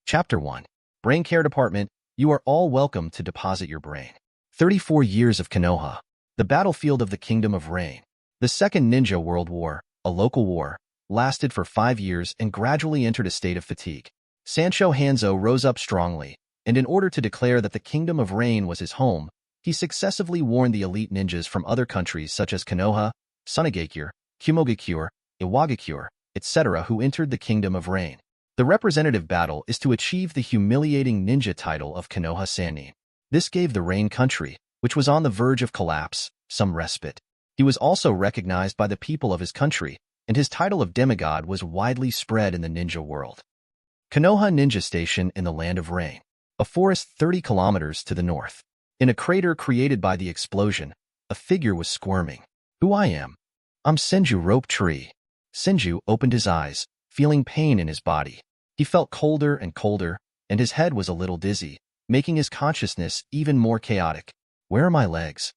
Chapter 1. Brain Care Department, you are all welcome to deposit your brain. 34 years of Konoha, the battlefield of the Kingdom of Rain. The Second Ninja World War, a local war, lasted for 5 years and gradually entered a state of fatigue. Sancho Hanzo rose up strongly, and in order to declare that the Kingdom of Rain was his home, he successively warned the elite ninjas from other countries such as Konoha, Sunagakure, Kumogakure, Iwagakure, etc. who entered the Kingdom of Rain. The representative battle is to achieve the humiliating ninja title of Konoha Sannin. This gave the Rain country, which was on the verge of collapse, some respite. He was also recognized by the people of his country, and his title of demigod was widely spread in the ninja world. Konoha Ninja Station in the Land of Rain, a forest 30 kilometers to the north. In a crater created by the explosion, a figure was squirming. Who I am? I'm Senju Rope Tree. Senju opened his eyes, feeling pain in his body. He felt colder and colder, and his head was a little dizzy, making his consciousness even more chaotic. Where are my legs?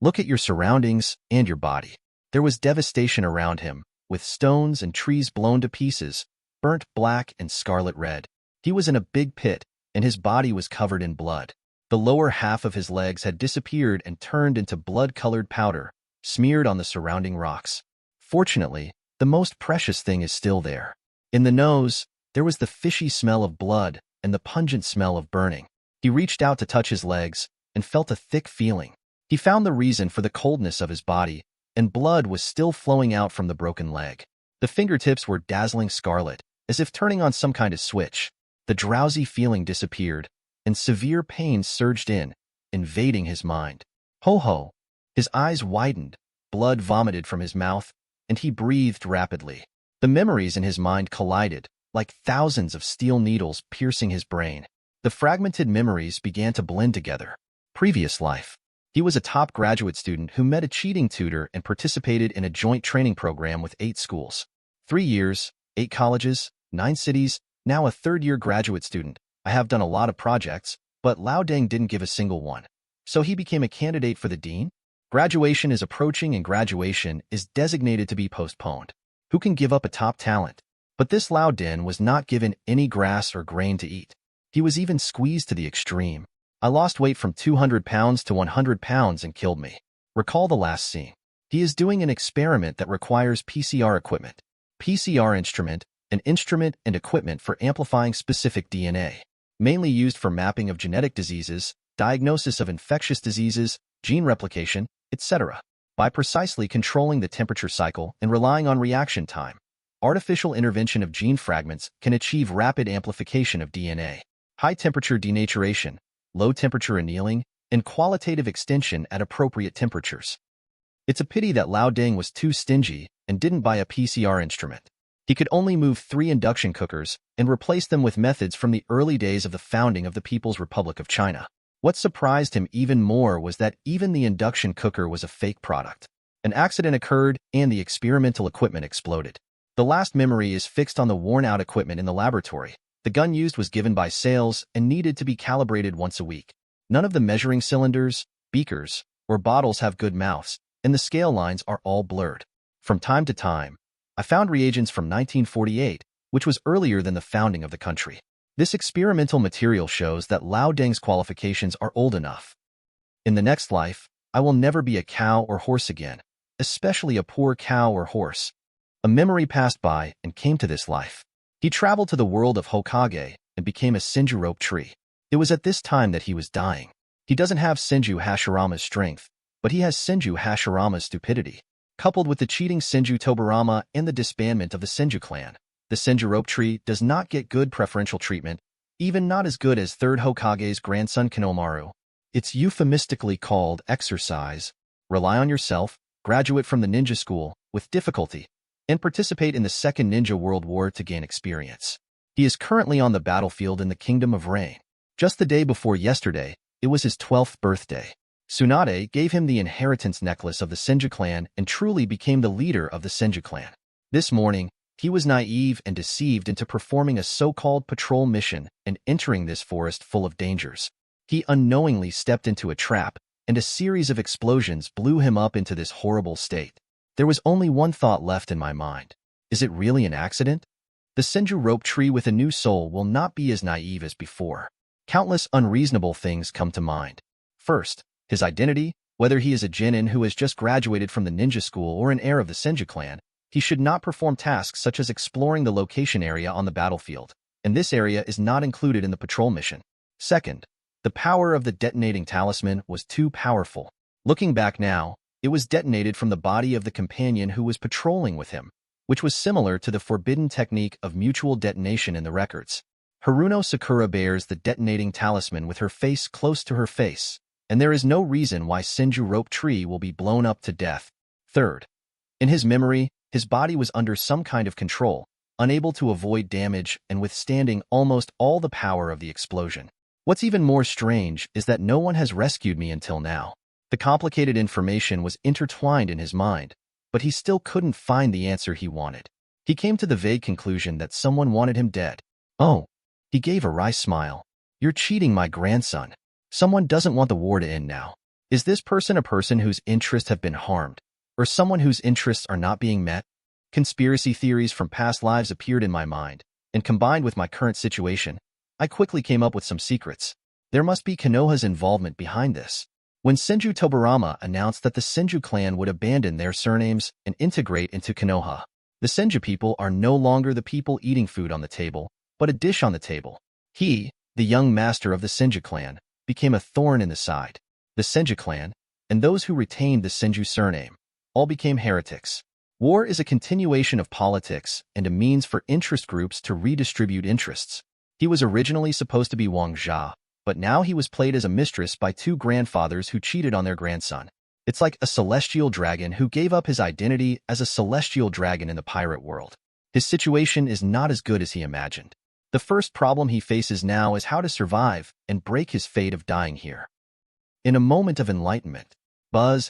Look at your surroundings and your body. There was devastation around him, with stones and trees blown to pieces, burnt black and scarlet red. He was in a big pit, and his body was covered in blood. The lower half of his legs had disappeared and turned into blood-colored powder, smeared on the surrounding rocks. Fortunately, the most precious thing is still there. In the nose, there was the fishy smell of blood and the pungent smell of burning. He reached out to touch his legs and felt a thick feeling. He found the reason for the coldness of his body, and blood was still flowing out from the broken leg. The fingertips were dazzling scarlet, as if turning on some kind of switch. The drowsy feeling disappeared, and severe pain surged in, invading his mind. Ho-ho! His eyes widened, blood vomited from his mouth, and he breathed rapidly. The memories in his mind collided, like thousands of steel needles piercing his brain. The fragmented memories began to blend together. Previous life. He was a top graduate student who met a cheating tutor and participated in a joint training program with 8 schools. 3 years, 8 colleges, 9 cities, now a third-year graduate student. I have done a lot of projects, but Lao Deng didn't give a single one. So he became a candidate for the dean? Graduation is approaching and graduation is designated to be postponed. Who can give up a top talent? But this Lao Deng was not given any grass or grain to eat. He was even squeezed to the extreme. I lost weight from 200 pounds to 100 pounds and killed me. Recall the last scene. He is doing an experiment that requires PCR equipment. PCR instrument, an instrument and equipment for amplifying specific DNA, mainly used for mapping of genetic diseases, diagnosis of infectious diseases, gene replication, etc. By precisely controlling the temperature cycle and relying on reaction time, artificial intervention of gene fragments can achieve rapid amplification of DNA, high-temperature denaturation, low-temperature annealing, and qualitative extension at appropriate temperatures. It's a pity that Lao Deng was too stingy and didn't buy a PCR instrument. He could only move 3 induction cookers and replace them with methods from the early days of the founding of the People's Republic of China. What surprised him even more was that even the induction cooker was a fake product. An accident occurred and the experimental equipment exploded. The last memory is fixed on the worn-out equipment in the laboratory. The gun used was given by sales and needed to be calibrated once a week. None of the measuring cylinders, beakers, or bottles have good mouths, and the scale lines are all blurred. From time to time, I found reagents from 1948, which was earlier than the founding of the country. This experimental material shows that Lao Deng's qualifications are old enough. In the next life, I will never be a cow or horse again, especially a poor cow or horse. A memory passed by and came to this life. He traveled to the world of Hokage and became a Senju Rope Tree. It was at this time that he was dying. He doesn't have Senju Hashirama's strength, but he has Senju Hashirama's stupidity. Coupled with the cheating Senju Tobirama and the disbandment of the Senju clan, the Senju Rope Tree does not get good preferential treatment, even not as good as Third Hokage's grandson Konomaru. It's euphemistically called exercise. Rely on yourself, graduate from the ninja school, with difficulty, and participate in the Second Ninja World War to gain experience. He is currently on the battlefield in the Kingdom of Rain. Just the day before yesterday, it was his 12th birthday. Tsunade gave him the inheritance necklace of the Senju clan and truly became the leader of the Senju clan. This morning, he was naive and deceived into performing a so-called patrol mission and entering this forest full of dangers. He unknowingly stepped into a trap, and a series of explosions blew him up into this horrible state. There was only one thought left in my mind. Is it really an accident? The Senju Rope Tree with a new soul will not be as naive as before. Countless unreasonable things come to mind. First, his identity. Whether he is a genin who has just graduated from the ninja school or an heir of the Senju clan, he should not perform tasks such as exploring the location area on the battlefield, and this area is not included in the patrol mission. Second, the power of the detonating talisman was too powerful. Looking back now, it was detonated from the body of the companion who was patrolling with him, which was similar to the forbidden technique of mutual detonation in the records. Haruno Sakura bears the detonating talisman with her face close to her face, and there is no reason why Senju Rope Tree will be blown up to death. Third, in his memory, his body was under some kind of control, unable to avoid damage and withstanding almost all the power of the explosion. What's even more strange is that no one has rescued me until now. The complicated information was intertwined in his mind, but he still couldn't find the answer he wanted. He came to the vague conclusion that someone wanted him dead. Oh, he gave a wry smile. You're cheating my grandson. Someone doesn't want the war to end now. Is this person a person whose interests have been harmed, or someone whose interests are not being met? Conspiracy theories from past lives appeared in my mind, and combined with my current situation, I quickly came up with some secrets. There must be Konoha's involvement behind this. When Senju Tobirama announced that the Senju clan would abandon their surnames and integrate into Konoha, the Senju people are no longer the people eating food on the table, but a dish on the table. He, the young master of the Senju clan, became a thorn in the side. The Senju clan, and those who retained the Senju surname, all became heretics. War is a continuation of politics and a means for interest groups to redistribute interests. He was originally supposed to be Wang Jia, but now he was played as a mistress by two grandfathers who cheated on their grandson. It's like a celestial dragon who gave up his identity as a celestial dragon in the pirate world. His situation is not as good as he imagined. The first problem he faces now is how to survive and break his fate of dying here. In a moment of enlightenment,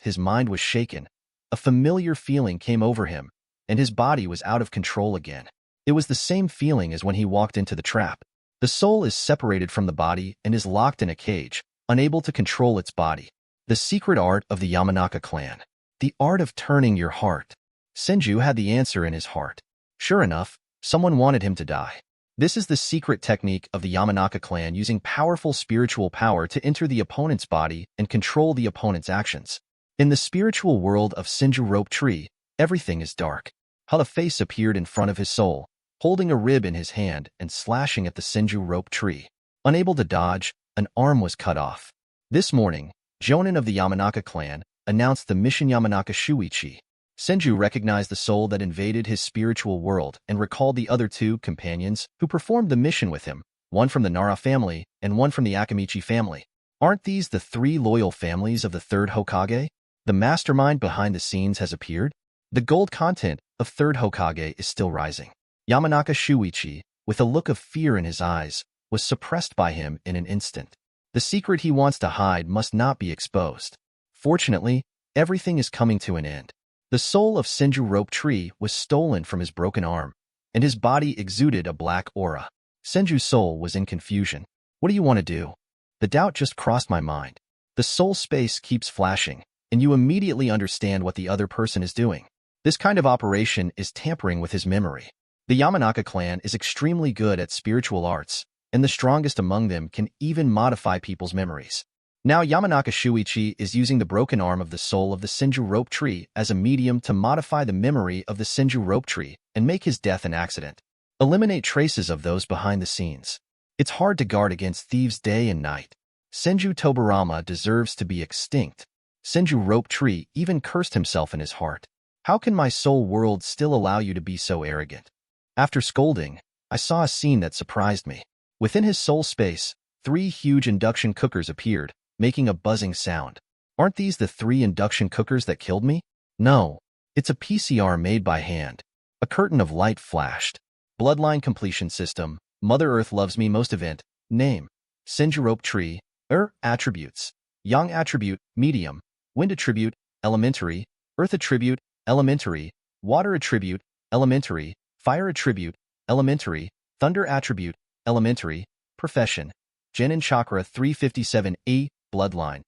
his mind was shaken. A familiar feeling came over him, and his body was out of control again. It was the same feeling as when he walked into the trap. The soul is separated from the body and is locked in a cage, unable to control its body. The secret art of the Yamanaka clan. The art of turning your heart. Senju had the answer in his heart. Sure enough, someone wanted him to die. This is the secret technique of the Yamanaka clan, using powerful spiritual power to enter the opponent's body and control the opponent's actions. In the spiritual world of Senju Rope Tree, everything is dark. A face appeared in front of his soul, holding a rib in his hand and slashing at the Senju Rope Tree. Unable to dodge, an arm was cut off. This morning, Jonin of the Yamanaka clan announced the mission Yamanaka Shuichi. Senju recognized the soul that invaded his spiritual world and recalled the other two companions who performed the mission with him, one from the Nara family and one from the Akamichi family. Aren't these the three loyal families of the Third Hokage? The mastermind behind the scenes has appeared. The gold content of Third Hokage is still rising. Yamanaka Shuichi, with a look of fear in his eyes, was suppressed by him in an instant. The secret he wants to hide must not be exposed. Fortunately, everything is coming to an end. The soul of Senju Rope Tree was stolen from his broken arm, and his body exuded a black aura. Senju's soul was in confusion. What do you want to do? The doubt just crossed my mind. The soul space keeps flashing, and you immediately understand what the other person is doing. This kind of operation is tampering with his memory. The Yamanaka clan is extremely good at spiritual arts, and the strongest among them can even modify people's memories. Now Yamanaka Shuichi is using the broken arm of the soul of the Senju Rope Tree as a medium to modify the memory of the Senju Rope Tree and make his death an accident. Eliminate traces of those behind the scenes. It's hard to guard against thieves day and night. Senju Tobirama deserves to be extinct. Senju Rope Tree even cursed himself in his heart. How can my soul world still allow you to be so arrogant? After scolding, I saw a scene that surprised me. Within his soul space, 3 huge induction cookers appeared, making a buzzing sound. Aren't these the 3 induction cookers that killed me? No, it's a PCR made by hand. A curtain of light flashed. Bloodline completion system, Mother Earth loves me most event, name, Senju Rope Tree, attributes, Yang attribute, medium, Wind attribute, elementary, Earth attribute, elementary, Water attribute, elementary, Fire attribute, elementary, Thunder attribute, elementary, profession, Genin chakra 357E, bloodline,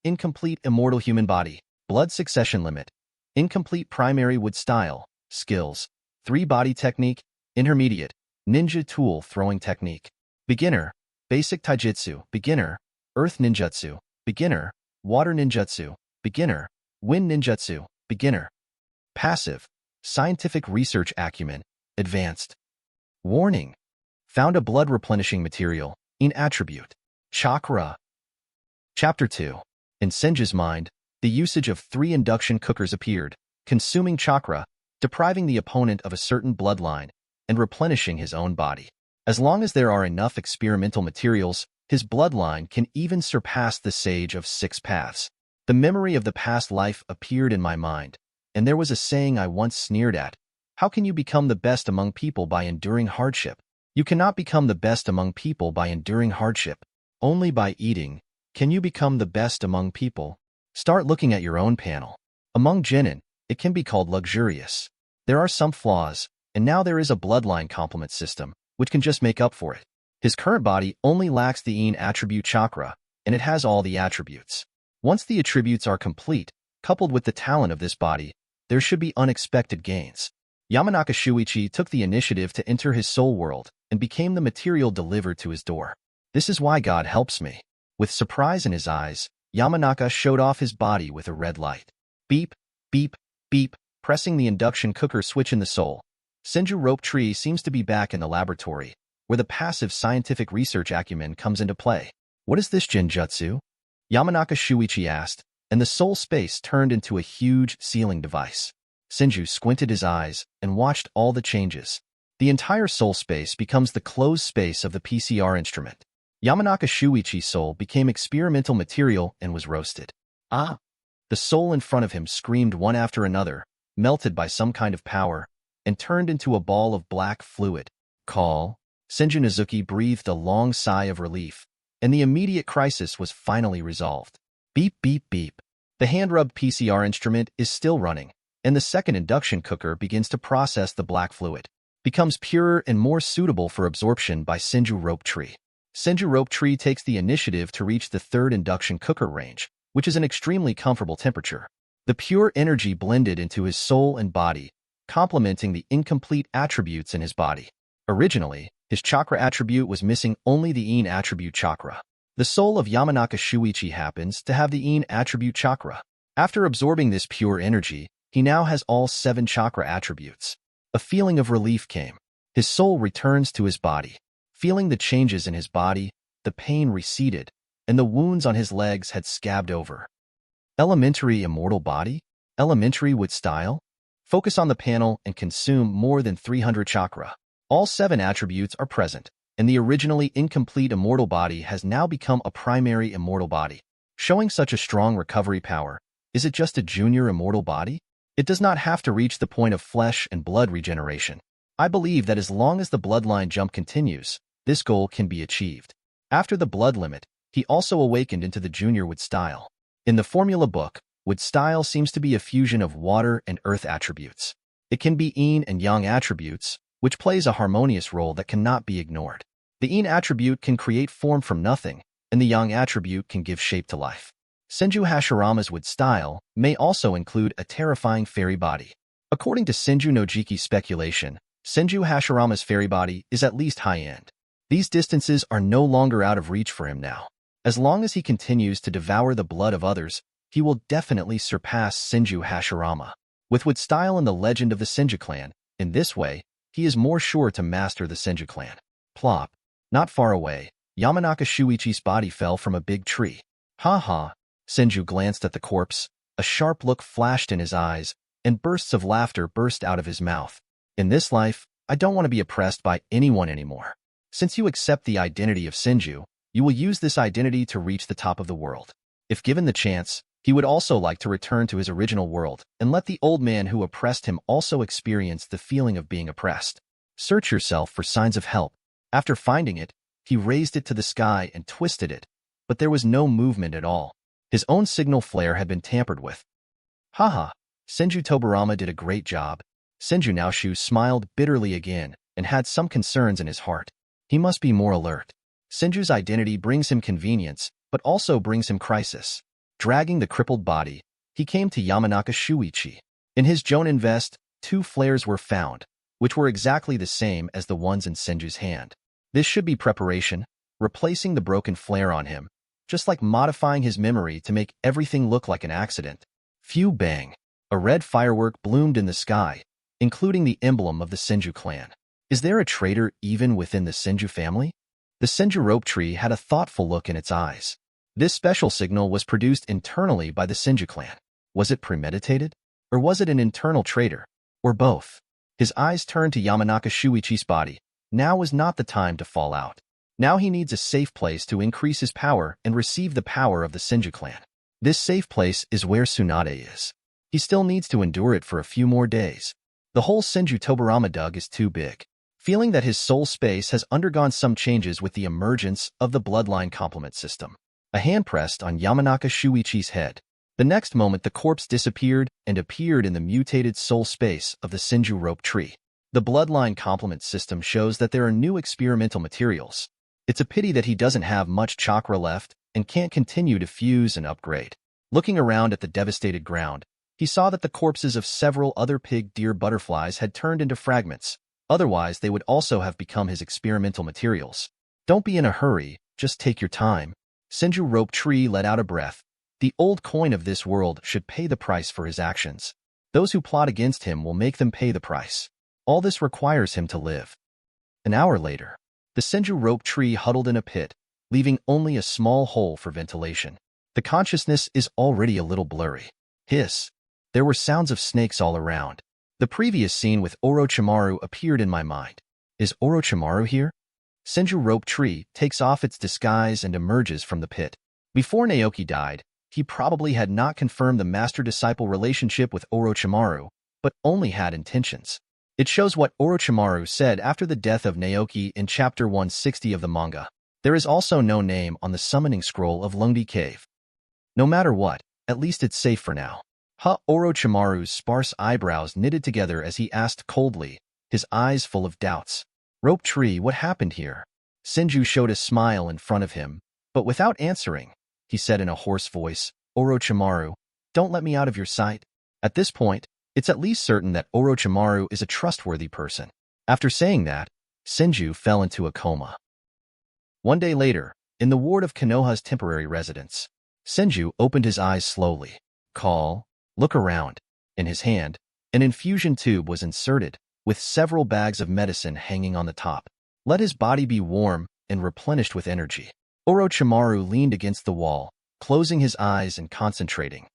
incomplete immortal human body, blood succession limit, incomplete primary wood style, skills, 3 body technique, intermediate, Ninja Tool Throwing Technique. Beginner. Basic Taijutsu. Beginner. Earth Ninjutsu. Beginner. Water Ninjutsu. Beginner. Wind Ninjutsu. Beginner. Passive. Scientific Research Acumen. Advanced. Warning. Found a blood replenishing material. In attribute. Chakra. Chapter 2. In Senju's mind, the usage of 3 induction cookers appeared, consuming chakra, depriving the opponent of a certain bloodline, and replenishing his own body. As long as there are enough experimental materials, his bloodline can even surpass the Sage of 6 Paths. The memory of the past life appeared in my mind, and there was a saying I once sneered at. How can you become the best among people by enduring hardship? You cannot become the best among people by enduring hardship. Only by eating can you become the best among people. Start looking at your own panel. Among genin, it can be called luxurious. There are some flaws, and now there is a bloodline complement system, which can just make up for it. His current body only lacks the Yin attribute chakra, and it has all the attributes. Once the attributes are complete, coupled with the talent of this body, there should be unexpected gains. Yamanaka Shuichi took the initiative to enter his soul world and became the material delivered to his door. This is why God helps me. With surprise in his eyes, Yamanaka showed off his body with a red light. Beep, beep, beep, pressing the induction cooker switch in the soul. Senju Rope Tree seems to be back in the laboratory, where the passive scientific research acumen comes into play. What is this genjutsu? Yamanaka Shuichi asked, and the soul space turned into a huge sealing device. Senju squinted his eyes and watched all the changes. The entire soul space becomes the closed space of the PCR instrument. Yamanaka Shuichi's soul became experimental material and was roasted. Ah! The soul in front of him screamed one after another, melted by some kind of power, and turned into a ball of black fluid. Call. Senju Nizuki breathed a long sigh of relief, and the immediate crisis was finally resolved. Beep, beep, beep. The hand-rubbed PCR instrument is still running, and the second induction cooker begins to process the black fluid. Becomes purer and more suitable for absorption by Senju Rope Tree. Senju Rope Tree takes the initiative to reach the third induction cooker range, which is an extremely comfortable temperature. The pure energy blended into his soul and body, complementing the incomplete attributes in his body. Originally, his chakra attribute was missing only the Yin attribute chakra. The soul of Yamanaka Shuichi happens to have the Yin attribute chakra. After absorbing this pure energy, he now has all 7 chakra attributes. A feeling of relief came. His soul returns to his body. Feeling the changes in his body, the pain receded, and the wounds on his legs had scabbed over. Elementary immortal body? Elementary with style? Focus on the panel and consume more than 300 chakra. All 7 attributes are present, and the originally incomplete immortal body has now become a primary immortal body. Showing such a strong recovery power, is it just a junior immortal body? It does not have to reach the point of flesh and blood regeneration. I believe that as long as the bloodline jump continues, this goal can be achieved. After the blood limit, he also awakened into the junior with style. In the formula book, with style seems to be a fusion of water and earth attributes. It can be yin and yang attributes, which plays a harmonious role that cannot be ignored. The yin attribute can create form from nothing, and the yang attribute can give shape to life. Senju Hashirama's with style may also include a terrifying fairy body. According to Senju Nojiki's speculation, Senju Hashirama's fairy body is at least high-end. These distances are no longer out of reach for him now. As long as he continues to devour the blood of others, he will definitely surpass Senju Hashirama. With style and the legend of the Senju clan, in this way, he is more sure to master the Senju clan. Plop. Not far away, Yamanaka Shuichi's body fell from a big tree. Ha ha. Senju glanced at the corpse. A sharp look flashed in his eyes, and bursts of laughter burst out of his mouth. In this life, I don't want to be oppressed by anyone anymore. Since you accept the identity of Senju, you will use this identity to reach the top of the world. If given the chance, he would also like to return to his original world and let the old man who oppressed him also experience the feeling of being oppressed. Search yourself for signs of help. After finding it, he raised it to the sky and twisted it, but there was no movement at all. His own signal flare had been tampered with. Haha, Senju Tobirama did a great job. Senju Naoshu smiled bitterly again and had some concerns in his heart. He must be more alert. Senju's identity brings him convenience, but also brings him crisis. Dragging the crippled body, he came to Yamanaka Shuichi. In his jonin vest, 2 flares were found, which were exactly the same as the ones in Senju's hand. This should be preparation, replacing the broken flare on him, just like modifying his memory to make everything look like an accident. Phew, bang. A red firework bloomed in the sky, including the emblem of the Senju clan. Is there a traitor even within the Senju family? The Senju Rope Tree had a thoughtful look in its eyes. This special signal was produced internally by the Senju clan. Was it premeditated? Or was it an internal traitor? Or both? His eyes turned to Yamanaka Shuichi's body. Now was not the time to fall out. Now he needs a safe place to increase his power and receive the power of the Senju clan. This safe place is where Tsunade is. He still needs to endure it for a few more days. The whole Senju Tobirama dug is too big. Feeling that his soul space has undergone some changes with the emergence of the bloodline complement system. A hand pressed on Yamanaka Shuichi's head. The next moment the corpse disappeared and appeared in the mutated soul space of the Senju Rope Tree. The bloodline complement system shows that there are new experimental materials. It's a pity that he doesn't have much chakra left and can't continue to fuse and upgrade. Looking around at the devastated ground, he saw that the corpses of several other pig deer butterflies had turned into fragments. Otherwise, they would also have become his experimental materials. Don't be in a hurry, just take your time. Senju Rope Tree let out a breath. The old coin of this world should pay the price for his actions. Those who plot against him will make them pay the price. All this requires him to live. An hour later, the Senju Rope Tree huddled in a pit, leaving only a small hole for ventilation. The consciousness is already a little blurry. Hiss. There were sounds of snakes all around. The previous scene with Orochimaru appeared in my mind. Is Orochimaru here? Senju Rope Tree takes off its disguise and emerges from the pit. Before Naoki died, he probably had not confirmed the master-disciple relationship with Orochimaru, but only had intentions. It shows what Orochimaru said after the death of Naoki in chapter 160 of the manga. There is also no name on the summoning scroll of Lungdi Cave. No matter what, at least it's safe for now. Orochimaru's sparse eyebrows knitted together as he asked coldly, his eyes full of doubts. Rope Tree, what happened here? Senju showed a smile in front of him, but without answering, he said in a hoarse voice, Orochimaru, don't let me out of your sight. At this point, it's at least certain that Orochimaru is a trustworthy person. After saying that, Senju fell into a coma. One day later, in the ward of Konoha's temporary residence, Senju opened his eyes slowly. Look around. In his hand, an infusion tube was inserted, with several bags of medicine hanging on the top. Let his body be warm and replenished with energy. Orochimaru leaned against the wall, closing his eyes and concentrating.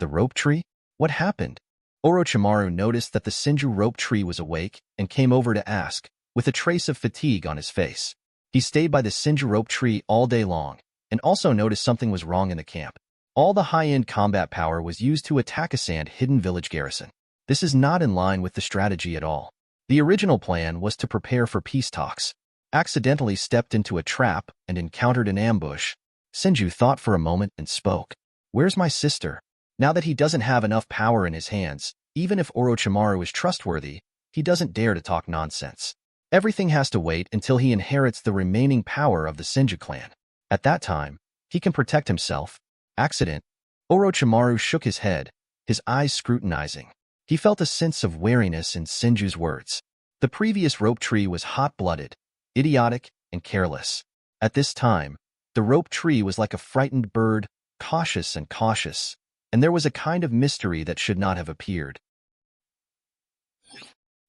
The rope tree? What happened? Orochimaru noticed that the Senju Rope Tree was awake and came over to ask, with a trace of fatigue on his face. He stayed by the Senju Rope Tree all day long, and also noticed something was wrong in the camp. All the high-end combat power was used to attack a sand-hidden village garrison. This is not in line with the strategy at all. The original plan was to prepare for peace talks. Accidentally stepped into a trap and encountered an ambush. Senju thought for a moment and spoke. Where's my sister? Now that he doesn't have enough power in his hands, even if Orochimaru is trustworthy, he doesn't dare to talk nonsense. Everything has to wait until he inherits the remaining power of the Senju clan. At that time, he can protect himself. Accident. Orochimaru shook his head, his eyes scrutinizing. He felt a sense of wariness in Senju's words. The previous rope tree was hot-blooded, idiotic, and careless. At this time, the rope tree was like a frightened bird, cautious, and there was a kind of mystery that should not have appeared.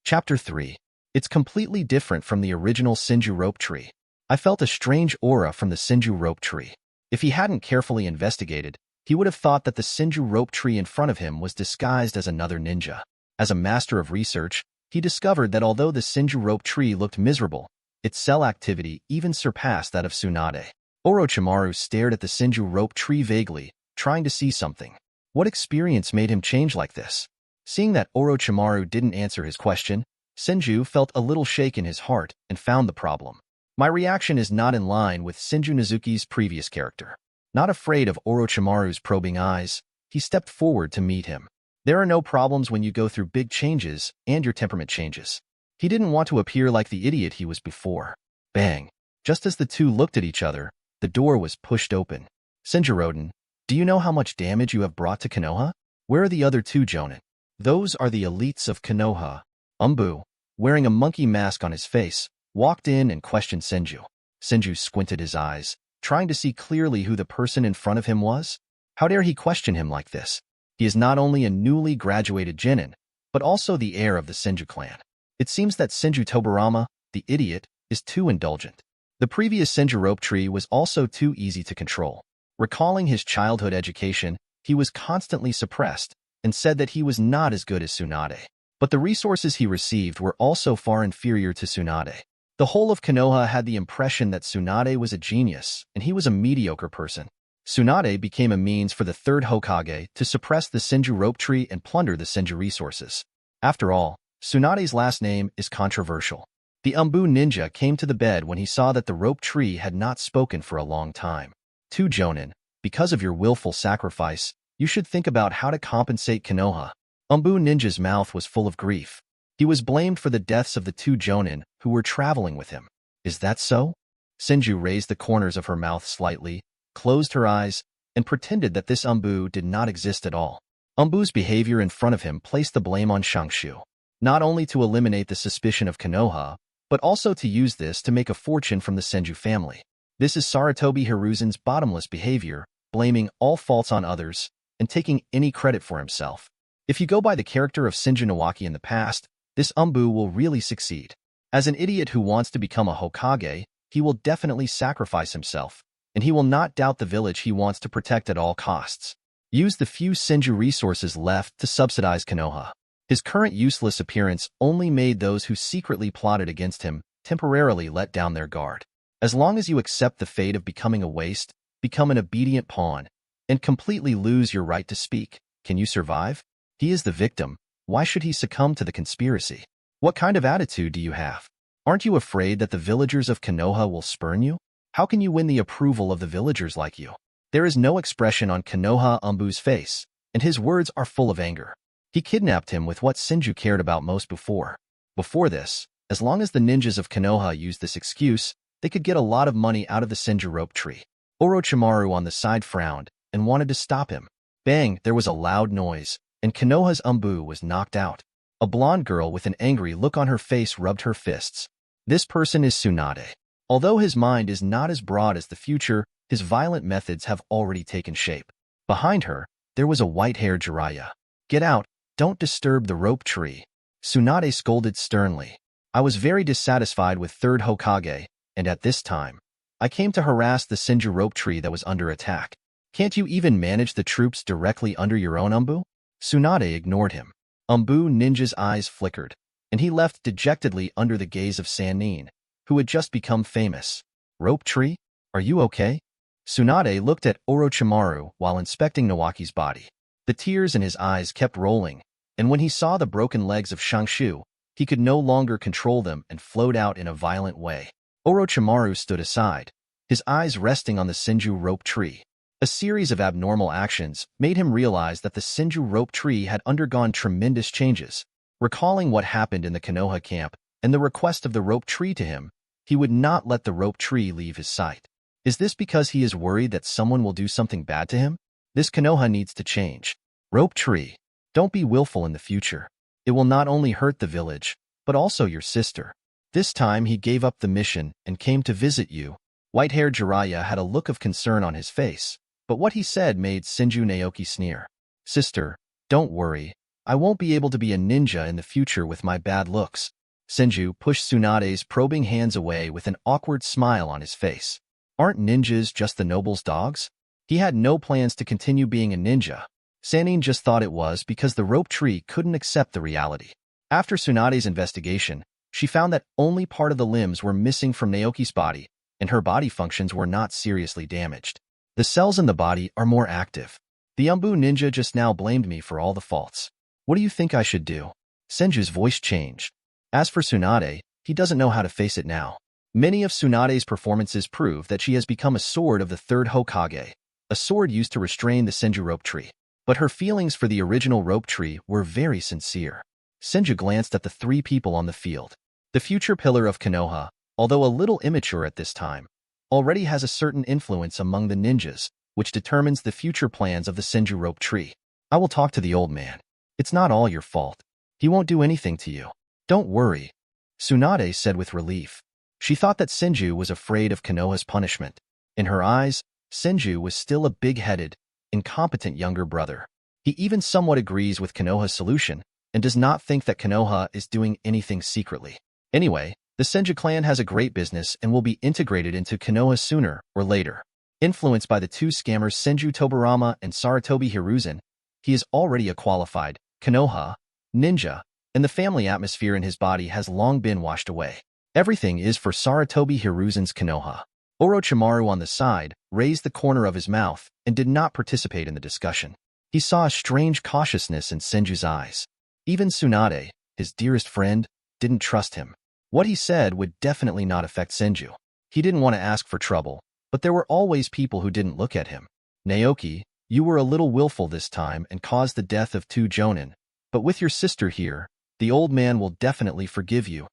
Chapter 3. It's completely different from the original Senju Rope Tree. I felt a strange aura from the Senju Rope Tree. If he hadn't carefully investigated, he would have thought that the Senju Rope Tree in front of him was disguised as another ninja. As a master of research, he discovered that although the Senju Rope Tree looked miserable, its cell activity even surpassed that of Tsunade. Orochimaru stared at the Senju Rope Tree vaguely, trying to see something. What experience made him change like this? Seeing that Orochimaru didn't answer his question, Senju felt a little shake in his heart and found the problem. My reaction is not in line with Senju Nizuki's previous character. Not afraid of Orochimaru's probing eyes, he stepped forward to meet him. There are no problems when you go through big changes and your temperament changes. He didn't want to appear like the idiot he was before. Bang! Just as the two looked at each other, the door was pushed open. Senjuroden, do you know how much damage you have brought to Konoha? Where are the other two jonin? Those are the elites of Konoha. Umbu. wearing a monkey mask on his face, walked in and questioned Senju. Senju squinted his eyes, trying to see clearly who the person in front of him was. How dare he question him like this? He is not only a newly graduated genin, but also the heir of the Senju clan. It seems that Senju Tobirama, the idiot, is too indulgent. The previous Senju Rope Tree was also too easy to control. Recalling his childhood education, he was constantly suppressed and said that he was not as good as Tsunade. But the resources he received were also far inferior to Tsunade. The whole of Konoha had the impression that Tsunade was a genius and he was a mediocre person. Tsunade became a means for the Third Hokage to suppress the Senju Rope Tree and plunder the Senju resources. After all, Tsunade's last name is controversial. The Umbu ninja came to the bed when he saw that the rope tree had not spoken for a long time. To Jonin, because of your willful sacrifice, you should think about how to compensate Konoha. Umbu ninja's mouth was full of grief. He was blamed for the deaths of the two Jonin who were traveling with him. Is that so? Senju raised the corners of her mouth slightly, closed her eyes, and pretended that this Umbu did not exist at all. Umbu's behavior in front of him placed the blame on Shangshu, not only to eliminate the suspicion of Konoha, but also to use this to make a fortune from the Senju family. This is Sarutobi Hiruzen's bottomless behavior, blaming all faults on others and taking any credit for himself. If you go by the character of Senju Nawaki in the past, this Umbu will really succeed. As an idiot who wants to become a Hokage, he will definitely sacrifice himself, and he will not doubt the village he wants to protect at all costs. Use the few Senju resources left to subsidize Konoha. His current useless appearance only made those who secretly plotted against him temporarily let down their guard. As long as you accept the fate of becoming a waste, become an obedient pawn, and completely lose your right to speak, can you survive? He is the victim. Why should he succumb to the conspiracy? What kind of attitude do you have? Aren't you afraid that the villagers of Konoha will spurn you? How can you win the approval of the villagers like you? There is no expression on Konoha Umbu's face, and his words are full of anger. He kidnapped him with what Senju cared about most before. Before this, as long as the ninjas of Konoha used this excuse, they could get a lot of money out of the Senju Rope Tree. Orochimaru on the side frowned and wanted to stop him. Bang, there was a loud noise, and Konoha's Umbu was knocked out. A blonde girl with an angry look on her face rubbed her fists. This person is Tsunade. Although his mind is not as broad as the future, his violent methods have already taken shape. Behind her, there was a white-haired Jiraiya. Get out. Don't disturb the rope tree. Tsunade scolded sternly. I was very dissatisfied with Third Hokage, and at this time, I came to harass the Senju Rope Tree that was under attack. Can't you even manage the troops directly under your own Umbu? Tsunade ignored him. Umbu Ninja's eyes flickered, and he left dejectedly under the gaze of Sannin, who had just become famous. Rope Tree? Are you okay? Tsunade looked at Orochimaru while inspecting Nawaki's body. The tears in his eyes kept rolling, and when he saw the broken legs of Shangshu, he could no longer control them and flowed out in a violent way. Orochimaru stood aside, his eyes resting on the Senju Rope Tree. A series of abnormal actions made him realize that the Senju Rope Tree had undergone tremendous changes. Recalling what happened in the Konoha camp and the request of the Rope Tree to him, he would not let the Rope Tree leave his sight. Is this because he is worried that someone will do something bad to him? This Konoha needs to change. Rope Tree, don't be willful in the future. It will not only hurt the village, but also your sister. This time he gave up the mission and came to visit you. White-haired Jiraiya had a look of concern on his face, but what he said made Senju Naoki sneer. Sister, don't worry. I won't be able to be a ninja in the future with my bad looks. Senju pushed Tsunade's probing hands away with an awkward smile on his face. Aren't ninjas just the noble's dogs? He had no plans to continue being a ninja. Sannin just thought it was because the rope tree couldn't accept the reality. After Tsunade's investigation, she found that only part of the limbs were missing from Naoki's body, and her body functions were not seriously damaged. The cells in the body are more active. The Umbu ninja just now blamed me for all the faults. What do you think I should do? Senju's voice changed. As for Tsunade, he doesn't know how to face it now. Many of Tsunade's performances prove that she has become a sword of the Third Hokage, a sword used to restrain the Senju Rope Tree. But her feelings for the original Rope Tree were very sincere. Senju glanced at the three people on the field. The future pillar of Konoha, although a little immature at this time, already has a certain influence among the ninjas, which determines the future plans of the Senju Rope Tree. I will talk to the old man. It's not all your fault. He won't do anything to you. Don't worry. Tsunade said with relief. She thought that Senju was afraid of Konoha's punishment. In her eyes, Senju was still a big-headed, incompetent younger brother. He even somewhat agrees with Konoha's solution and does not think that Konoha is doing anything secretly. Anyway, the Senju clan has a great business and will be integrated into Konoha sooner or later. Influenced by the two scammers Senju Tobirama and Sarutobi Hiruzen, he is already a qualified Konoha ninja, and the family atmosphere in his body has long been washed away. Everything is for Sarutobi Hiruzen's Konoha. Orochimaru on the side raised the corner of his mouth and did not participate in the discussion. He saw a strange cautiousness in Senju's eyes. Even Tsunade, his dearest friend, didn't trust him. What he said would definitely not affect Senju. He didn't want to ask for trouble, but there were always people who didn't look at him. Naoki, you were a little willful this time and caused the death of 2 jonin, but with your sister here, the old man will definitely forgive you.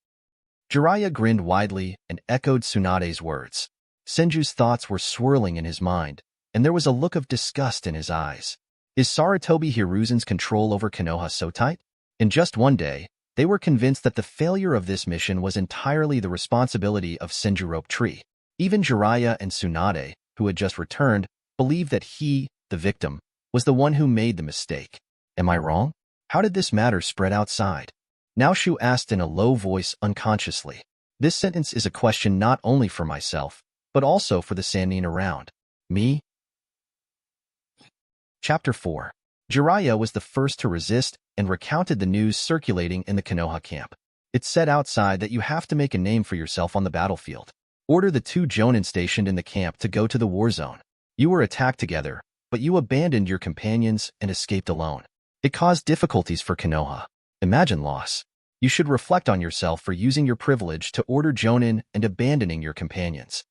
Jiraiya grinned widely and echoed Tsunade's words. Senju's thoughts were swirling in his mind, and there was a look of disgust in his eyes. Is Sarutobi Hiruzen's control over Konoha so tight? In just one day, they were convinced that the failure of this mission was entirely the responsibility of Senju Rope Tree. Even Jiraiya and Tsunade, who had just returned, believed that he, the victim, was the one who made the mistake. Am I wrong? How did this matter spread outside? Naoshu asked in a low voice unconsciously. This sentence is a question not only for myself, but also for the Sannin around. Me? Chapter 4. Jiraiya was the first to resist and recounted the news circulating in the Konoha camp. It said outside that you have to make a name for yourself on the battlefield. Order the 2 jonin stationed in the camp to go to the war zone. You were attacked together, but you abandoned your companions and escaped alone. It caused difficulties for Konoha. Imagine loss. You should reflect on yourself for using your privilege to order jonin and abandoning your companions.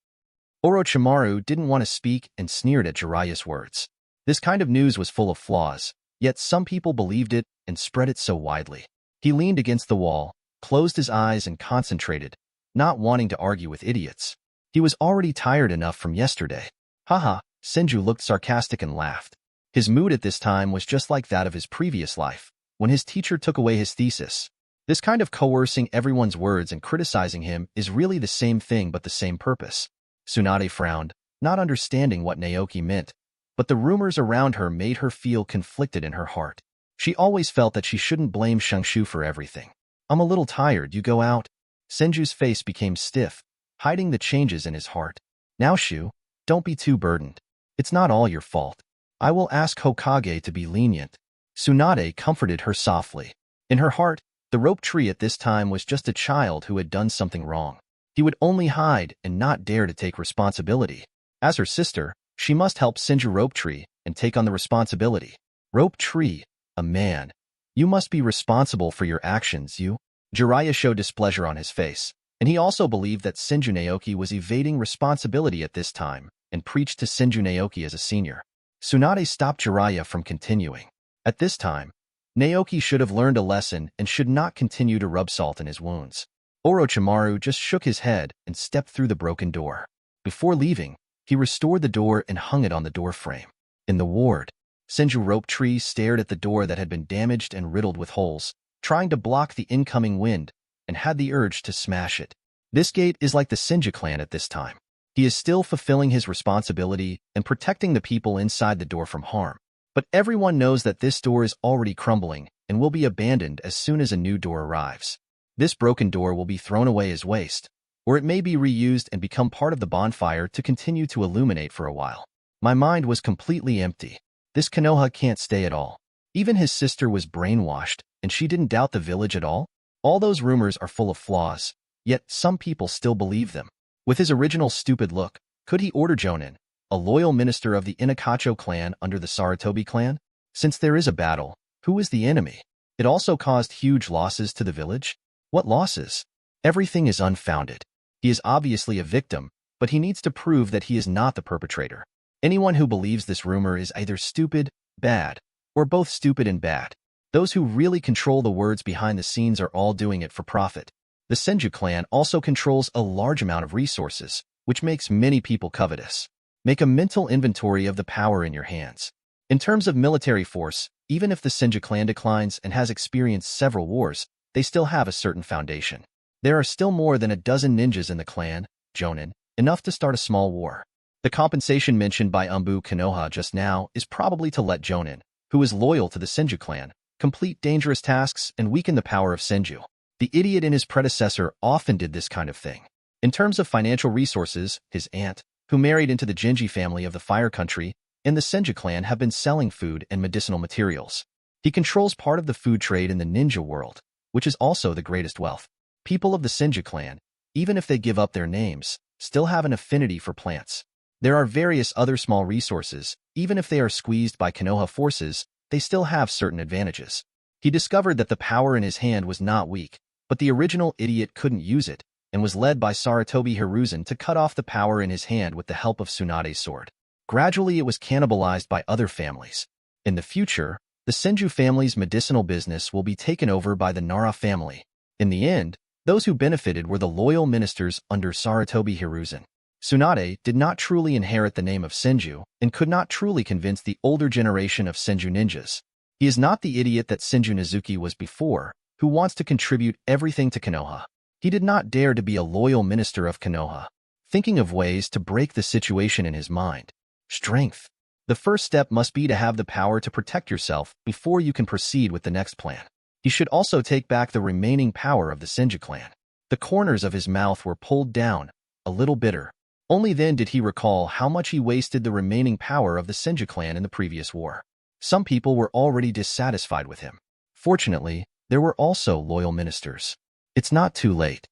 Orochimaru didn't want to speak and sneered at Jiraiya's words. This kind of news was full of flaws, yet some people believed it and spread it so widely. He leaned against the wall, closed his eyes and concentrated, not wanting to argue with idiots. He was already tired enough from yesterday. Haha, Senju looked sarcastic and laughed. His mood at this time was just like that of his previous life, when his teacher took away his thesis. This kind of coercing everyone's words and criticizing him is really the same thing but the same purpose. Tsunade frowned, not understanding what Naoki meant, but the rumors around her made her feel conflicted in her heart. She always felt that she shouldn't blame Shangshu for everything. I'm a little tired, you go out? Senju's face became stiff, hiding the changes in his heart. Naoshu, don't be too burdened. It's not all your fault. I will ask Hokage to be lenient. Tsunade comforted her softly. In her heart, the rope tree at this time was just a child who had done something wrong. He would only hide and not dare to take responsibility. As her sister, she must help Senju Rope Tree and take on the responsibility. Rope Tree, a man. You must be responsible for your actions, you. Jiraiya showed displeasure on his face, and he also believed that Senju Naoki was evading responsibility at this time and preached to Senju Naoki as a senior. Tsunade stopped Jiraiya from continuing. At this time, Naoki should have learned a lesson and should not continue to rub salt in his wounds. Orochimaru just shook his head and stepped through the broken door. Before leaving, he restored the door and hung it on the door frame. In the ward, Senju Rope Tree stared at the door that had been damaged and riddled with holes, trying to block the incoming wind, and had the urge to smash it. This gate is like the Senju clan at this time. He is still fulfilling his responsibility and protecting the people inside the door from harm. But everyone knows that this door is already crumbling and will be abandoned as soon as a new door arrives. This broken door will be thrown away as waste, or it may be reused and become part of the bonfire to continue to illuminate for a while. My mind was completely empty. This Konoha can't stay at all. Even his sister was brainwashed, and she didn't doubt the village at all. All those rumors are full of flaws, yet some people still believe them. With his original stupid look, could he order Jonin, a loyal minister of the Inakacho clan under the Sarutobi clan? Since there is a battle, who is the enemy? It also caused huge losses to the village. What losses? Everything is unfounded. He is obviously a victim, but he needs to prove that he is not the perpetrator. Anyone who believes this rumor is either stupid, bad, or both stupid and bad. Those who really control the words behind the scenes are all doing it for profit. The Senju clan also controls a large amount of resources, which makes many people covetous. Make a mental inventory of the power in your hands. In terms of military force, even if the Senju clan declines and has experienced several wars, they still have a certain foundation. There are still more than a dozen ninjas in the clan, Jonin, enough to start a small war. The compensation mentioned by Konoha just now is probably to let Jonin, who is loyal to the Senju clan, complete dangerous tasks and weaken the power of Senju. The idiot and his predecessor often did this kind of thing. In terms of financial resources, his aunt, who married into the Genji family of the Fire Country, and the Senju clan have been selling food and medicinal materials. He controls part of the food trade in the ninja world, which is also the greatest wealth. People of the Senju clan, even if they give up their names, still have an affinity for plants. There are various other small resources. Even if they are squeezed by Konoha forces, they still have certain advantages. He discovered that the power in his hand was not weak, but the original idiot couldn't use it, and was led by Sarutobi Hiruzen to cut off the power in his hand with the help of Tsunade's sword. Gradually it was cannibalized by other families. In the future, the Senju family's medicinal business will be taken over by the Nara family. In the end, those who benefited were the loyal ministers under Sarutobi Hiruzen. Tsunade did not truly inherit the name of Senju and could not truly convince the older generation of Senju ninjas. He is not the idiot that Senju Nizuki was before, who wants to contribute everything to Konoha. He did not dare to be a loyal minister of Konoha, thinking of ways to break the situation in his mind. Strength. The first step must be to have the power to protect yourself before you can proceed with the next plan. He should also take back the remaining power of the Senju clan. The corners of his mouth were pulled down, a little bitter. Only then did he recall how much he wasted the remaining power of the Senju clan in the previous war. Some people were already dissatisfied with him. Fortunately, there were also loyal ministers. It's not too late.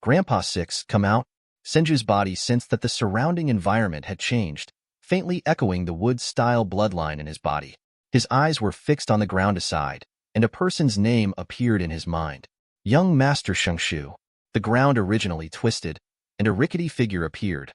Grandpa 6, come out. Senju's body sensed that the surrounding environment had changed, faintly echoing the wood-style bloodline in his body. His eyes were fixed on the ground aside, and a person's name appeared in his mind. Young Master Shengshu. The ground originally twisted, and a rickety figure appeared,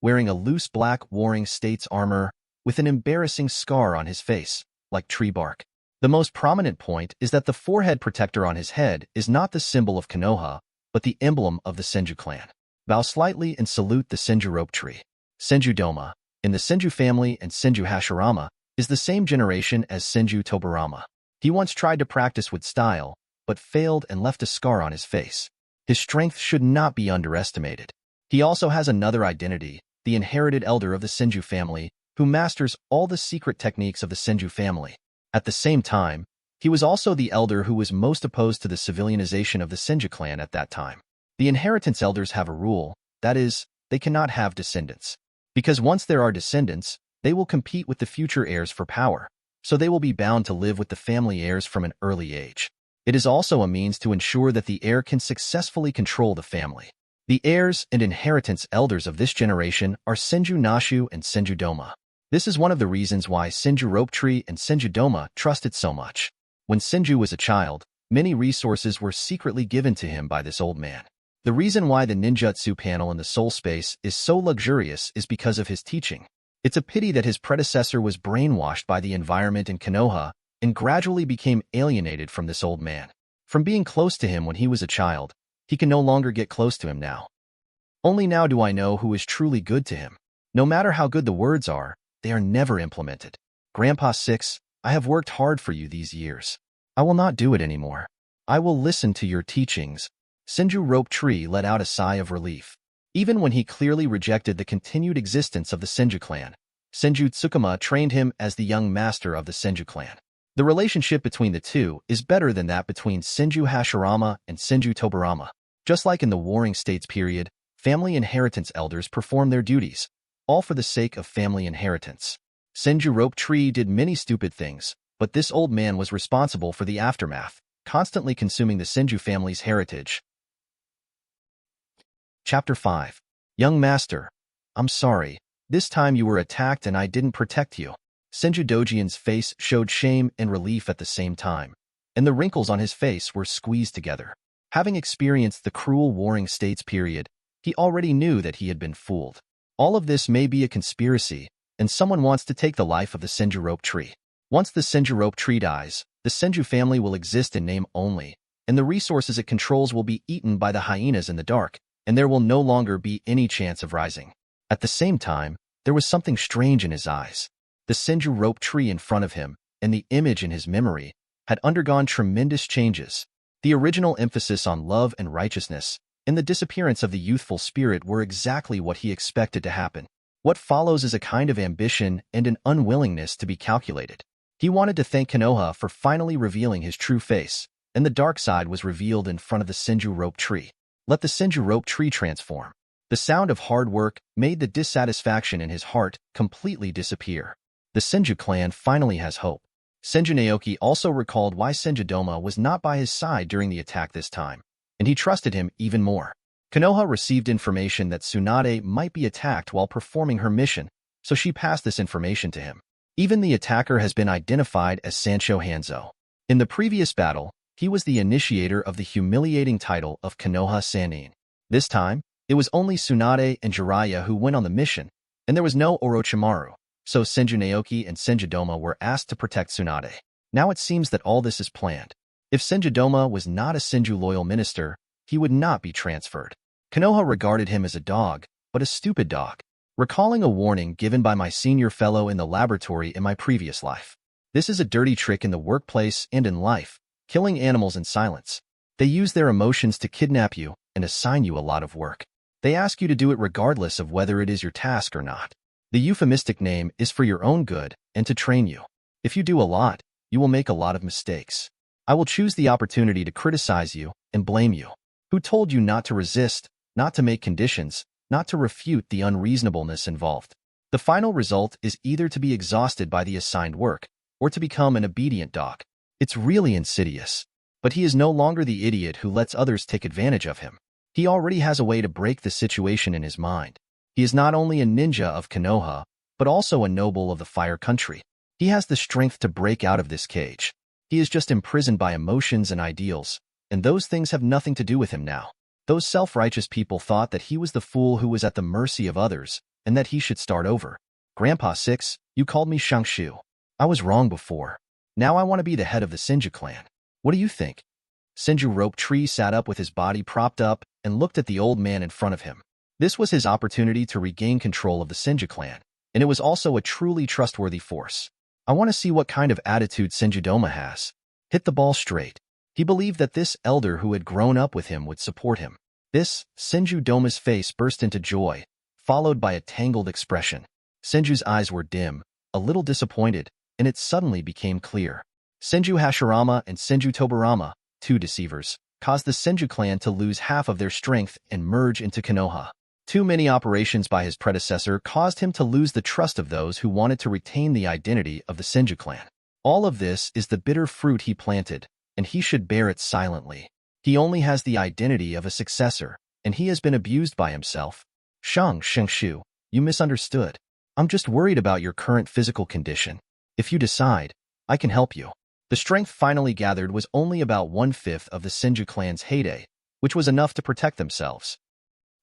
wearing a loose black Warring States armor with an embarrassing scar on his face, like tree bark. The most prominent point is that the forehead protector on his head is not the symbol of Konoha, but the emblem of the Senju clan. Bow slightly and salute the Senju Rope Tree. Senju Doma, in the Senju family and Senju Hashirama, is the same generation as Senju Tobirama. He once tried to practice with style, but failed and left a scar on his face. His strength should not be underestimated. He also has another identity, the inherited elder of the Senju family, who masters all the secret techniques of the Senju family. At the same time, he was also the elder who was most opposed to the civilianization of the Senju clan at that time. The inheritance elders have a rule, that is, they cannot have descendants. Because once there are descendants, they will compete with the future heirs for power, so they will be bound to live with the family heirs from an early age. It is also a means to ensure that the heir can successfully control the family. The heirs and inheritance elders of this generation are Senju Nashu and Senju Doma. This is one of the reasons why Senju Rope Tree and Senju Doma trusted so much. When Senju was a child, many resources were secretly given to him by this old man. The reason why the ninjutsu panel in the soul space is so luxurious is because of his teaching. It's a pity that his predecessor was brainwashed by the environment in Konoha and gradually became alienated from this old man. From being close to him when he was a child, he can no longer get close to him now. Only now do I know who is truly good to him. No matter how good the words are, they are never implemented. Grandpa 6, I have worked hard for you these years. I will not do it anymore. I will listen to your teachings. Senju Rope Tree let out a sigh of relief. Even when he clearly rejected the continued existence of the Senju clan, Senju Tsukuma trained him as the young master of the Senju clan. The relationship between the two is better than that between Senju Hashirama and Senju Tobirama. Just like in the Warring States period, family inheritance elders perform their duties, all for the sake of family inheritance. Senju Rope Tree did many stupid things, but this old man was responsible for the aftermath, constantly consuming the Senju family's heritage. Chapter 5. Young Master, I'm sorry. This time you were attacked and I didn't protect you. Senju Dojian's face showed shame and relief at the same time, and the wrinkles on his face were squeezed together. Having experienced the cruel Warring States period, he already knew that he had been fooled. All of this may be a conspiracy, and someone wants to take the life of the Senju Rope Tree. Once the Senju Rope Tree dies, the Senju family will exist in name only, and the resources it controls will be eaten by the hyenas in the dark, and there will no longer be any chance of rising. At the same time, there was something strange in his eyes. The Senju Rope Tree in front of him, and the image in his memory, had undergone tremendous changes. The original emphasis on love and righteousness and the disappearance of the youthful spirit were exactly what he expected to happen. What follows is a kind of ambition and an unwillingness to be calculated. He wanted to thank Konoha for finally revealing his true face, and the dark side was revealed in front of the Senju Rope Tree. Let the Senju Rope Tree transform. The sound of hard work made the dissatisfaction in his heart completely disappear. The Senju clan finally has hope. Senju Naoki also recalled why Senjidoma was not by his side during the attack this time, and he trusted him even more. Konoha received information that Tsunade might be attacked while performing her mission, so she passed this information to him. Even the attacker has been identified as Sancho Hanzo. In the previous battle, he was the initiator of the humiliating title of Konoha Sannin. This time, it was only Tsunade and Jiraiya who went on the mission, and there was no Orochimaru, so Senju Naoki and Senjidoma were asked to protect Tsunade. Now it seems that all this is planned. If Senjidoma was not a Senju loyal minister, he would not be transferred. Konoha regarded him as a dog, but a stupid dog. Recalling a warning given by my senior fellow in the laboratory in my previous life. This is a dirty trick in the workplace and in life, killing animals in silence. They use their emotions to kidnap you and assign you a lot of work. They ask you to do it regardless of whether it is your task or not. The euphemistic name is for your own good and to train you. If you do a lot, you will make a lot of mistakes. I will choose the opportunity to criticize you and blame you. Who told you not to resist, not to make conditions, not to refute the unreasonableness involved? The final result is either to be exhausted by the assigned work or to become an obedient dog. It's really insidious. But he is no longer the idiot who lets others take advantage of him. He already has a way to break the situation in his mind. He is not only a ninja of Konoha, but also a noble of the Fire Country. He has the strength to break out of this cage. He is just imprisoned by emotions and ideals, and those things have nothing to do with him now. Those self-righteous people thought that he was the fool who was at the mercy of others, and that he should start over. Grandpa 6, you called me Shangshu. I was wrong before. Now I want to be the head of the Senju clan. What do you think? Senju Rope Tree sat up with his body propped up and looked at the old man in front of him. This was his opportunity to regain control of the Senju clan, and it was also a truly trustworthy force. I want to see what kind of attitude Senjidoma has. Hit the ball straight. He believed that this elder who had grown up with him would support him. Senju Doma's face burst into joy, followed by a tangled expression. Senju's eyes were dim, a little disappointed, and it suddenly became clear. Senju Hashirama and Senju Tobirama, two deceivers, caused the Senju clan to lose half of their strength and merge into Konoha. Too many operations by his predecessor caused him to lose the trust of those who wanted to retain the identity of the Senju clan. All of this is the bitter fruit he planted, and he should bear it silently. He only has the identity of a successor, and he has been abused by himself. Shangshu, you misunderstood. I'm just worried about your current physical condition. If you decide, I can help you. The strength finally gathered was only about 1/5 of the Senju clan's heyday, which was enough to protect themselves.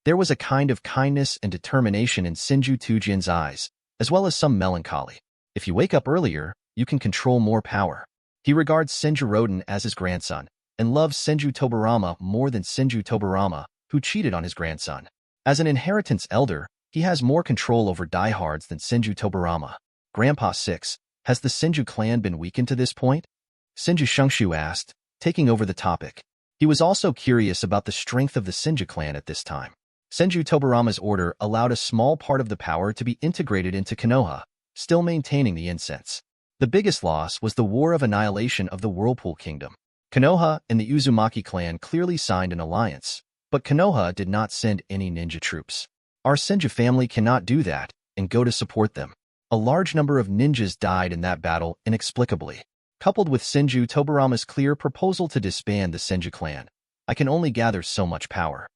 There was a kind of kindness and determination in Senju Tujin's eyes, as well as some melancholy. If you wake up earlier, you can control more power. He regards Senju Roden as his grandson, and loves Senju Tobirama more than Senju Tobirama, who cheated on his grandson. As an inheritance elder, he has more control over diehards than Senju Tobirama. Grandpa 6, has the Senju clan been weakened to this point? Senju Shangshu asked, taking over the topic. He was also curious about the strength of the Senju clan at this time. Senju Tobirama's order allowed a small part of the power to be integrated into Konoha, still maintaining the incense. The biggest loss was the War of Annihilation of the Whirlpool Kingdom. Konoha and the Uzumaki clan clearly signed an alliance, but Konoha did not send any ninja troops. Our Senju family cannot do that and go to support them. A large number of ninjas died in that battle inexplicably. Coupled with Senju Tobirama's clear proposal to disband the Senju clan, I can only gather so much power.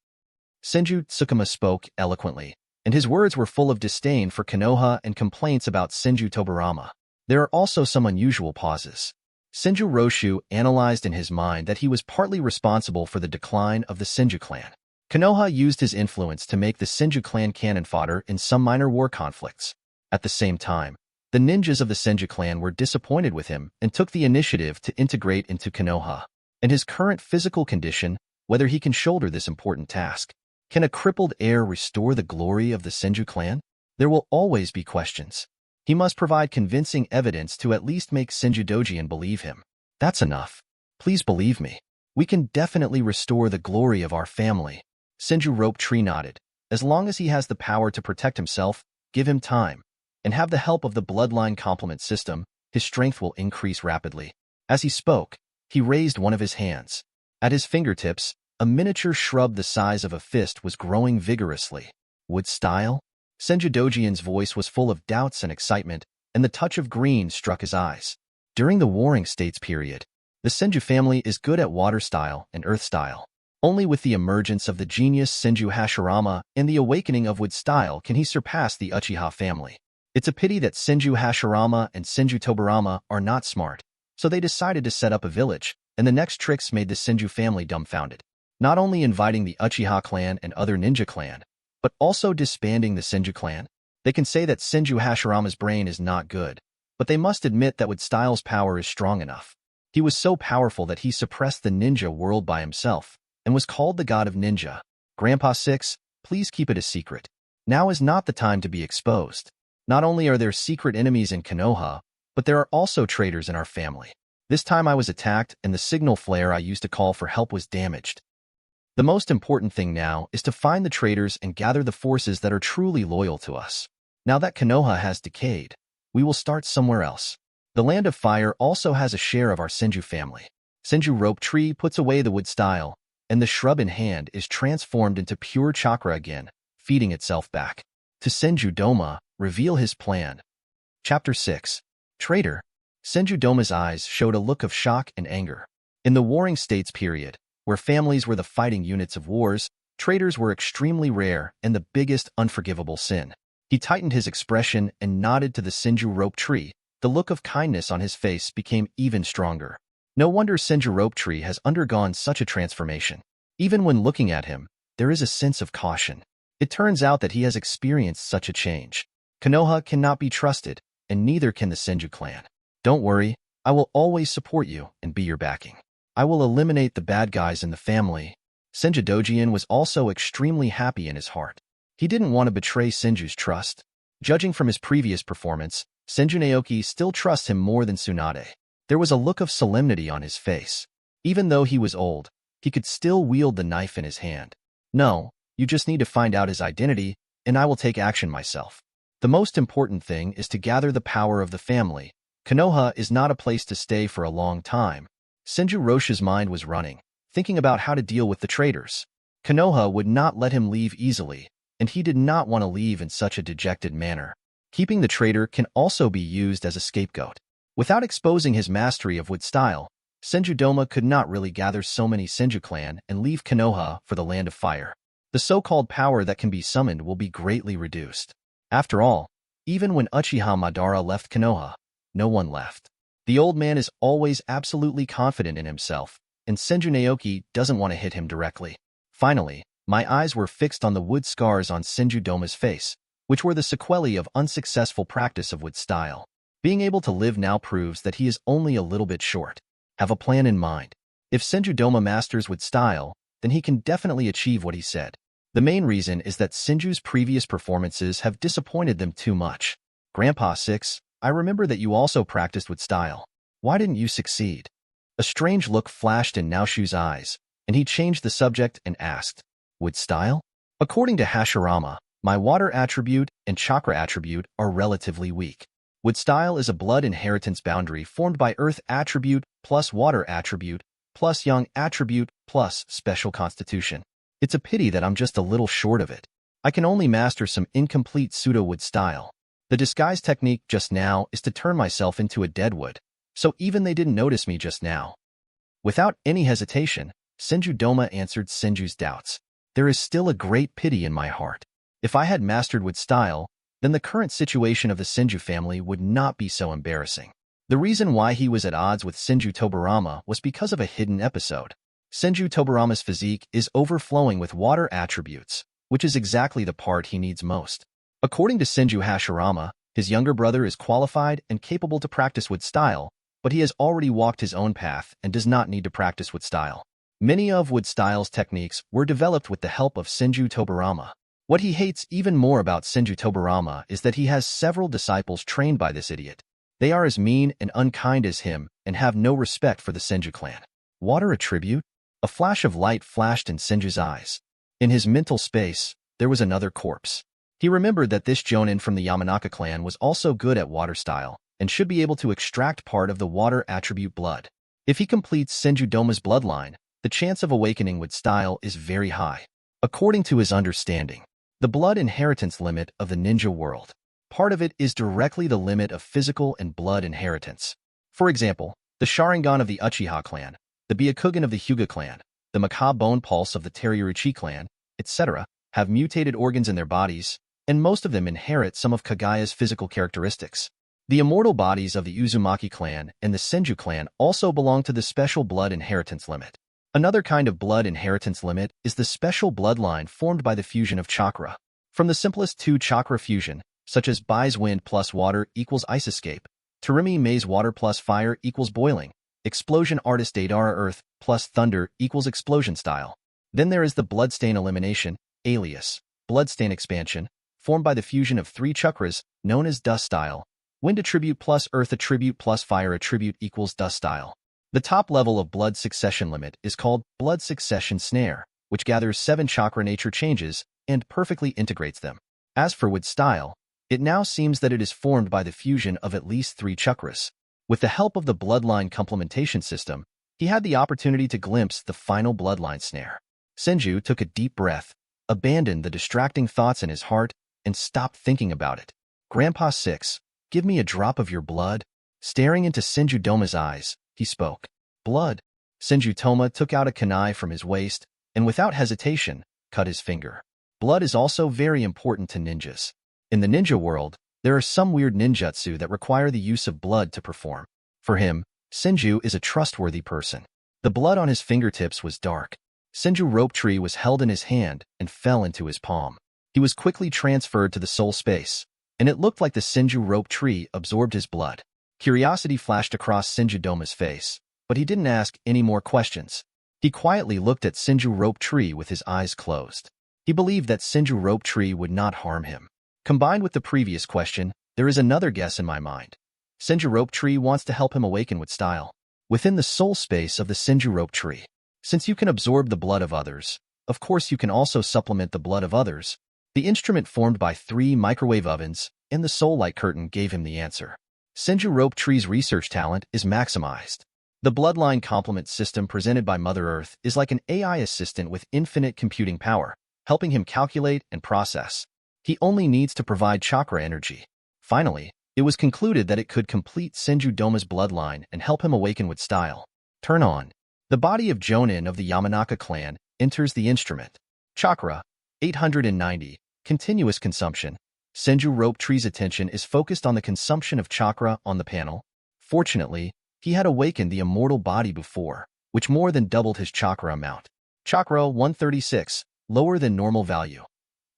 Senju Tsukuma spoke eloquently, and his words were full of disdain for Konoha and complaints about Senju Tobirama. There are also some unusual pauses. Senju Roshu analyzed in his mind that he was partly responsible for the decline of the Senju clan. Konoha used his influence to make the Senju clan cannon fodder in some minor war conflicts. At the same time, the ninjas of the Senju clan were disappointed with him and took the initiative to integrate into Konoha. And his current physical condition, whether he can shoulder this important task. Can a crippled heir restore the glory of the Senju clan? There will always be questions. He must provide convincing evidence to at least make Senju Dojian believe him. That's enough. Please believe me. We can definitely restore the glory of our family. Senju Rope Tree nodded. As long as he has the power to protect himself, give him time, and have the help of the bloodline complement system, his strength will increase rapidly. As he spoke, he raised one of his hands. At his fingertips, a miniature shrub the size of a fist was growing vigorously. Wood style? Senju Dojian's voice was full of doubts and excitement, and the touch of green struck his eyes. During the Warring States period, the Senju family is good at water style and earth style. Only with the emergence of the genius Senju Hashirama and the awakening of wood style can he surpass the Uchiha family. It's a pity that Senju Hashirama and Senju Tobirama are not smart, so they decided to set up a village, and the next tricks made the Senju family dumbfounded. Not only inviting the Uchiha clan and other ninja clan, but also disbanding the Senju clan. They can say that Senju Hashirama's brain is not good, but they must admit that wood style's power is strong enough. He was so powerful that he suppressed the ninja world by himself, and was called the god of ninja. Grandpa 6, please keep it a secret. Now is not the time to be exposed. Not only are there secret enemies in Konoha, but there are also traitors in our family. This time I was attacked and the signal flare I used to call for help was damaged. The most important thing now is to find the traitors and gather the forces that are truly loyal to us. Now that Konoha has decayed, we will start somewhere else. The Land of Fire also has a share of our Senju family. Senju Rope Tree puts away the wood style, and the shrub in hand is transformed into pure chakra again, feeding itself back. To Senju Doma, reveal his plan. Chapter 6. Traitor. Senju Doma's eyes showed a look of shock and anger. In the Warring States period, where families were the fighting units of wars, traitors were extremely rare and the biggest unforgivable sin. He tightened his expression and nodded to the Senju Rope Tree. The look of kindness on his face became even stronger. No wonder Senju Rope Tree has undergone such a transformation. Even when looking at him, there is a sense of caution. It turns out that he has experienced such a change. Konoha cannot be trusted, and neither can the Senju clan. Don't worry, I will always support you and be your backing. I will eliminate the bad guys in the family. Senju Dojian was also extremely happy in his heart. He didn't want to betray Senju's trust. Judging from his previous performance, Senju Naoki still trusts him more than Tsunade. There was a look of solemnity on his face. Even though he was old, he could still wield the knife in his hand. No, you just need to find out his identity, and I will take action myself. The most important thing is to gather the power of the family. Konoha is not a place to stay for a long time. Senju Roshi's mind was running, thinking about how to deal with the traitors. Konoha would not let him leave easily, and he did not want to leave in such a dejected manner. Keeping the traitor can also be used as a scapegoat. Without exposing his mastery of wood style, Senju Doma could not really gather so many Senju clan and leave Konoha for the Land of Fire. The so-called power that can be summoned will be greatly reduced. After all, even when Uchiha Madara left Konoha, no one left. The old man is always absolutely confident in himself, and Senju Naoki doesn't want to hit him directly. Finally, my eyes were fixed on the wood scars on Senju Doma's face, which were the sequelae of unsuccessful practice of wood style. Being able to live now proves that he is only a little bit short. Have a plan in mind. If Senju Doma masters wood style, then he can definitely achieve what he said. The main reason is that Senju's previous performances have disappointed them too much. Grandpa 6, I remember that you also practiced wood style. Why didn't you succeed? A strange look flashed in Naoshu's eyes, and he changed the subject and asked, wood style? According to Hashirama, my water attribute and chakra attribute are relatively weak. Wood style is a blood inheritance boundary formed by earth attribute plus water attribute plus yang attribute plus special constitution. It's a pity that I'm just a little short of it. I can only master some incomplete pseudo-wood style. The disguise technique just now is to turn myself into a deadwood, so even they didn't notice me just now. Without any hesitation, Senju Doma answered Senju's doubts. There is still a great pity in my heart. If I had mastered wood style, then the current situation of the Senju family would not be so embarrassing. The reason why he was at odds with Senju Tobirama was because of a hidden episode. Senju Tobirama's physique is overflowing with water attributes, which is exactly the part he needs most. According to Senju Hashirama, his younger brother is qualified and capable to practice wood style, but he has already walked his own path and does not need to practice wood style. Many of wood style's techniques were developed with the help of Senju Tobirama. What he hates even more about Senju Tobirama is that he has several disciples trained by this idiot. They are as mean and unkind as him and have no respect for the Senju clan. Water attribute? A flash of light flashed in Senju's eyes. In his mental space, there was another corpse. He remembered that this Jonin from the Yamanaka clan was also good at water style and should be able to extract part of the water attribute blood. If he completes Senju Doma's bloodline, the chance of awakening with style is very high. According to his understanding, the blood inheritance limit of the ninja world, part of it is directly the limit of physical and blood inheritance. For example, the Sharingan of the Uchiha clan, the Byakugan of the Hyuga clan, the Maka bone pulse of the Teriuchi clan, etc., have mutated organs in their bodies, and most of them inherit some of Kagaya's physical characteristics. The immortal bodies of the Uzumaki clan and the Senju clan also belong to the special blood inheritance limit. Another kind of blood inheritance limit is the special bloodline formed by the fusion of chakra. From the simplest two-chakra fusion, such as Bai's wind plus water equals ice escape, Terimi Mei's water plus fire equals boiling, explosion artist Deidara earth plus thunder equals explosion style. Then there is the bloodstain elimination, alias, bloodstain expansion, formed by the fusion of three chakras, known as dust style. Wind attribute plus earth attribute plus fire attribute equals dust style. The top level of blood succession limit is called blood succession snare, which gathers 7 chakra nature changes and perfectly integrates them. As for wood style, it now seems that it is formed by the fusion of at least 3 chakras. With the help of the bloodline complementation system, he had the opportunity to glimpse the final bloodline snare. Senju took a deep breath, abandoned the distracting thoughts in his heart, and stopped thinking about it. Grandpa 6, give me a drop of your blood. Staring into Senju Doma's eyes, he spoke. Blood. Senju Toma took out a kunai from his waist, and without hesitation, cut his finger. Blood is also very important to ninjas. In the ninja world, there are some weird ninjutsu that require the use of blood to perform. For him, Senju is a trustworthy person. The blood on his fingertips was dark. Senju Rope Tree was held in his hand and fell into his palm. He was quickly transferred to the soul space, and it looked like the Senju Rope Tree absorbed his blood. Curiosity flashed across Senju Doma's face, but he didn't ask any more questions. He quietly looked at Senju Rope Tree with his eyes closed. He believed that Senju Rope Tree would not harm him. Combined with the previous question, there is another guess in my mind. Senju Rope Tree wants to help him awaken with style. Within the soul space of the Senju Rope Tree, since you can absorb the blood of others, of course you can also supplement the blood of others. The instrument formed by 3 microwave ovens and the soul light curtain gave him the answer. Senju Rope Tree's research talent is maximized. The bloodline complement system presented by Mother Earth is like an AI assistant with infinite computing power, helping him calculate and process. He only needs to provide chakra energy. Finally, it was concluded that it could complete Senju Doma's bloodline and help him awaken with style. Turn on. The body of Jonin of the Yamanaka clan enters the instrument. Chakra, 890, continuous consumption. Senju Rope Tree's attention is focused on the consumption of chakra on the panel. Fortunately, he had awakened the immortal body before, which more than doubled his chakra amount. Chakra 136, lower than normal value.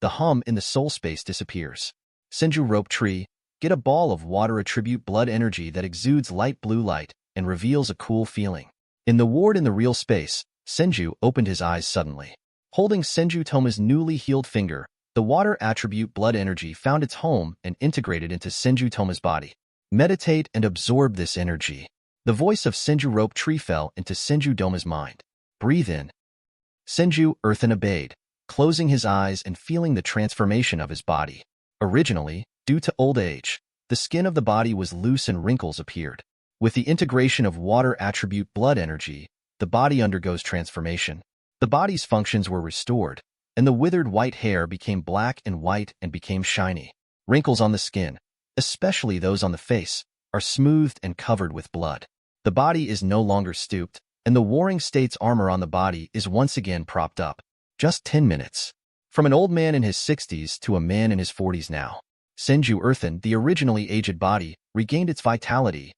The hum in the soul space disappears. Senju Rope Tree, get a ball of water attribute blood energy that exudes light blue light and reveals a cool feeling. In the ward in the real space, Senju opened his eyes suddenly. Holding Senju Toma's newly healed finger, the water attribute blood energy found its home and integrated into Senju Toma's body. Meditate and absorb this energy. The voice of Senju Rope Tree fell into Senju Doma's mind. Breathe in. Senju Earthen obeyed, closing his eyes and feeling the transformation of his body. Originally, due to old age, the skin of the body was loose and wrinkles appeared. With the integration of water attribute blood energy, the body undergoes transformation. The body's functions were restored, and the withered white hair became black and white and became shiny. Wrinkles on the skin, especially those on the face, are smoothed and covered with blood. The body is no longer stooped, and the Warring State's armor on the body is once again propped up. Just 10 minutes. From an old man in his 60s to a man in his 40s now. Senju Earthen, the originally aged body, regained its vitality.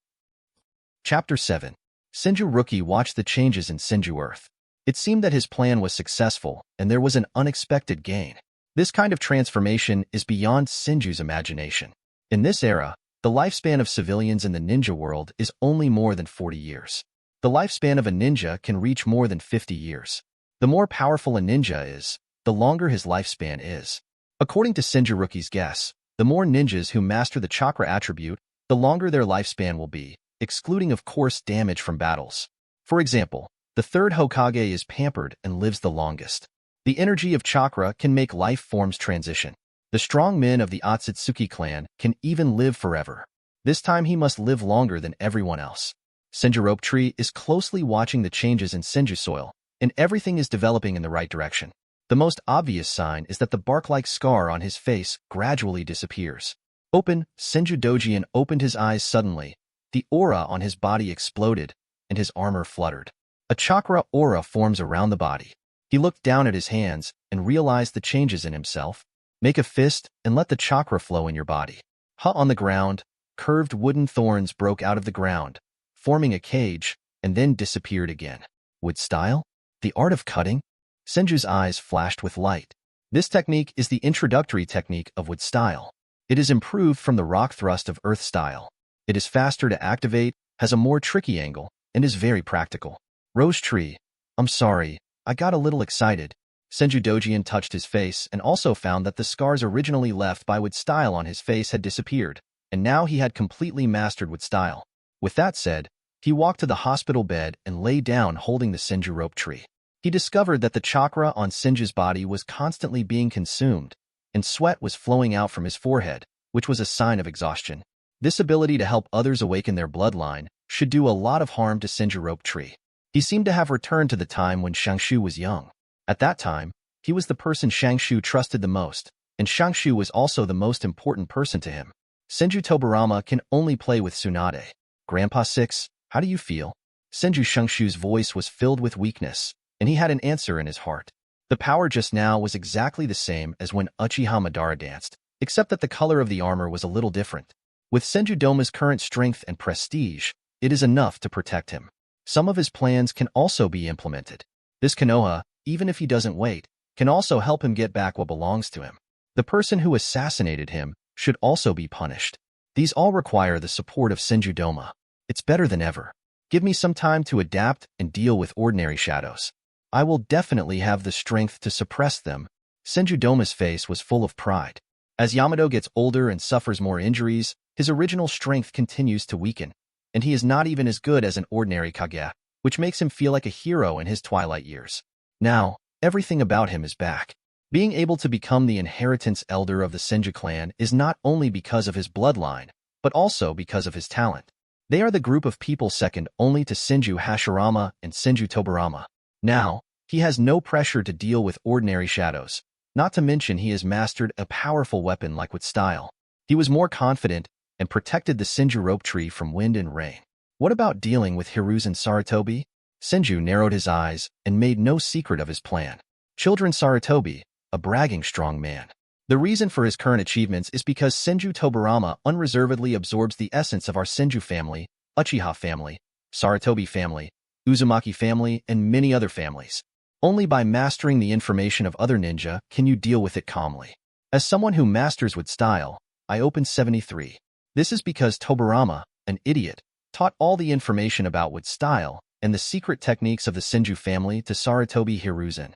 Chapter 7. Senju Rookie watched the changes in Senju Earth. It seemed that his plan was successful, and there was an unexpected gain. This kind of transformation is beyond Senju's imagination. In this era, the lifespan of civilians in the ninja world is only more than 40 years. The lifespan of a ninja can reach more than 50 years. The more powerful a ninja is, the longer his lifespan is. According to Senju Rookie's guess, the more ninjas who master the chakra attribute, the longer their lifespan will be, excluding of course damage from battles. For example, The third Hokage is pampered and lives the longest. The energy of chakra can make life forms transition. The strong men of the Otsutsuki clan can even live forever. This time he must live longer than everyone else. Senju Rope Tree is closely watching the changes in Senju soil, and everything is developing in the right direction. The most obvious sign is that the bark-like scar on his face gradually disappears. Senju Dojian opened his eyes suddenly. The aura on his body exploded, and his armor fluttered. A chakra aura forms around the body. He looked down at his hands and realized the changes in himself. Make a fist and let the chakra flow in your body. On the ground, curved wooden thorns broke out of the ground, forming a cage, and then disappeared again. Wood style? The art of cutting? Senju's eyes flashed with light. This technique is the introductory technique of wood style. It is improved from the rock thrust of earth style. It is faster to activate, has a more tricky angle, and is very practical. Rose tree. I'm sorry, I got a little excited. Senju Dojian touched his face and also found that the scars originally left by wood style on his face had disappeared, and now he had completely mastered wood style. With that said, he walked to the hospital bed and lay down holding the Senju Rope Tree. He discovered that the chakra on Senju's body was constantly being consumed, and sweat was flowing out from his forehead, which was a sign of exhaustion. This ability to help others awaken their bloodline should do a lot of harm to Senju Rope Tree. He seemed to have returned to the time when Shangshu was young. At that time, he was the person Shangshu trusted the most, and Shangshu was also the most important person to him. Senju Tobirama can only play with Tsunade. Grandpa 6, how do you feel? Senju Shangshu's voice was filled with weakness, and he had an answer in his heart. The power just now was exactly the same as when Uchiha Madara danced, except that the color of the armor was a little different. With Senju Doma's current strength and prestige, it is enough to protect him. Some of his plans can also be implemented. This Konoha, even if he doesn't wait, can also help him get back what belongs to him. The person who assassinated him should also be punished. These all require the support of Senju Doma. It's better than ever. Give me some time to adapt and deal with ordinary shadows. I will definitely have the strength to suppress them. Senju Doma's face was full of pride. As Yamato gets older and suffers more injuries, his original strength continues to weaken, and he is not even as good as an ordinary Kage, which makes him feel like a hero in his twilight years. Now, everything about him is back. Being able to become the inheritance elder of the Senju clan is not only because of his bloodline, but also because of his talent. They are the group of people second only to Senju Hashirama and Senju Tobirama. Now, he has no pressure to deal with ordinary shadows, not to mention he has mastered a powerful weapon like with style. He was more confident and protected the Senju Rope Tree from wind and rain. What about dealing with Hiruzen Sarutobi? Senju narrowed his eyes and made no secret of his plan. Children Sarutobi, a bragging strong man. The reason for his current achievements is because Senju Tobirama unreservedly absorbs the essence of our Senju family, Uchiha family, Sarutobi family, Uzumaki family, and many other families. Only by mastering the information of other ninja can you deal with it calmly. As someone who masters with style, I opened 73. This is because Tobirama, an idiot, taught all the information about with style and the secret techniques of the Senju family to Sarutobi Hiruzen.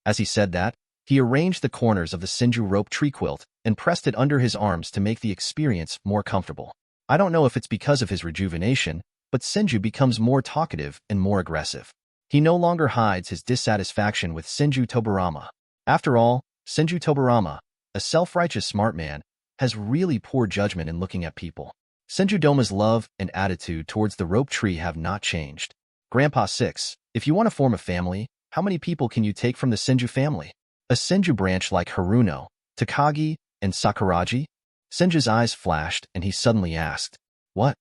As he said that, he arranged the corners of the Senju Rope Tree quilt and pressed it under his arms to make the experience more comfortable. I don't know if it's because of his rejuvenation, but Senju becomes more talkative and more aggressive. He no longer hides his dissatisfaction with Senju Tobirama. After all, Senju Tobirama, a self-righteous smart man, has really poor judgment in looking at people. Senju Doma's love and attitude towards the rope tree have not changed. Grandpa 6, if you want to form a family, how many people can you take from the Senju family? A Senju branch like Haruno, Takagi, and Sakuragi? Senju's eyes flashed and he suddenly asked, "What?"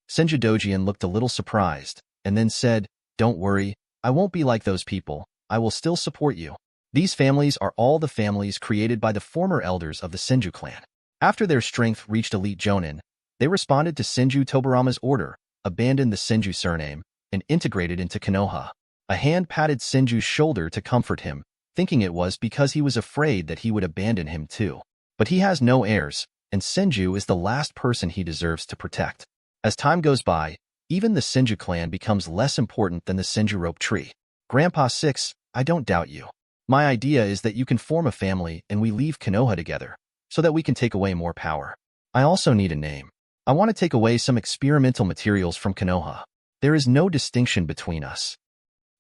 Senju Dojian looked a little surprised, and then said, "Don't worry, I won't be like those people. I will still support you." These families are all the families created by the former elders of the Senju clan. After their strength reached elite Jonin, they responded to Senju Tobirama's order, abandoned the Senju surname, and integrated into Konoha. A hand patted Senju's shoulder to comfort him, thinking it was because he was afraid that he would abandon him too. But he has no heirs, and Senju is the last person he deserves to protect. As time goes by, even the Senju clan becomes less important than the Senju Rope Tree. Grandpa 6, I don't doubt you. My idea is that you can form a family and we leave Konoha together, so that we can take away more power. I also need a name. I want to take away some experimental materials from Konoha. There is no distinction between us.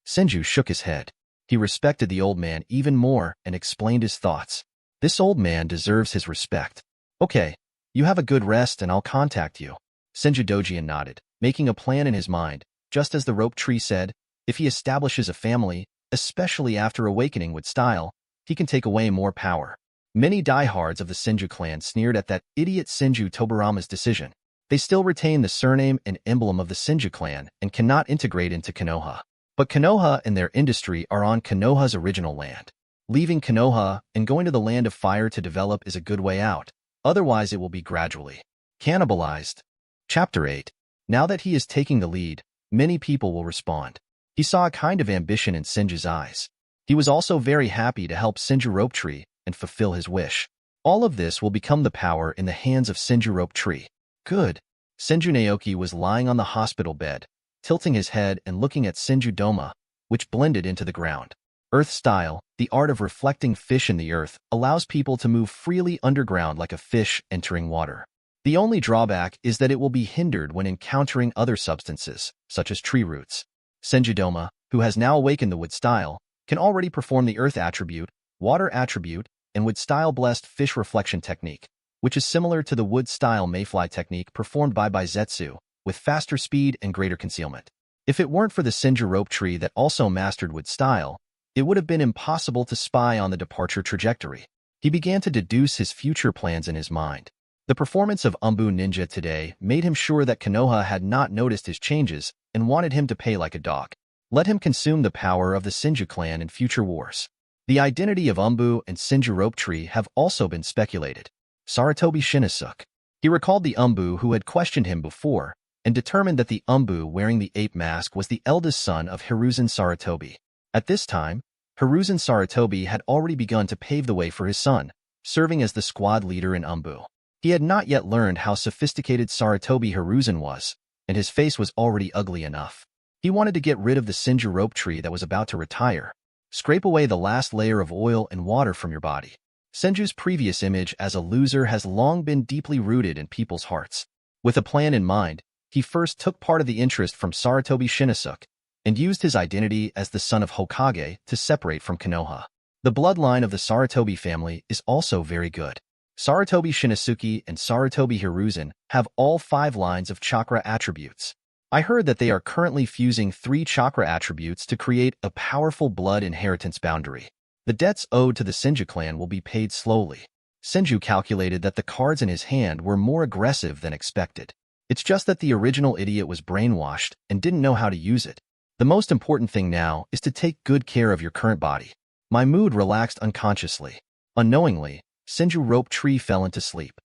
Senju shook his head. He respected the old man even more and explained his thoughts. This old man deserves his respect. Okay, you have a good rest and I'll contact you. Senju Dojian nodded, making a plan in his mind. Just as the rope tree said, if he establishes a family, especially after awakening with style, he can take away more power. Many diehards of the Senju clan sneered at that idiot Senju Tobirama's decision. They still retain the surname and emblem of the Senju clan and cannot integrate into Konoha. But Konoha and their industry are on Konoha's original land. Leaving Konoha and going to the Land of Fire to develop is a good way out. Otherwise, it will be gradually cannibalized. Chapter 8. Now that he is taking the lead, many people will respond. He saw a kind of ambition in Senju's eyes. He was also very happy to help Senju Rope Tree and fulfill his wish. All of this will become the power in the hands of Senju Rope Tree. Good. Senju Naoki was lying on the hospital bed, tilting his head and looking at Senju Doma, which blended into the ground. Earth style, the art of reflecting fish in the earth, allows people to move freely underground like a fish entering water. The only drawback is that it will be hindered when encountering other substances, such as tree roots. Senju Doma, who has now awakened the wood style, can already perform the earth attribute, water attribute, and wood style blessed fish reflection technique, which is similar to the wood style mayfly technique performed by Zetsu, with faster speed and greater concealment. If it weren't for the Senju Rope Tree that also mastered wood style, it would have been impossible to spy on the departure trajectory. He began to deduce his future plans in his mind. The performance of Umbu Ninja today made him sure that Konoha had not noticed his changes and wanted him to pay like a dog. Let him consume the power of the Senju clan in future wars. The identity of Umbu and Senju Rope Tree have also been speculated. Sarutobi Shinnosuke. He recalled the Umbu who had questioned him before and determined that the Umbu wearing the ape mask was the eldest son of Hiruzen Sarutobi. At this time, Hiruzen Sarutobi had already begun to pave the way for his son, serving as the squad leader in Umbu. He had not yet learned how sophisticated Sarutobi Hiruzen was, and his face was already ugly enough. He wanted to get rid of the Senju Rope Tree that was about to retire. Scrape away the last layer of oil and water from your body. Senju's previous image as a loser has long been deeply rooted in people's hearts. With a plan in mind, he first took part of the interest from Sarutobi Shinnosuke and used his identity as the son of Hokage to separate from Konoha. The bloodline of the Sarutobi family is also very good. Sarutobi Shinnosuke and Sarutobi Hiruzen have all 5 lines of chakra attributes. I heard that they are currently fusing 3 chakra attributes to create a powerful blood inheritance boundary. The debts owed to the Senju clan will be paid slowly. Senju calculated that the cards in his hand were more aggressive than expected. It's just that the original idiot was brainwashed and didn't know how to use it. The most important thing now is to take good care of your current body. My mood relaxed unconsciously. Unknowingly, Senju Rope Tree fell into sleep.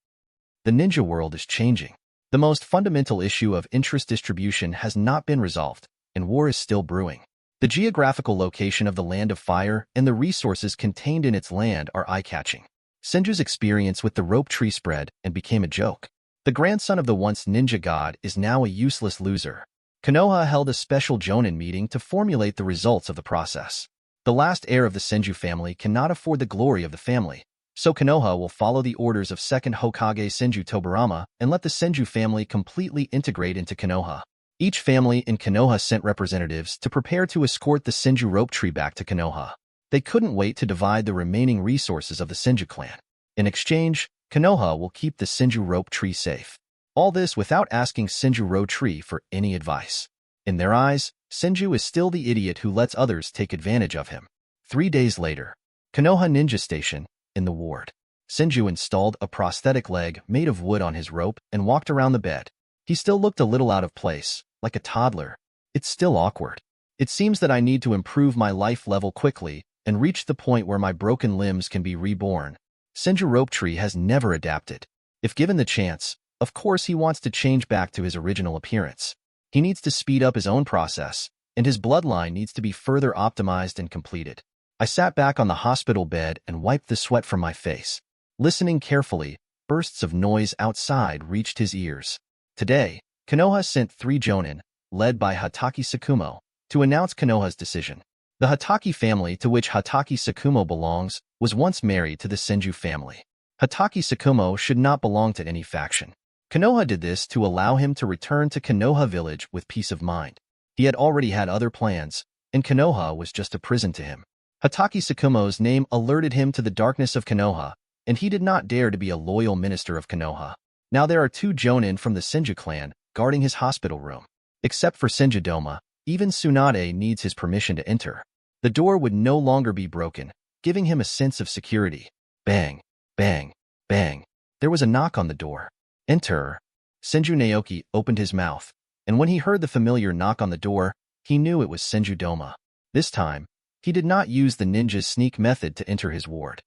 The ninja world is changing. The most fundamental issue of interest distribution has not been resolved, and war is still brewing. The geographical location of the Land of Fire and the resources contained in its land are eye-catching. Senju's experience with the rope tree spread and became a joke. The grandson of the once ninja god is now a useless loser. Konoha held a special Jonin meeting to formulate the results of the process. The last heir of the Senju family cannot afford the glory of the family, so Konoha will follow the orders of second Hokage Senju Tobirama and let the Senju family completely integrate into Konoha. Each family in Konoha sent representatives to prepare to escort the Senju Rope Tree back to Konoha. They couldn't wait to divide the remaining resources of the Senju clan. In exchange, Konoha will keep the Senju Rope Tree safe. All this without asking Senju Rope Tree for any advice. In their eyes, Senju is still the idiot who lets others take advantage of him. 3 days later, Konoha Ninja Station, in the ward. Senju installed a prosthetic leg made of wood on his rope and walked around the bed. He still looked a little out of place, like a toddler. It's still awkward. It seems that I need to improve my life level quickly and reach the point where my broken limbs can be reborn. Senju Rope Tree has never adapted. If given the chance, of course he wants to change back to his original appearance. He needs to speed up his own process, and his bloodline needs to be further optimized and completed. I sat back on the hospital bed and wiped the sweat from my face. Listening carefully, bursts of noise outside reached his ears. Today, Konoha sent 3 Jonin, led by Hatake Sakumo, to announce Konoha's decision. The Hatake family to which Hatake Sakumo belongs was once married to the Senju family. Hatake Sakumo should not belong to any faction. Konoha did this to allow him to return to Konoha village with peace of mind. He had already had other plans, and Konoha was just a prison to him. Hatake Tsukumo's name alerted him to the darkness of Konoha, and he did not dare to be a loyal minister of Konoha. Now there are 2 jonin from the Senju clan guarding his hospital room. Except for Senju Doma, even Tsunade needs his permission to enter. The door would no longer be broken, giving him a sense of security. Bang, bang, bang. There was a knock on the door. Enter. Senju Naoki opened his mouth, and when he heard the familiar knock on the door, he knew it was Senju Doma. This time, he did not use the ninja's sneak method to enter his ward.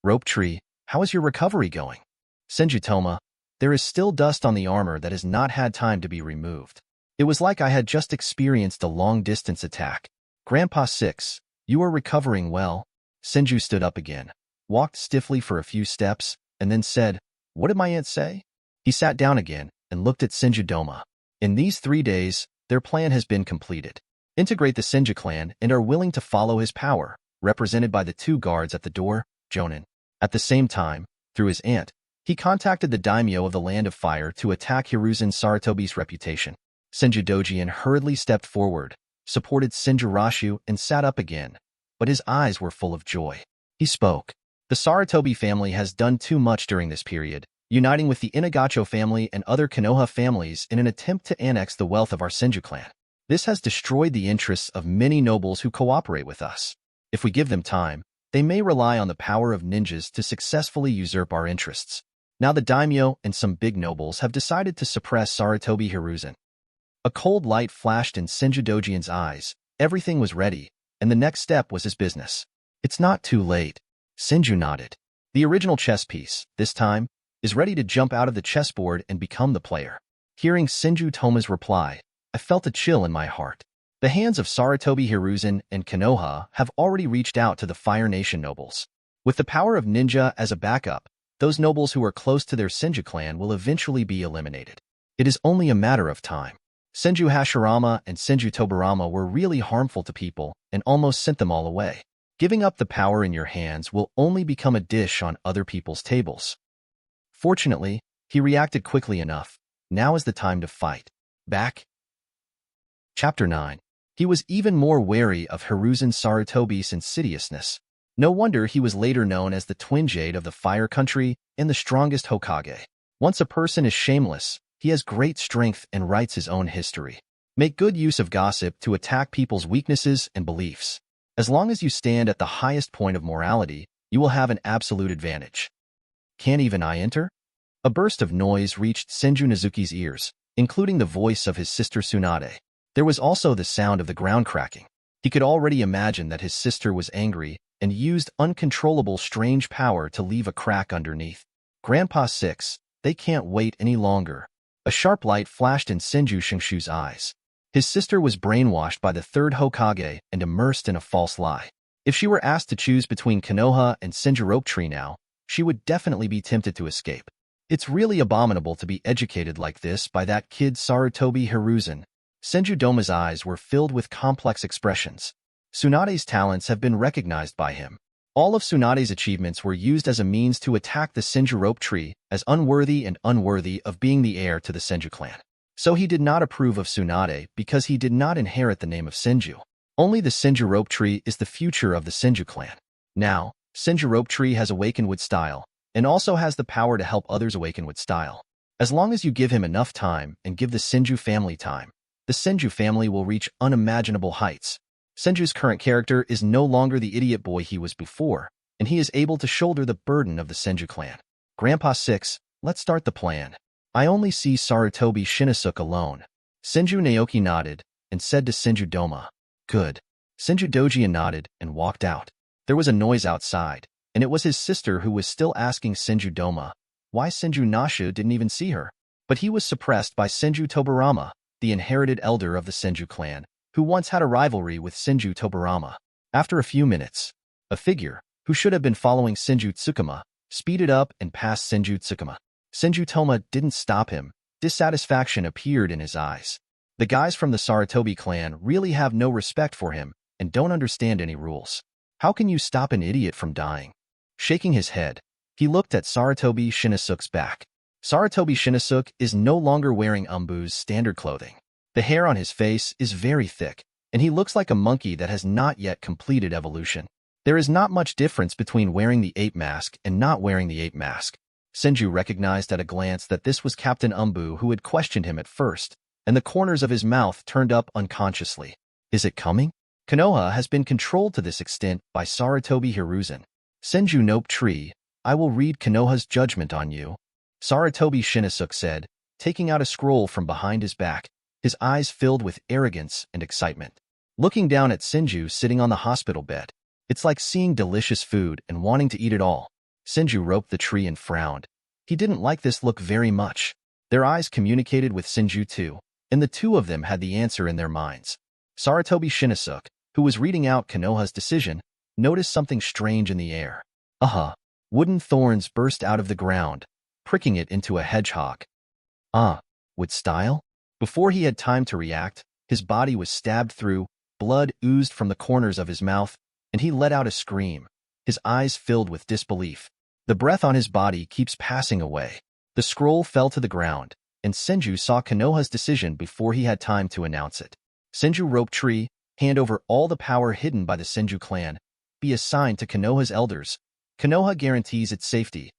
Rope Tree, how is your recovery going? Senju Toma, there is still dust on the armor that has not had time to be removed. It was like I had just experienced a long-distance attack. Grandpa 6, you are recovering well? Senju stood up again, walked stiffly for a few steps, and then said, what did my aunt say? He sat down again and looked at Senju Doma. In these 3 days, their plan has been completed. Integrate the Senju clan and are willing to follow his power, represented by the 2 guards at the door, Jonin. At the same time, through his aunt, he contacted the daimyo of the Land of Fire to attack Hiruzen Sarutobi's reputation. Senju Dojian hurriedly stepped forward, supported Senju Rashu, and sat up again, but his eyes were full of joy. He spoke. The Sarutobi family has done too much during this period, uniting with the Inagacho family and other Konoha families in an attempt to annex the wealth of our Senju clan. This has destroyed the interests of many nobles who cooperate with us. If we give them time, they may rely on the power of ninjas to successfully usurp our interests. Now the daimyo and some big nobles have decided to suppress Sarutobi Hiruzen. A cold light flashed in Senju Dojian's eyes. Everything was ready, and the next step was his business. It's not too late. Senju nodded. The original chess piece, this time, is ready to jump out of the chessboard and become the player. Hearing Senju Toma's reply, I felt a chill in my heart. The hands of Sarutobi Hiruzen and Konoha have already reached out to the Fire Nation nobles. With the power of ninja as a backup, those nobles who are close to their Senju clan will eventually be eliminated. It is only a matter of time. Senju Hashirama and Senju Tobirama were really harmful to people and almost sent them all away. Giving up the power in your hands will only become a dish on other people's tables. Fortunately, he reacted quickly enough. Now is the time to fight. Back. Chapter 9. He was even more wary of Hiruzen Sarutobi's insidiousness. No wonder he was later known as the Twin Jade of the Fire Country and the strongest Hokage. Once a person is shameless, he has great strength and writes his own history. Make good use of gossip to attack people's weaknesses and beliefs. As long as you stand at the highest point of morality, you will have an absolute advantage. Can't even I enter? A burst of noise reached Senju Nezuki's ears, including the voice of his sister Tsunade. There was also the sound of the ground cracking. He could already imagine that his sister was angry and used uncontrollable strange power to leave a crack underneath. Grandpa 6, they can't wait any longer. A sharp light flashed in Senju Shingshu's eyes. His sister was brainwashed by the Third Hokage and immersed in a false lie. If she were asked to choose between Konoha and Senju Rope Tree now, she would definitely be tempted to escape. It's really abominable to be educated like this by that kid Sarutobi Hiruzen. Senju Doma's eyes were filled with complex expressions. Tsunade's talents have been recognized by him. All of Tsunade's achievements were used as a means to attack the Senju Rope Tree as unworthy of being the heir to the Senju clan. So he did not approve of Tsunade because he did not inherit the name of Senju. Only the Senju Rope Tree is the future of the Senju clan. Now, Senju Rope Tree has awakened with style, and also has the power to help others awaken with style. As long as you give him enough time and give the Senju family time, the Senju family will reach unimaginable heights. Senju's current character is no longer the idiot boy he was before, and he is able to shoulder the burden of the Senju clan. Grandpa 6, let's start the plan. I only see Sarutobi Shinosuke alone. Senju Naoki nodded and said to Senju Doma, good. Senju Dojian nodded and walked out. There was a noise outside, and it was his sister who was still asking Senju Doma why Senju Nashu didn't even see her. But he was suppressed by Senju Tobirama, the inherited elder of the Senju clan, who once had a rivalry with Senju Tobirama. After a few minutes, a figure, who should have been following Senju Tsukuma, speeded up and passed Senju Tsukuma. Senju Toma didn't stop him. Dissatisfaction appeared in his eyes. The guys from the Sarutobi clan really have no respect for him and don't understand any rules. How can you stop an idiot from dying? Shaking his head, he looked at Sarutobi Shinosuke's back. Sarutobi Shinosuke is no longer wearing Umbu's standard clothing. The hair on his face is very thick, and he looks like a monkey that has not yet completed evolution. There is not much difference between wearing the ape mask and not wearing the ape mask. Senju recognized at a glance that this was Captain Umbu who had questioned him at first, and the corners of his mouth turned up unconsciously. Is it coming? Konoha has been controlled to this extent by Sarutobi Hiruzen. Senju Rope Tree, I will read Konoha's judgment on you, Sarutobi Shinosuke said, taking out a scroll from behind his back, his eyes filled with arrogance and excitement. Looking down at Senju sitting on the hospital bed, it's like seeing delicious food and wanting to eat it all. Senju roped the tree and frowned. He didn't like this look very much. Their eyes communicated with Senju too, and the two of them had the answer in their minds. Sarutobi Shinosuke, who was reading out Konoha's decision, noticed something strange in the air. Wooden thorns burst out of the ground, pricking it into a hedgehog. With style? Before he had time to react, his body was stabbed through, blood oozed from the corners of his mouth, and he let out a scream, his eyes filled with disbelief. The breath on his body keeps passing away. The scroll fell to the ground, and Senju saw Konoha's decision before he had time to announce it. Senju Rope Tree, hand over all the power hidden by the Senju clan, be assigned to Konoha's elders. Konoha guarantees its safety.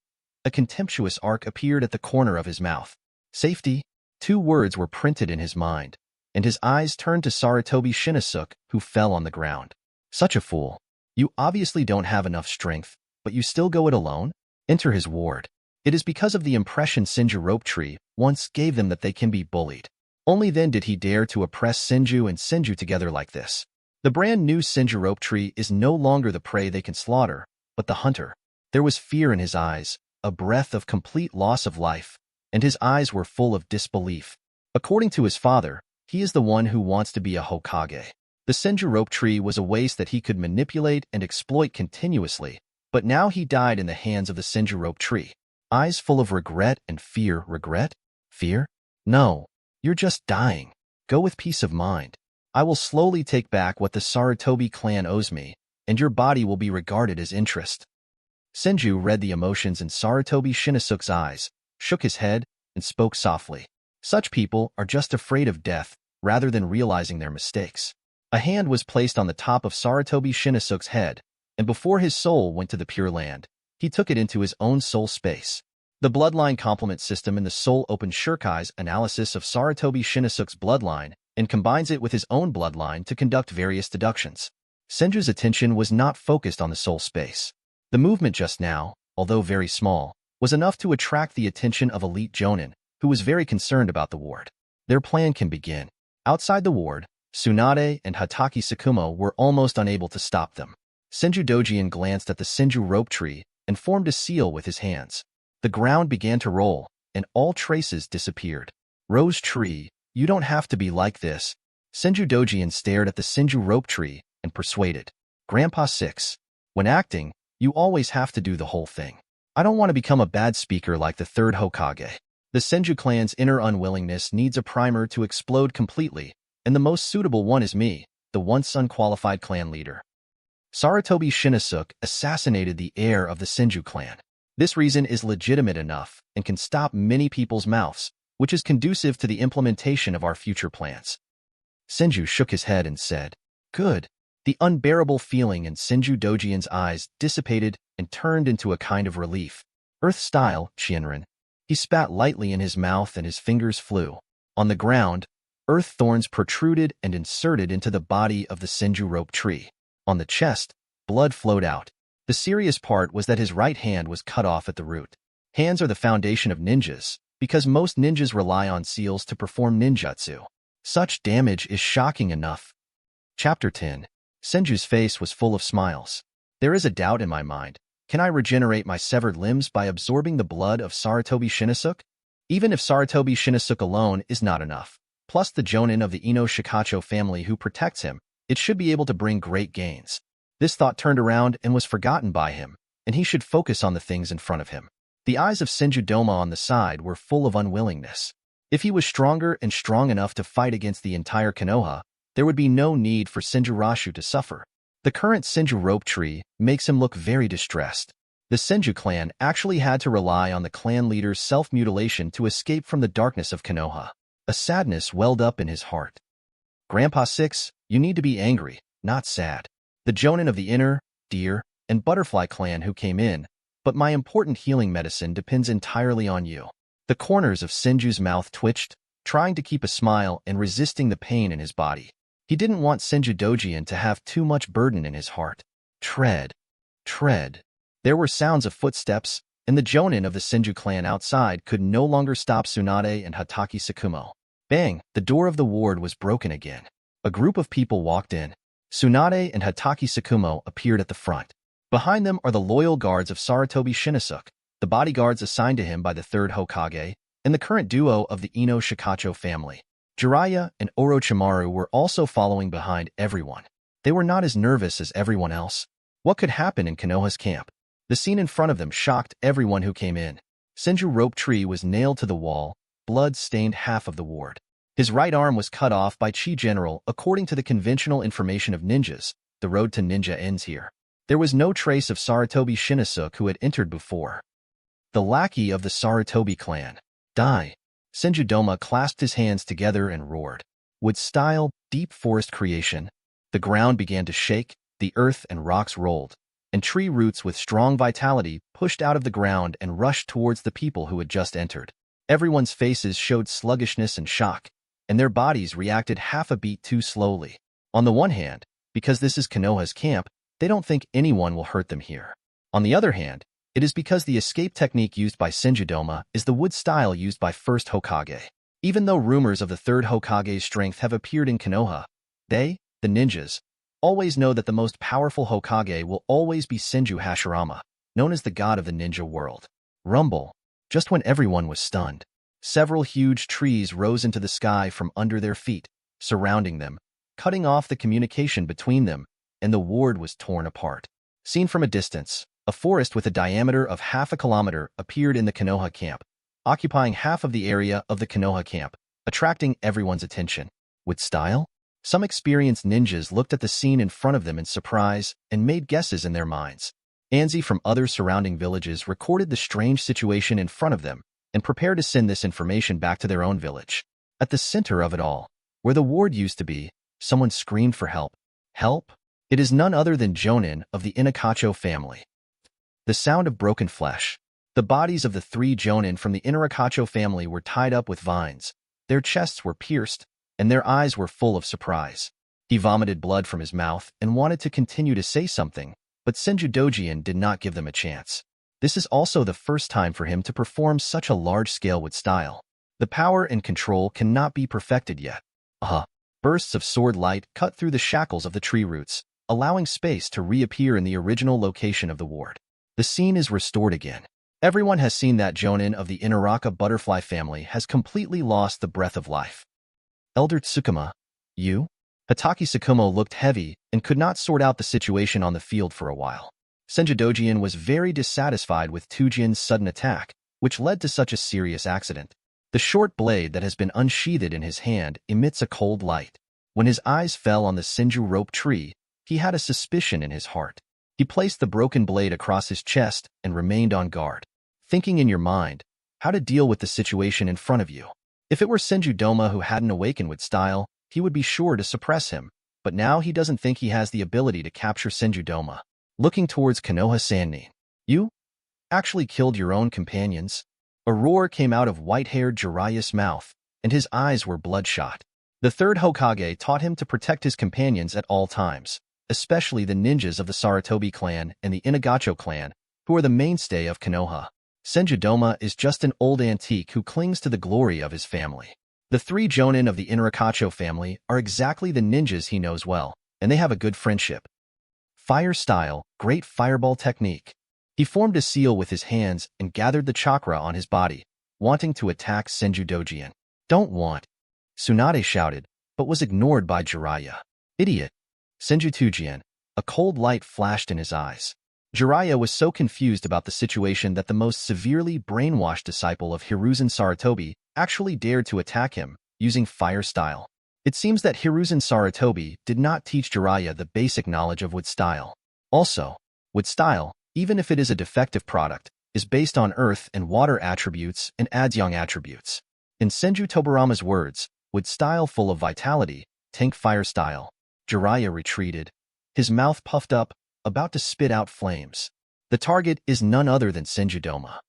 A contemptuous arc appeared at the corner of his mouth. Safety? 2 words were printed in his mind, and his eyes turned to Sarutobi Shinosuke, who fell on the ground. Such a fool. You obviously don't have enough strength, but you still go it alone? Enter his ward. It is because of the impression Senju Rope Tree once gave them that they can be bullied. Only then did he dare to oppress Senju and Senju together like this. The brand new Senju Rope Tree is no longer the prey they can slaughter, but the hunter. There was fear in his eyes, a breath of complete loss of life, and his eyes were full of disbelief. According to his father, he is the one who wants to be a Hokage. The Senju Rope Tree was a waste that he could manipulate and exploit continuously, but now he died in the hands of the Senju Rope Tree. Eyes full of regret and fear. Regret? Fear? No, you're just dying. Go with peace of mind. I will slowly take back what the Sarutobi clan owes me, and your body will be regarded as interest. Senju read the emotions in Sarutobi Shinosuke's eyes, shook his head, and spoke softly. Such people are just afraid of death rather than realizing their mistakes. A hand was placed on the top of Sarutobi Shinosuke's head, and before his soul went to the Pure Land, he took it into his own soul space. The bloodline complement system in the soul opened Shirkai's analysis of Sarutobi Shinosuke's bloodline and combines it with his own bloodline to conduct various deductions. Senju's attention was not focused on the soul space. The movement just now, although very small, was enough to attract the attention of elite Jonin, who was very concerned about the ward. Their plan can begin. Outside the ward, Tsunade and Hatake Sakumo were almost unable to stop them. Senju Dojian glanced at the Senju Rope Tree and formed a seal with his hands. The ground began to roll, and all traces disappeared. Rose Tree, you don't have to be like this. Senju Dojian stared at the Senju Rope Tree and persuaded. Grandpa 6. When acting, you always have to do the whole thing. I don't want to become a bad speaker like the Third Hokage. The Senju clan's inner unwillingness needs a primer to explode completely, and the most suitable one is me, the once unqualified clan leader. Sarutobi Shinosuke assassinated the heir of the Senju clan. This reason is legitimate enough and can stop many people's mouths, which is conducive to the implementation of our future plans. Senju shook his head and said, Good. The unbearable feeling in Senju Dojian's eyes dissipated and turned into a kind of relief. Earth-style, Shinrin. He spat lightly in his mouth and his fingers flew. On the ground, earth thorns protruded and inserted into the body of the Senju Rope Tree. On the chest, blood flowed out. The serious part was that his right hand was cut off at the root. Hands are the foundation of ninjas, because most ninjas rely on seals to perform ninjutsu. Such damage is shocking enough. Chapter 10. Senju's face was full of smiles. There is a doubt in my mind. Can I regenerate my severed limbs by absorbing the blood of Sarutobi Shinosuke? Even if Sarutobi Shinosuke alone is not enough, plus the Jonin of the Ino Shikacho family who protects him, it should be able to bring great gains. This thought turned around and was forgotten by him, and he should focus on the things in front of him. The eyes of Senju Doma on the side were full of unwillingness. If he was stronger and strong enough to fight against the entire Konoha, there would be no need for Senjurashu to suffer. The current Senju Rope Tree makes him look very distressed. The Senju clan actually had to rely on the clan leader's self-mutilation to escape from the darkness of Konoha. A sadness welled up in his heart. Grandpa 6, you need to be angry, not sad. The jonin of the inner, deer, and butterfly clan who came in, but my important healing medicine depends entirely on you. The corners of Senju's mouth twitched, trying to keep a smile and resisting the pain in his body. He didn't want Senju Dojian to have too much burden in his heart. Tread. Tread. There were sounds of footsteps, and the jonin of the Senju clan outside could no longer stop Tsunade and Hatake Sakumo. Bang! The door of the ward was broken again. A group of people walked in. Tsunade and Hatake Sakumo appeared at the front. Behind them are the loyal guards of Sarutobi Shinizuke, the bodyguards assigned to him by the Third Hokage, and the current duo of the Ino Shikacho family. Jiraiya and Orochimaru were also following behind everyone. They were not as nervous as everyone else. What could happen in Konoha's camp? The scene in front of them shocked everyone who came in. Senju Rope Tree was nailed to the wall, blood stained half of the ward. His right arm was cut off by Chi General according to the conventional information of ninjas. The road to ninja ends here. There was no trace of Sarutobi Shinizuke who had entered before. The lackey of the Sarutobi clan. Die. Senju Doma clasped his hands together and roared. Wood-style, deep forest creation. The ground began to shake, the earth and rocks rolled, and tree roots with strong vitality pushed out of the ground and rushed towards the people who had just entered. Everyone's faces showed sluggishness and shock, and their bodies reacted half a beat too slowly. On the one hand, because this is Konoha's camp, they don't think anyone will hurt them here. On the other hand, it is because the escape technique used by Senju Doma is the wood style used by First Hokage. Even though rumors of the Third Hokage's strength have appeared in Konoha, they, the ninjas, always know that the most powerful Hokage will always be Senju Hashirama, known as the god of the ninja world. Rumble. Just when everyone was stunned, several huge trees rose into the sky from under their feet, surrounding them, cutting off the communication between them, and the ward was torn apart. Seen from a distance, a forest with a diameter of half a kilometer appeared in the Konoha camp, occupying half of the area of the Konoha camp, attracting everyone's attention. With style? Some experienced ninjas looked at the scene in front of them in surprise and made guesses in their minds. Anzi from other surrounding villages recorded the strange situation in front of them and prepared to send this information back to their own village. At the center of it all, where the ward used to be, someone screamed for help. Help? It is none other than Jonin of the Inakacho family. The sound of broken flesh. The bodies of the 3 Jonin from the Inakacho family were tied up with vines. Their chests were pierced, and their eyes were full of surprise. He vomited blood from his mouth and wanted to continue to say something, but Senju Dojian did not give them a chance. This is also the first time for him to perform such a large scale with style. The power and control cannot be perfected yet. Bursts of sword light cut through the shackles of the tree roots, allowing space to reappear in the original location of the ward. The scene is restored again. Everyone has seen that Jonin of the Inaraka butterfly family has completely lost the breath of life. Elder Tsukuma, you? Hatake Sakumo looked heavy and could not sort out the situation on the field for a while. Senju Dojian was very dissatisfied with Tujin's sudden attack, which led to such a serious accident. The short blade that has been unsheathed in his hand emits a cold light. When his eyes fell on the Senju Rope Tree, he had a suspicion in his heart. He placed the broken blade across his chest and remained on guard, thinking in your mind how to deal with the situation in front of you. If it were Senju Doma who hadn't awakened with style, he would be sure to suppress him, but now he doesn't think he has the ability to capture Senju Doma. Looking towards Konoha Sannin. You actually killed your own companions? A roar came out of white-haired Jiraiya's mouth, and his eyes were bloodshot. The Third Hokage taught him to protect his companions at all times, especially the ninjas of the Sarutobi clan and the Inagacho clan, who are the mainstay of Konoha. Senju Doma is just an old antique who clings to the glory of his family. The 3 Jonin of the Inarakacho family are exactly the ninjas he knows well, and they have a good friendship. Fire style, great fireball technique. He formed a seal with his hands and gathered the chakra on his body, wanting to attack Senju Dojian. Don't want, Tsunade shouted, but was ignored by Jiraiya. Idiot. Senju Dojian. A cold light flashed in his eyes. Jiraiya was so confused about the situation that the most severely brainwashed disciple of Hiruzen Sarutobi actually dared to attack him, using fire style. It seems that Hiruzen Sarutobi did not teach Jiraiya the basic knowledge of wood style. Also, wood style, even if it is a defective product, is based on earth and water attributes and adds yang attributes. In Senju Tobirama's words, wood style full of vitality, tank fire style. Jiraiya retreated, his mouth puffed up, about to spit out flames. The target is none other than Senju Doma.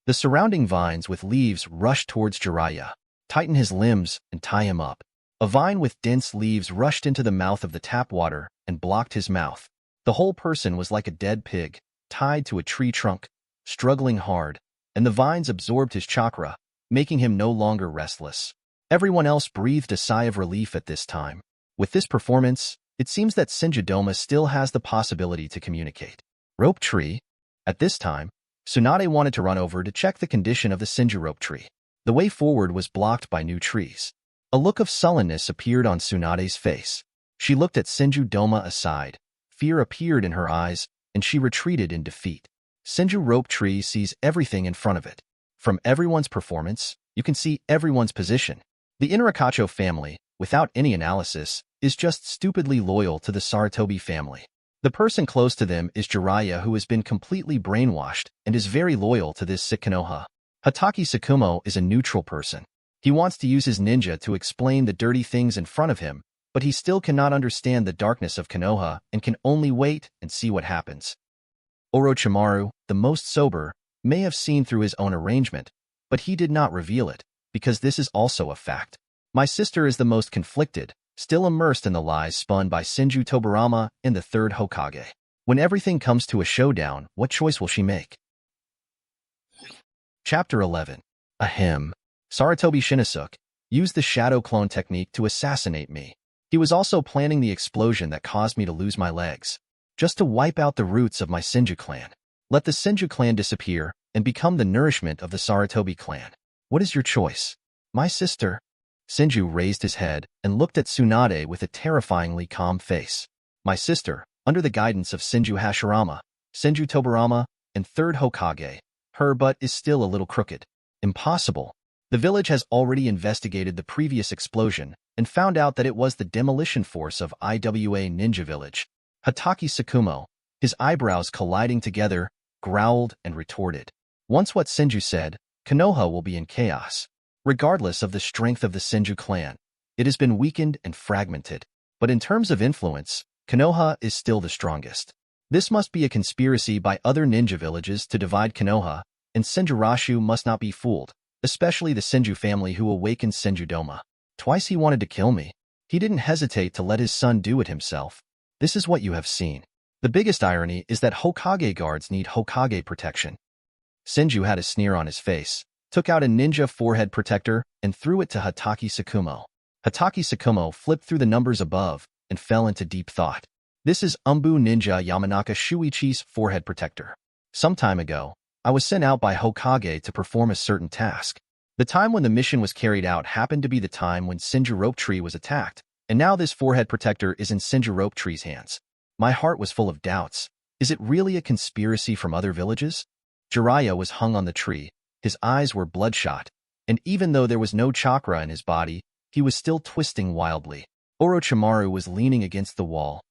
The surrounding vines with leaves rush towards Jiraiya, tighten his limbs, and tie him up. A vine with dense leaves rushed into the mouth of the tap water and blocked his mouth. The whole person was like a dead pig, tied to a tree trunk, struggling hard, and the vines absorbed his chakra, making him no longer restless. Everyone else breathed a sigh of relief at this time. With this performance, it seems that Senju Doma still has the possibility to communicate. Rope Tree. At this time, Tsunade wanted to run over to check the condition of the Senju Rope Tree. The way forward was blocked by new trees. A look of sullenness appeared on Tsunade's face. She looked at Senju Doma aside. Fear appeared in her eyes, and she retreated in defeat. Senju Rope Tree sees everything in front of it. From everyone's performance, you can see everyone's position. The Inarakacho family, without any analysis, is just stupidly loyal to the Sarutobi family. The person close to them is Jiraiya, who has been completely brainwashed and is very loyal to this sick Konoha. Hatake Sakumo is a neutral person. He wants to use his ninja to explain the dirty things in front of him, but he still cannot understand the darkness of Konoha and can only wait and see what happens. Orochimaru, the most sober, may have seen through his own arrangement, but he did not reveal it, because this is also a fact. My sister is the most conflicted, still immersed in the lies spun by Senju Tobirama and the Third Hokage. When everything comes to a showdown, what choice will she make? Chapter 11. Ahem. Sarutobi Shinosuke used the shadow clone technique to assassinate me. He was also planning the explosion that caused me to lose my legs, just to wipe out the roots of my Senju clan. Let the Senju clan disappear and become the nourishment of the Sarutobi clan. What is your choice? My sister. Senju raised his head and looked at Tsunade with a terrifyingly calm face. My sister, under the guidance of Senju Hashirama, Senju Tobirama, and Third Hokage, her butt is still a little crooked. Impossible. The village has already investigated the previous explosion and found out that it was the demolition force of IWA Ninja Village. Hatake Sakumo, his eyebrows colliding together, growled and retorted. Once what Senju said, Konoha will be in chaos. Regardless of the strength of the Senju clan, it has been weakened and fragmented. But in terms of influence, Konoha is still the strongest. This must be a conspiracy by other ninja villages to divide Konoha, and Senjurashu must not be fooled, especially the Senju family who awakened Senju Doma. Twice he wanted to kill me. He didn't hesitate to let his son do it himself. This is what you have seen. The biggest irony is that Hokage guards need Hokage protection. Senju had a sneer on his face, took out a ninja forehead protector, and threw it to Hatake Sakumo. Hatake Sakumo flipped through the numbers above and fell into deep thought. This is Umbu Ninja Yamanaka Shuichi's forehead protector. Some time ago, I was sent out by Hokage to perform a certain task. The time when the mission was carried out happened to be the time when Senju Rope Tree was attacked, and now this forehead protector is in Senju Rope Tree's hands. My heart was full of doubts. Is it really a conspiracy from other villages? Jiraiya was hung on the tree. His eyes were bloodshot, and even though there was no chakra in his body, he was still twisting wildly. Orochimaru was leaning against the wall,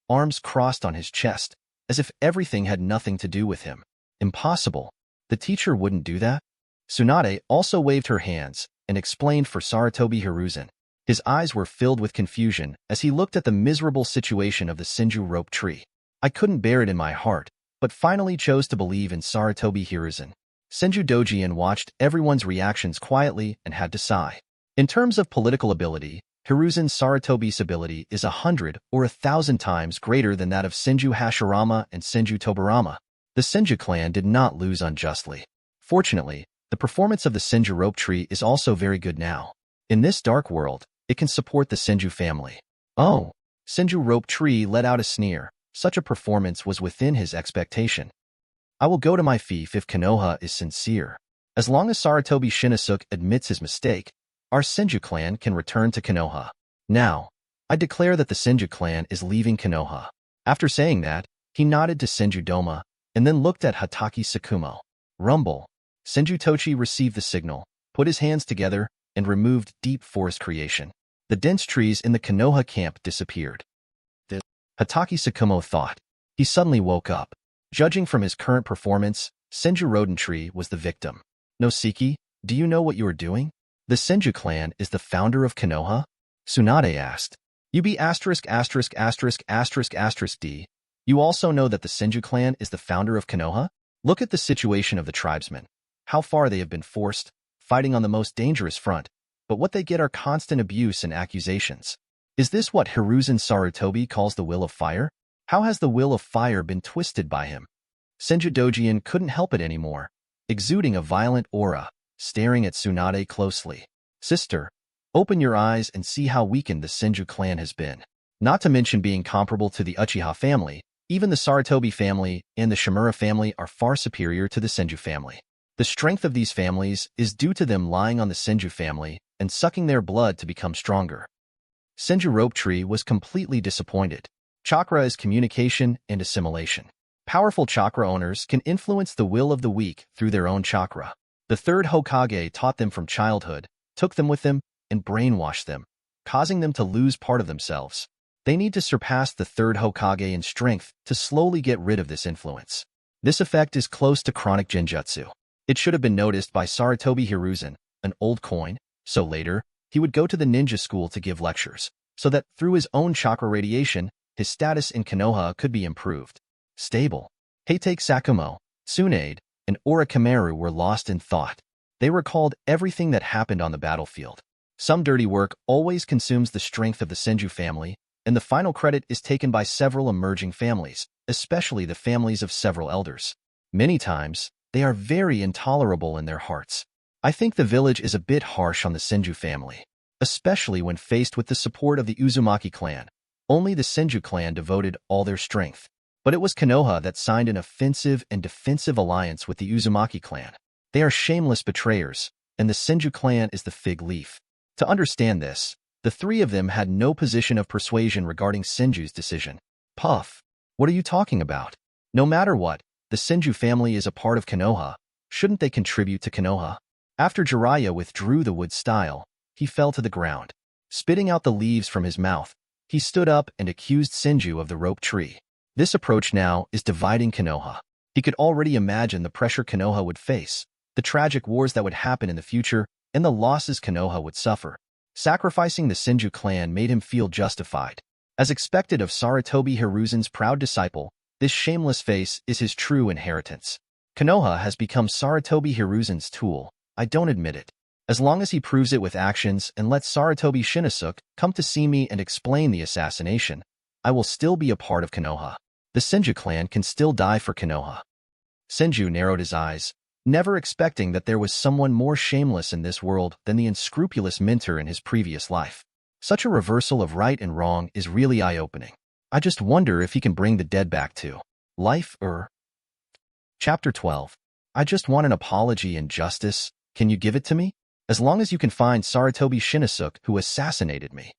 arms crossed on his chest, as if everything had nothing to do with him. Impossible. The teacher wouldn't do that? Tsunade also waved her hands and explained for Sarutobi Hiruzen. His eyes were filled with confusion as he looked at the miserable situation of the Senju Rope Tree. I couldn't bear it in my heart, but finally chose to believe in Sarutobi Hiruzen. Senju Dojiin watched everyone's reactions quietly and had to sigh. In terms of political ability, Hiruzen Sarutobi's ability is 100 or 1,000 times greater than that of Senju Hashirama and Senju Tobirama. The Senju clan did not lose unjustly. Fortunately, the performance of the Senju Rope Tree is also very good now. In this dark world, it can support the Senju family. Oh, Senju Rope Tree let out a sneer. Such a performance was within his expectation. I will go to my fief if Konoha is sincere. As long as Sarutobi Shinosuke admits his mistake, our Senju clan can return to Konoha. Now, I declare that the Senju clan is leaving Konoha. After saying that, he nodded to Senju Doma, and then looked at Hatake Sakumo. Rumble. Senju Tochi received the signal, put his hands together, and removed deep forest creation. The dense trees in the Konoha camp disappeared. Hatake Sakumo thought. He suddenly woke up. Judging from his current performance, Senju Roden Tree was the victim. Noseki, do you know what you are doing? The Senju clan is the founder of Konoha? Tsunade asked. You be asterisk asterisk asterisk asterisk asterisk D. You also know that the Senju clan is the founder of Konoha? Look at the situation of the tribesmen. How far they have been forced, fighting on the most dangerous front, but what they get are constant abuse and accusations. Is this what Hiruzen Sarutobi calls the will of fire? How has the will of fire been twisted by him? Senju Dojiin couldn't help it anymore, exuding a violent aura, staring at Tsunade closely. Sister, open your eyes and see how weakened the Senju clan has been. Not to mention being comparable to the Uchiha family, even the Sarutobi family and the Shimura family are far superior to the Senju family. The strength of these families is due to them lying on the Senju family and sucking their blood to become stronger. Senju Rope Tree was completely disappointed. Chakra is communication and assimilation. Powerful chakra owners can influence the will of the weak through their own chakra. The Third Hokage taught them from childhood, took them with them, and brainwashed them, causing them to lose part of themselves. They need to surpass the Third Hokage in strength to slowly get rid of this influence. This effect is close to chronic genjutsu. It should have been noticed by Sarutobi Hiruzen, an old coin, so later, he would go to the ninja school to give lectures, so that through his own chakra radiation, his status in Konoha could be improved. Stable. Heitake Sakumo, Tsunade, and Orochimaru were lost in thought. They recalled everything that happened on the battlefield. Some dirty work always consumes the strength of the Senju family, and the final credit is taken by several emerging families, especially the families of several elders. Many times, they are very intolerable in their hearts. I think the village is a bit harsh on the Senju family, especially when faced with the support of the Uzumaki clan. Only the Senju clan devoted all their strength. But it was Konoha that signed an offensive and defensive alliance with the Uzumaki clan. They are shameless betrayers, and the Senju clan is the fig leaf. To understand this, the three of them had no position of persuasion regarding Senju's decision. Puff, what are you talking about? No matter what, the Senju family is a part of Konoha. Shouldn't they contribute to Konoha? After Jiraiya withdrew the wood style, he fell to the ground. Spitting out the leaves from his mouth, he stood up and accused Senju of the rope tree. This approach now is dividing Konoha. He could already imagine the pressure Konoha would face, the tragic wars that would happen in the future, and the losses Konoha would suffer. Sacrificing the Senju clan made him feel justified. As expected of Sarutobi Hiruzen's proud disciple, this shameless face is his true inheritance. Konoha has become Sarutobi Hiruzen's tool. I don't admit it. As long as he proves it with actions and lets Sarutobi Shinosuke come to see me and explain the assassination, I will still be a part of Konoha. The Senju clan can still die for Konoha. Senju narrowed his eyes, never expecting that there was someone more shameless in this world than the unscrupulous mentor in his previous life. Such a reversal of right and wrong is really eye-opening. I just wonder if he can bring the dead back to life or... Chapter 12. I just want an apology and justice. Can you give it to me? As long as you can find Sarutobi Shinosuke who assassinated me.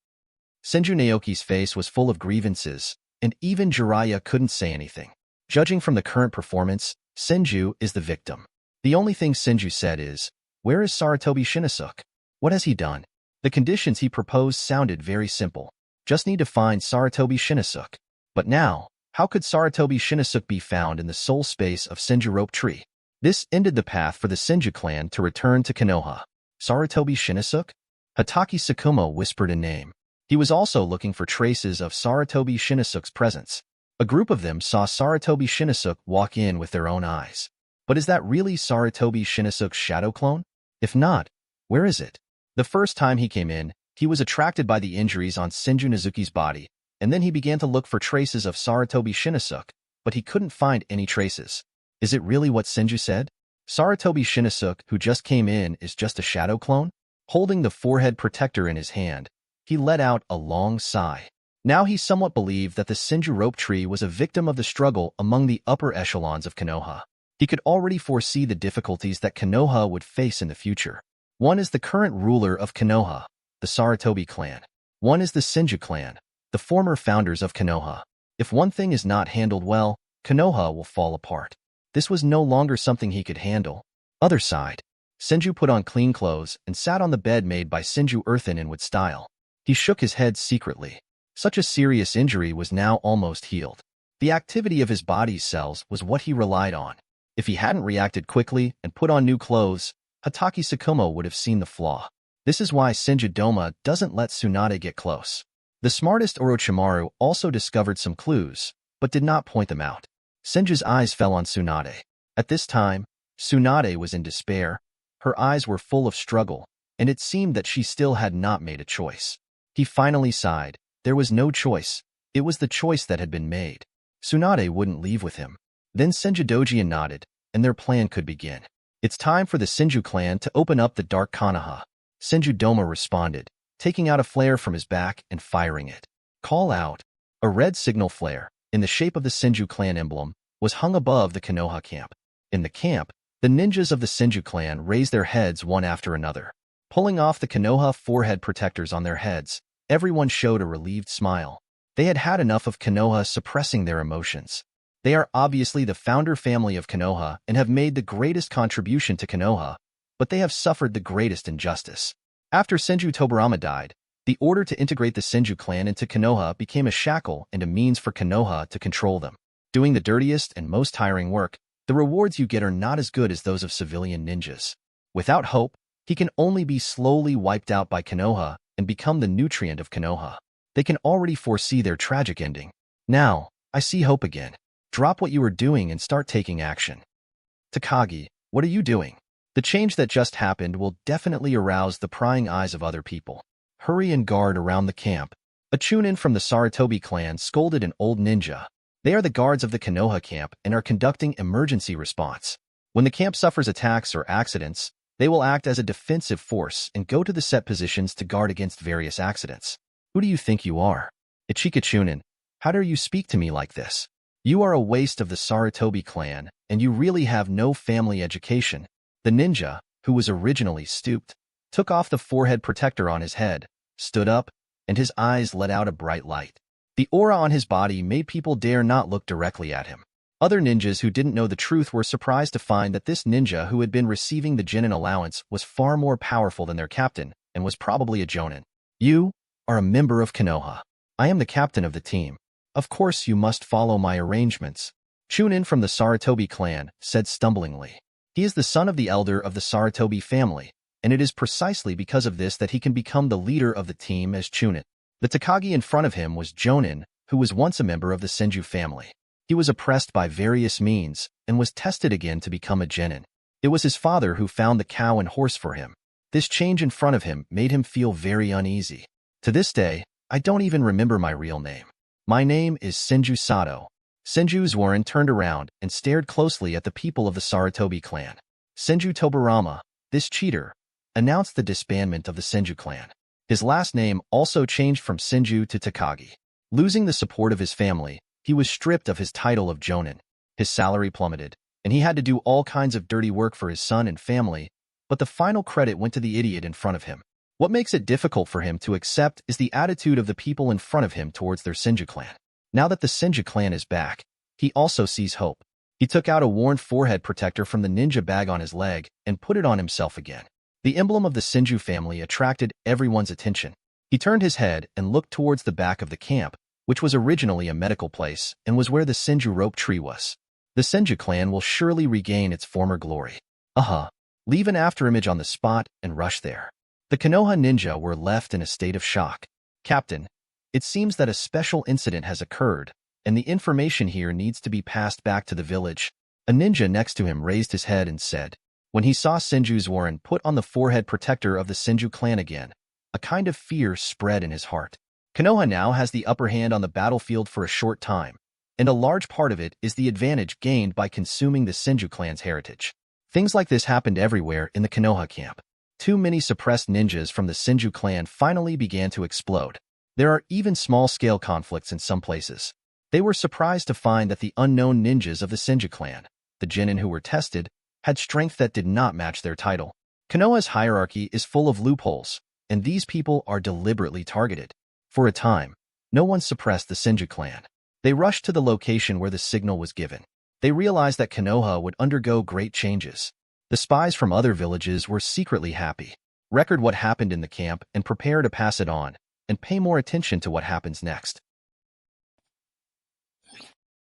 Senju Naoki's face was full of grievances, and even Jiraiya couldn't say anything. Judging from the current performance, Senju is the victim. The only thing Senju said is, where is Sarutobi Shinosuke? What has he done? The conditions he proposed sounded very simple. Just need to find Sarutobi Shinosuke. But now, how could Sarutobi Shinosuke be found in the soul space of Senju Rope Tree? This ended the path for the Senju clan to return to Konoha. Sarutobi Shinosuke? Hatake Sakumo whispered a name. He was also looking for traces of Sarutobi Shinosuke's presence. A group of them saw Sarutobi Shinosuke walk in with their own eyes. But is that really Sarutobi Shinosuke's shadow clone? If not, where is it? The first time he came in, he was attracted by the injuries on Senju Nezuki's body, and then he began to look for traces of Sarutobi Shinosuke, but he couldn't find any traces. Is it really what Senju said? Sarutobi Shinosuke, who just came in, is just a shadow clone? Holding the forehead protector in his hand, he let out a long sigh. Now he somewhat believed that the Senju Rope Tree was a victim of the struggle among the upper echelons of Konoha. He could already foresee the difficulties that Konoha would face in the future. One is the current ruler of Konoha, the Sarutobi clan. One is the Senju clan, the former founders of Konoha. If one thing is not handled well, Konoha will fall apart. This was no longer something he could handle. Other side. Senju put on clean clothes and sat on the bed made by Senju Earthen in wood style. He shook his head secretly. Such a serious injury was now almost healed. The activity of his body's cells was what he relied on. If he hadn't reacted quickly and put on new clothes, Hatake Sakumo would have seen the flaw. This is why Senju Doma doesn't let Tsunade get close. The smartest Orochimaru also discovered some clues, but did not point them out. Senju's eyes fell on Tsunade. At this time, Tsunade was in despair. Her eyes were full of struggle, and it seemed that she still had not made a choice. He finally sighed. There was no choice. It was the choice that had been made. Tsunade wouldn't leave with him. Then Senju Dojiin nodded, and their plan could begin. It's time for the Senju clan to open up the dark Konoha. Senju Doma responded, taking out a flare from his back and firing it. Call out. A red signal flare, in the shape of the Senju clan emblem, was hung above the Konoha camp. In the camp, the ninjas of the Senju clan raised their heads one after another. Pulling off the Konoha forehead protectors on their heads, everyone showed a relieved smile. They had had enough of Konoha suppressing their emotions. They are obviously the founder family of Konoha and have made the greatest contribution to Konoha, but they have suffered the greatest injustice. After Senju Tobirama died, the order to integrate the Senju clan into Konoha became a shackle and a means for Konoha to control them. Doing the dirtiest and most tiring work, the rewards you get are not as good as those of civilian ninjas. Without hope, he can only be slowly wiped out by Konoha and become the nutrient of Konoha. They can already foresee their tragic ending. Now, I see hope again. Drop what you are doing and start taking action. Takagi, what are you doing? The change that just happened will definitely arouse the prying eyes of other people. Hurry and guard around the camp. A chunin from the Sarutobi clan scolded an old ninja. They are the guards of the Konoha camp and are conducting emergency response. When the camp suffers attacks or accidents, they will act as a defensive force and go to the set positions to guard against various accidents. Who do you think you are? Ichika Chunin, how dare you speak to me like this? You are a waste of the Sarutobi clan, and you really have no family education. The ninja, who was originally stooped, took off the forehead protector on his head, stood up, and his eyes let out a bright light. The aura on his body made people dare not look directly at him. Other ninjas who didn't know the truth were surprised to find that this ninja who had been receiving the Jonin allowance was far more powerful than their captain and was probably a Jonin. You are a member of Konoha. I am the captain of the team. Of course you must follow my arrangements. Chunin from the Sarutobi clan said stumblingly. He is the son of the elder of the Sarutobi family, and it is precisely because of this that he can become the leader of the team as Chunin. The Takagi in front of him was Jonin, who was once a member of the Senju family. He was oppressed by various means and was tested again to become a genin. It was his father who found the cow and horse for him. This change in front of him made him feel very uneasy. To this day, I don't even remember my real name. My name is Senju Sato. Senju Zorin turned around and stared closely at the people of the Sarutobi clan. Senju Tobirama, this cheater, announced the disbandment of the Senju clan. His last name also changed from Senju to Takagi. Losing the support of his family, he was stripped of his title of Jonin. His salary plummeted, and he had to do all kinds of dirty work for his son and family, but the final credit went to the idiot in front of him. What makes it difficult for him to accept is the attitude of the people in front of him towards their Senju clan. Now that the Senju clan is back, he also sees hope. He took out a worn forehead protector from the ninja bag on his leg and put it on himself again. The emblem of the Senju family attracted everyone's attention. He turned his head and looked towards the back of the camp, which was originally a medical place and was where the Senju Rope Tree was. The Senju clan will surely regain its former glory. Leave an afterimage on the spot and rush there. The Konoha ninja were left in a state of shock. Captain, it seems that a special incident has occurred, and the information here needs to be passed back to the village. A ninja next to him raised his head and said. When he saw Senju Zorin put on the forehead protector of the Senju clan again, a kind of fear spread in his heart. Konoha now has the upper hand on the battlefield for a short time, and a large part of it is the advantage gained by consuming the Senju clan's heritage. Things like this happened everywhere in the Konoha camp. Too many suppressed ninjas from the Senju clan finally began to explode. There are even small-scale conflicts in some places. They were surprised to find that the unknown ninjas of the Senju clan, the genin who were tested, had strength that did not match their title. Konoha's hierarchy is full of loopholes, and these people are deliberately targeted. For a time, no one suppressed the Senju clan. They rushed to the location where the signal was given. They realized that Konoha would undergo great changes. The spies from other villages were secretly happy. Record what happened in the camp and prepare to pass it on, and pay more attention to what happens next.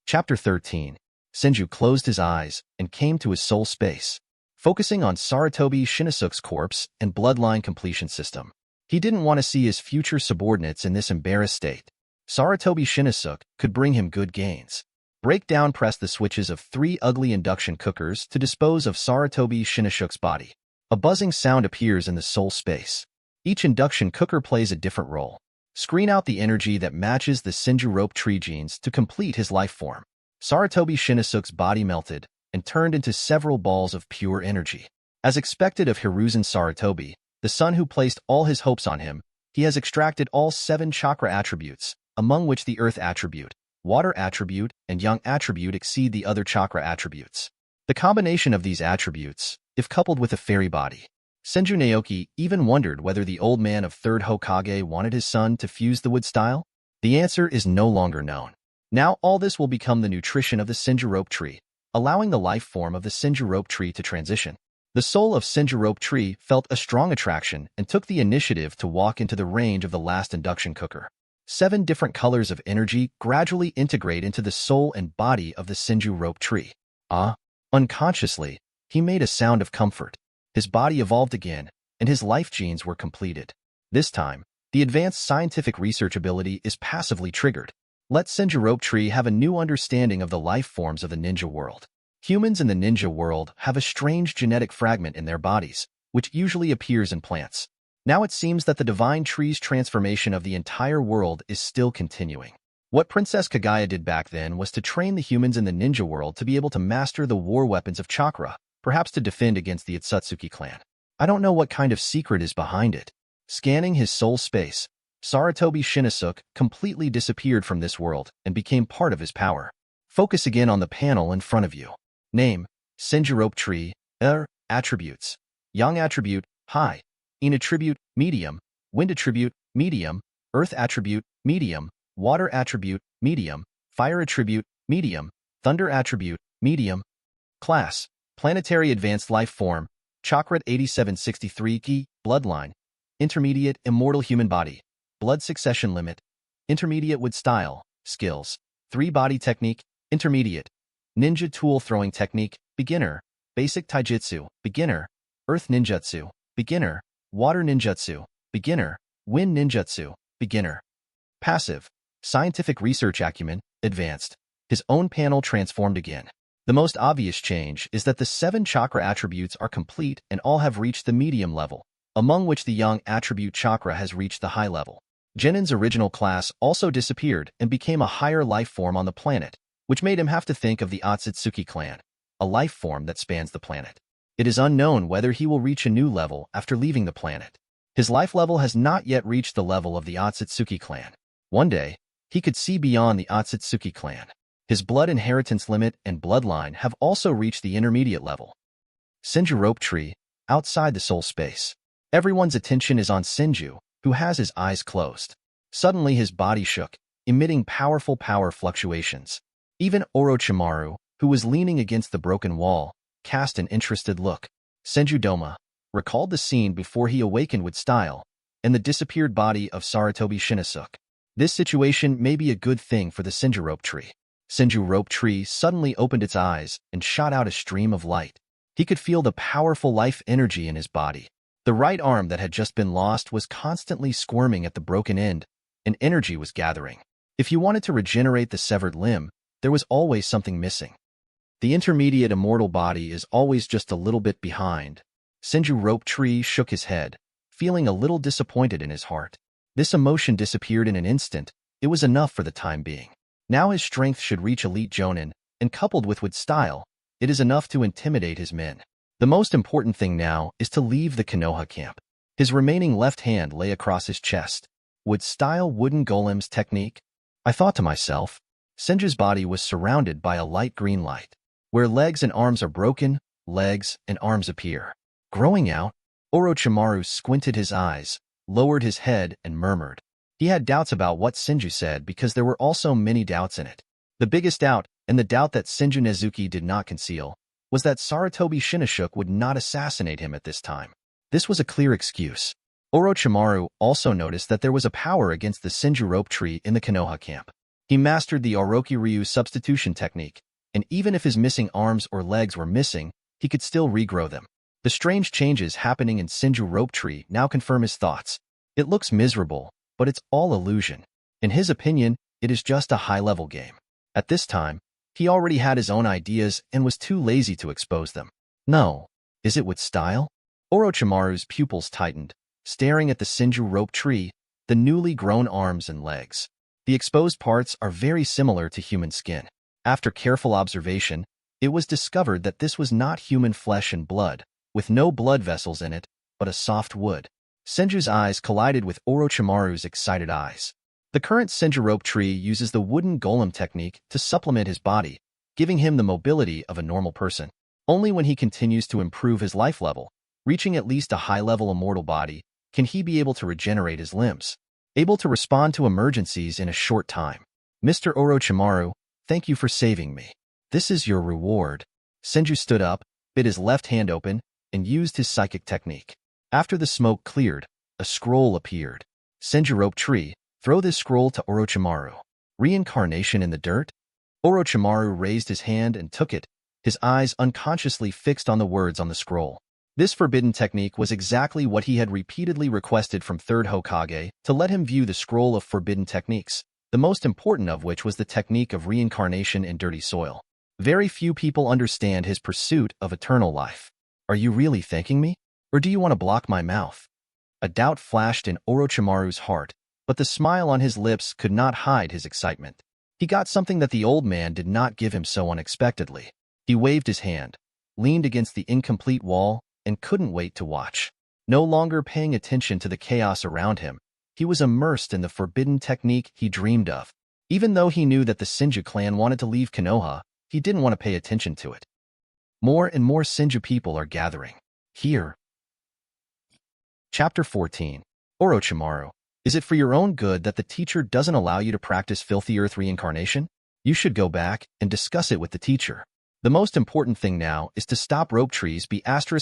Chapter 13. Senju closed his eyes and came to his soul space. focusing on Sarutobi Shinosuke's corpse and bloodline completion system. He didn't want to see his future subordinates in this embarrassed state. Sarutobi Shinosuke could bring him good gains. Break down press the switches of 3 ugly induction cookers to dispose of Sarutobi Shinosuke's body. A buzzing sound appears in the soul space. Each induction cooker plays a different role. Screen out the energy that matches the Senju Rope Tree genes to complete his life form. Sarutobi Shinosuke's body melted and turned into several balls of pure energy. As expected of Hiruzen Sarutobi, the son who placed all his hopes on him, he has extracted all 7 chakra attributes, among which the earth attribute, water attribute, and yang attribute exceed the other chakra attributes. The combination of these attributes, if coupled with a fairy body. Senju Naoki even wondered whether the old man of Third Hokage wanted his son to fuse the wood style. The answer is no longer known. Now all this will become the nutrition of the Senju Rope Tree, allowing the life form of the Senju Rope Tree to transition. The soul of Senju Rope Tree felt a strong attraction and took the initiative to walk into the range of the last induction cooker. 7 different colors of energy gradually integrate into the soul and body of the Senju Rope Tree. Unconsciously, he made a sound of comfort. His body evolved again, and his life genes were completed. This time, the advanced scientific research ability is passively triggered. Let Senju Rope Tree have a new understanding of the life forms of the ninja world. Humans in the ninja world have a strange genetic fragment in their bodies, which usually appears in plants. Now it seems that the divine tree's transformation of the entire world is still continuing. What Princess Kaguya did back then was to train the humans in the ninja world to be able to master the war weapons of chakra, perhaps to defend against the Otsutsuki clan. I don't know what kind of secret is behind it. Scanning his soul space, Sarutobi Shinosuke completely disappeared from this world and became part of his power. Focus again on the panel in front of you. Name, Senju Rope Tree, attributes. Yang attribute, high. In attribute, medium. Wind attribute, medium. Earth attribute, medium. Water attribute, medium. Fire attribute, medium. Thunder attribute, medium. Class, planetary advanced life form. Chakra 8763 Ki, bloodline. Intermediate, immortal human body. Blood succession limit. Intermediate wood style, skills. 3 body technique, intermediate. Ninja tool throwing technique, beginner. Basic taijutsu, beginner. Earth ninjutsu, beginner. Water ninjutsu, beginner. Wind ninjutsu, beginner. Passive. Scientific research acumen, advanced. His own panel transformed again. The most obvious change is that the 7 chakra attributes are complete and all have reached the medium level, among which the yang attribute chakra has reached the high level. Genin's original class also disappeared and became a higher life form on the planet, which made him have to think of the Otsutsuki clan, a life form that spans the planet. It is unknown whether he will reach a new level after leaving the planet. His life level has not yet reached the level of the Otsutsuki clan. One day, he could see beyond the Otsutsuki clan. His blood inheritance limit and bloodline have also reached the intermediate level. Senju Rope Tree, outside the soul space. Everyone's attention is on Senju, who has his eyes closed. Suddenly his body shook, emitting powerful power fluctuations. Even Orochimaru, who was leaning against the broken wall, cast an interested look. Senju Doma recalled the scene before he awakened with style, and the disappeared body of Sarutobi Shinosuke. This situation may be a good thing for the Senju Rope Tree. Senju Rope Tree suddenly opened its eyes and shot out a stream of light. He could feel the powerful life energy in his body. The right arm that had just been lost was constantly squirming at the broken end, and energy was gathering. If you wanted to regenerate the severed limb, there was always something missing. The intermediate immortal body is always just a little bit behind. Senju Rope Tree shook his head, feeling a little disappointed in his heart. This emotion disappeared in an instant. It was enough for the time being. Now his strength should reach elite jonin, and coupled with style, it is enough to intimidate his men. The most important thing now is to leave the Konoha camp. His remaining left hand lay across his chest. Would style wooden golems technique? I thought to myself. Senju's body was surrounded by a light green light. Where legs and arms are broken, legs and arms appear. Growing out, Orochimaru squinted his eyes, lowered his head, and murmured. He had doubts about what Senju said because there were also many doubts in it. The biggest doubt, and the doubt that Senju Nezuki did not conceal, was that Sarutobi Shinosuke would not assassinate him at this time. This was a clear excuse. Orochimaru also noticed that there was a power against the Senju Rope Tree in the Konoha camp. He mastered the Oroki Ryu substitution technique, and even if his missing arms or legs were missing, he could still regrow them. The strange changes happening in Senju Rope Tree now confirm his thoughts. It looks miserable, but it's all illusion. In his opinion, it is just a high-level game. At this time, he already had his own ideas and was too lazy to expose them. No. Is it with style? Orochimaru's pupils tightened, staring at the Senju Rope Tree, the newly grown arms and legs. The exposed parts are very similar to human skin. After careful observation, it was discovered that this was not human flesh and blood, with no blood vessels in it, but a soft wood. Senju's eyes collided with Orochimaru's excited eyes. The current Senju Rope Tree uses the wooden golem technique to supplement his body, giving him the mobility of a normal person. Only when he continues to improve his life level, reaching at least a high-level immortal body, can he be able to regenerate his limbs, able to respond to emergencies in a short time. Mr. Orochimaru, thank you for saving me. This is your reward. Senju stood up, bit his left hand open, and used his psychic technique. After the smoke cleared, a scroll appeared. Senju Rope Tree, throw this scroll to Orochimaru. Reincarnation in the dirt? Orochimaru raised his hand and took it, his eyes unconsciously fixed on the words on the scroll. This forbidden technique was exactly what he had repeatedly requested from Third Hokage to let him view the scroll of forbidden techniques, the most important of which was the technique of reincarnation in dirty soil. Very few people understand his pursuit of eternal life. Are you really thanking me? Or do you want to block my mouth? A doubt flashed in Orochimaru's heart, but the smile on his lips could not hide his excitement. He got something that the old man did not give him so unexpectedly. He waved his hand, leaned against the incomplete wall, and couldn't wait to watch. No longer paying attention to the chaos around him, he was immersed in the forbidden technique he dreamed of. Even though he knew that the Senju clan wanted to leave Konoha, he didn't want to pay attention to it. More and more Senju people are gathering. Here. Chapter 14. Orochimaru, is it for your own good that the teacher doesn't allow you to practice filthy earth reincarnation? You should go back and discuss it with the teacher. The most important thing now is to stop rope trees be *********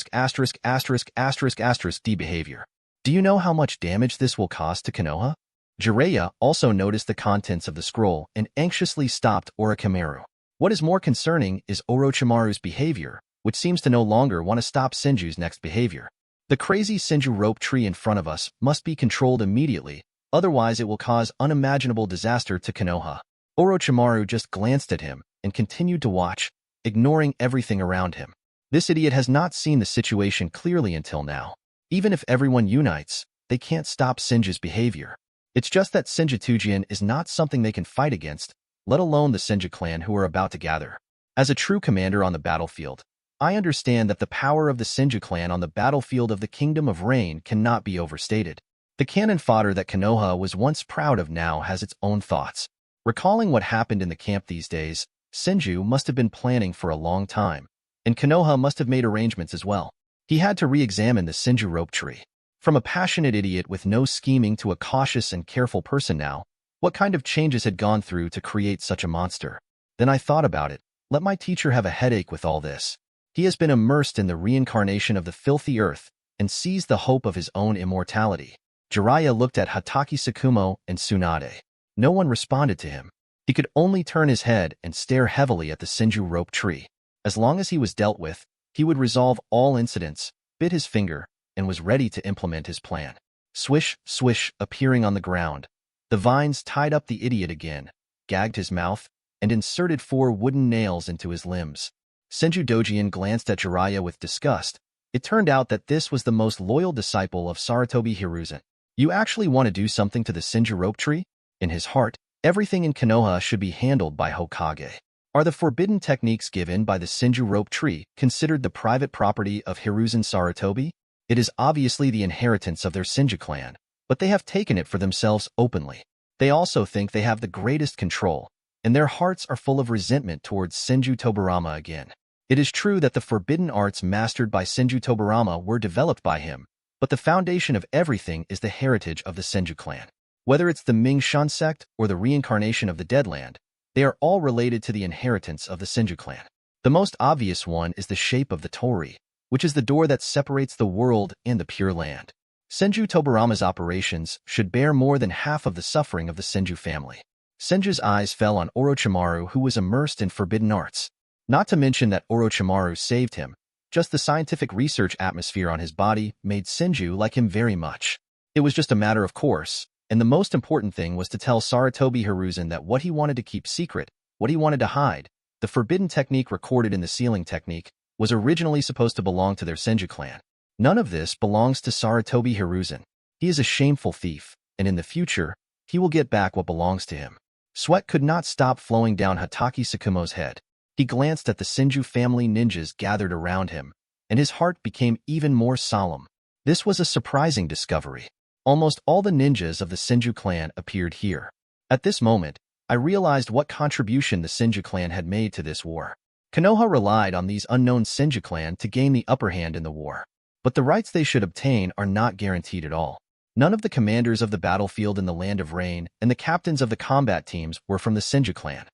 D behavior. Do you know how much damage this will cause to Konoha? Jiraiya also noticed the contents of the scroll and anxiously stopped Orochimaru. What is more concerning is Orochimaru's behavior, which seems to no longer want to stop Senju's next behavior. The crazy Senju Rope Tree in front of us must be controlled immediately, otherwise it will cause unimaginable disaster to Konoha. Orochimaru just glanced at him and continued to watch, ignoring everything around him. This idiot has not seen the situation clearly until now. Even if everyone unites, they can't stop Senju's behavior. It's just that Senjutsujian is not something they can fight against, let alone the Senju clan who are about to gather. As a true commander on the battlefield, I understand that the power of the Senju clan on the battlefield of the Kingdom of Rain cannot be overstated. The cannon fodder that Konoha was once proud of now has its own thoughts. Recalling what happened in the camp these days, Senju must have been planning for a long time, and Konoha must have made arrangements as well. He had to re-examine the Senju Rope Tree. From a passionate idiot with no scheming to a cautious and careful person now, what kind of changes had gone through to create such a monster? Then I thought about it. Let my teacher have a headache with all this. He has been immersed in the reincarnation of the filthy earth and sees the hope of his own immortality. Jiraiya looked at Hatake Sakumo and Tsunade. No one responded to him. He could only turn his head and stare heavily at the Senju Rope Tree. As long as he was dealt with, he would resolve all incidents, bit his finger, and was ready to implement his plan. Swish, swish, appearing on the ground. The vines tied up the idiot again, gagged his mouth, and inserted 4 wooden nails into his limbs. Senju Dojian glanced at Jiraiya with disgust. It turned out that this was the most loyal disciple of Sarutobi Hiruzen. You actually want to do something to the Senju Rope Tree? In his heart, everything in Konoha should be handled by Hokage. Are the forbidden techniques given by the Senju Rope Tree considered the private property of Hiruzen Sarutobi? It is obviously the inheritance of their Senju clan, but they have taken it for themselves openly. They also think they have the greatest control, and their hearts are full of resentment towards Senju Tobirama again. It is true that the forbidden arts mastered by Senju Tobirama were developed by him, but the foundation of everything is the heritage of the Senju clan. Whether it's the Ming Shan sect or the reincarnation of the Deadland, they are all related to the inheritance of the Senju clan. The most obvious one is the shape of the Tori, which is the door that separates the world and the Pure Land. Senju Tobirama's operations should bear more than half of the suffering of the Senju family. Senju's eyes fell on Orochimaru, who was immersed in forbidden arts. Not to mention that Orochimaru saved him, Just the scientific research atmosphere on his body made Senju like him very much. It was just a matter of course, and the most important thing was to tell Sarutobi Hiruzen that what he wanted to keep secret, what he wanted to hide, the forbidden technique recorded in the sealing technique, was originally supposed to belong to their Senju clan. None of this belongs to Sarutobi Hiruzen. He is a shameful thief, and in the future, he will get back what belongs to him. Sweat could not stop flowing down Hatake Tsukumo's head. He glanced at the Senju family ninjas gathered around him, and his heart became even more solemn. This was a surprising discovery. Almost all the ninjas of the Senju clan appeared here. At this moment, I realized what contribution the Senju clan had made to this war. Konoha relied on these unknown Senju clan to gain the upper hand in the war. But the rights they should obtain are not guaranteed at all. None of the commanders of the battlefield in the Land of Rain and the captains of the combat teams were from the Senju clan.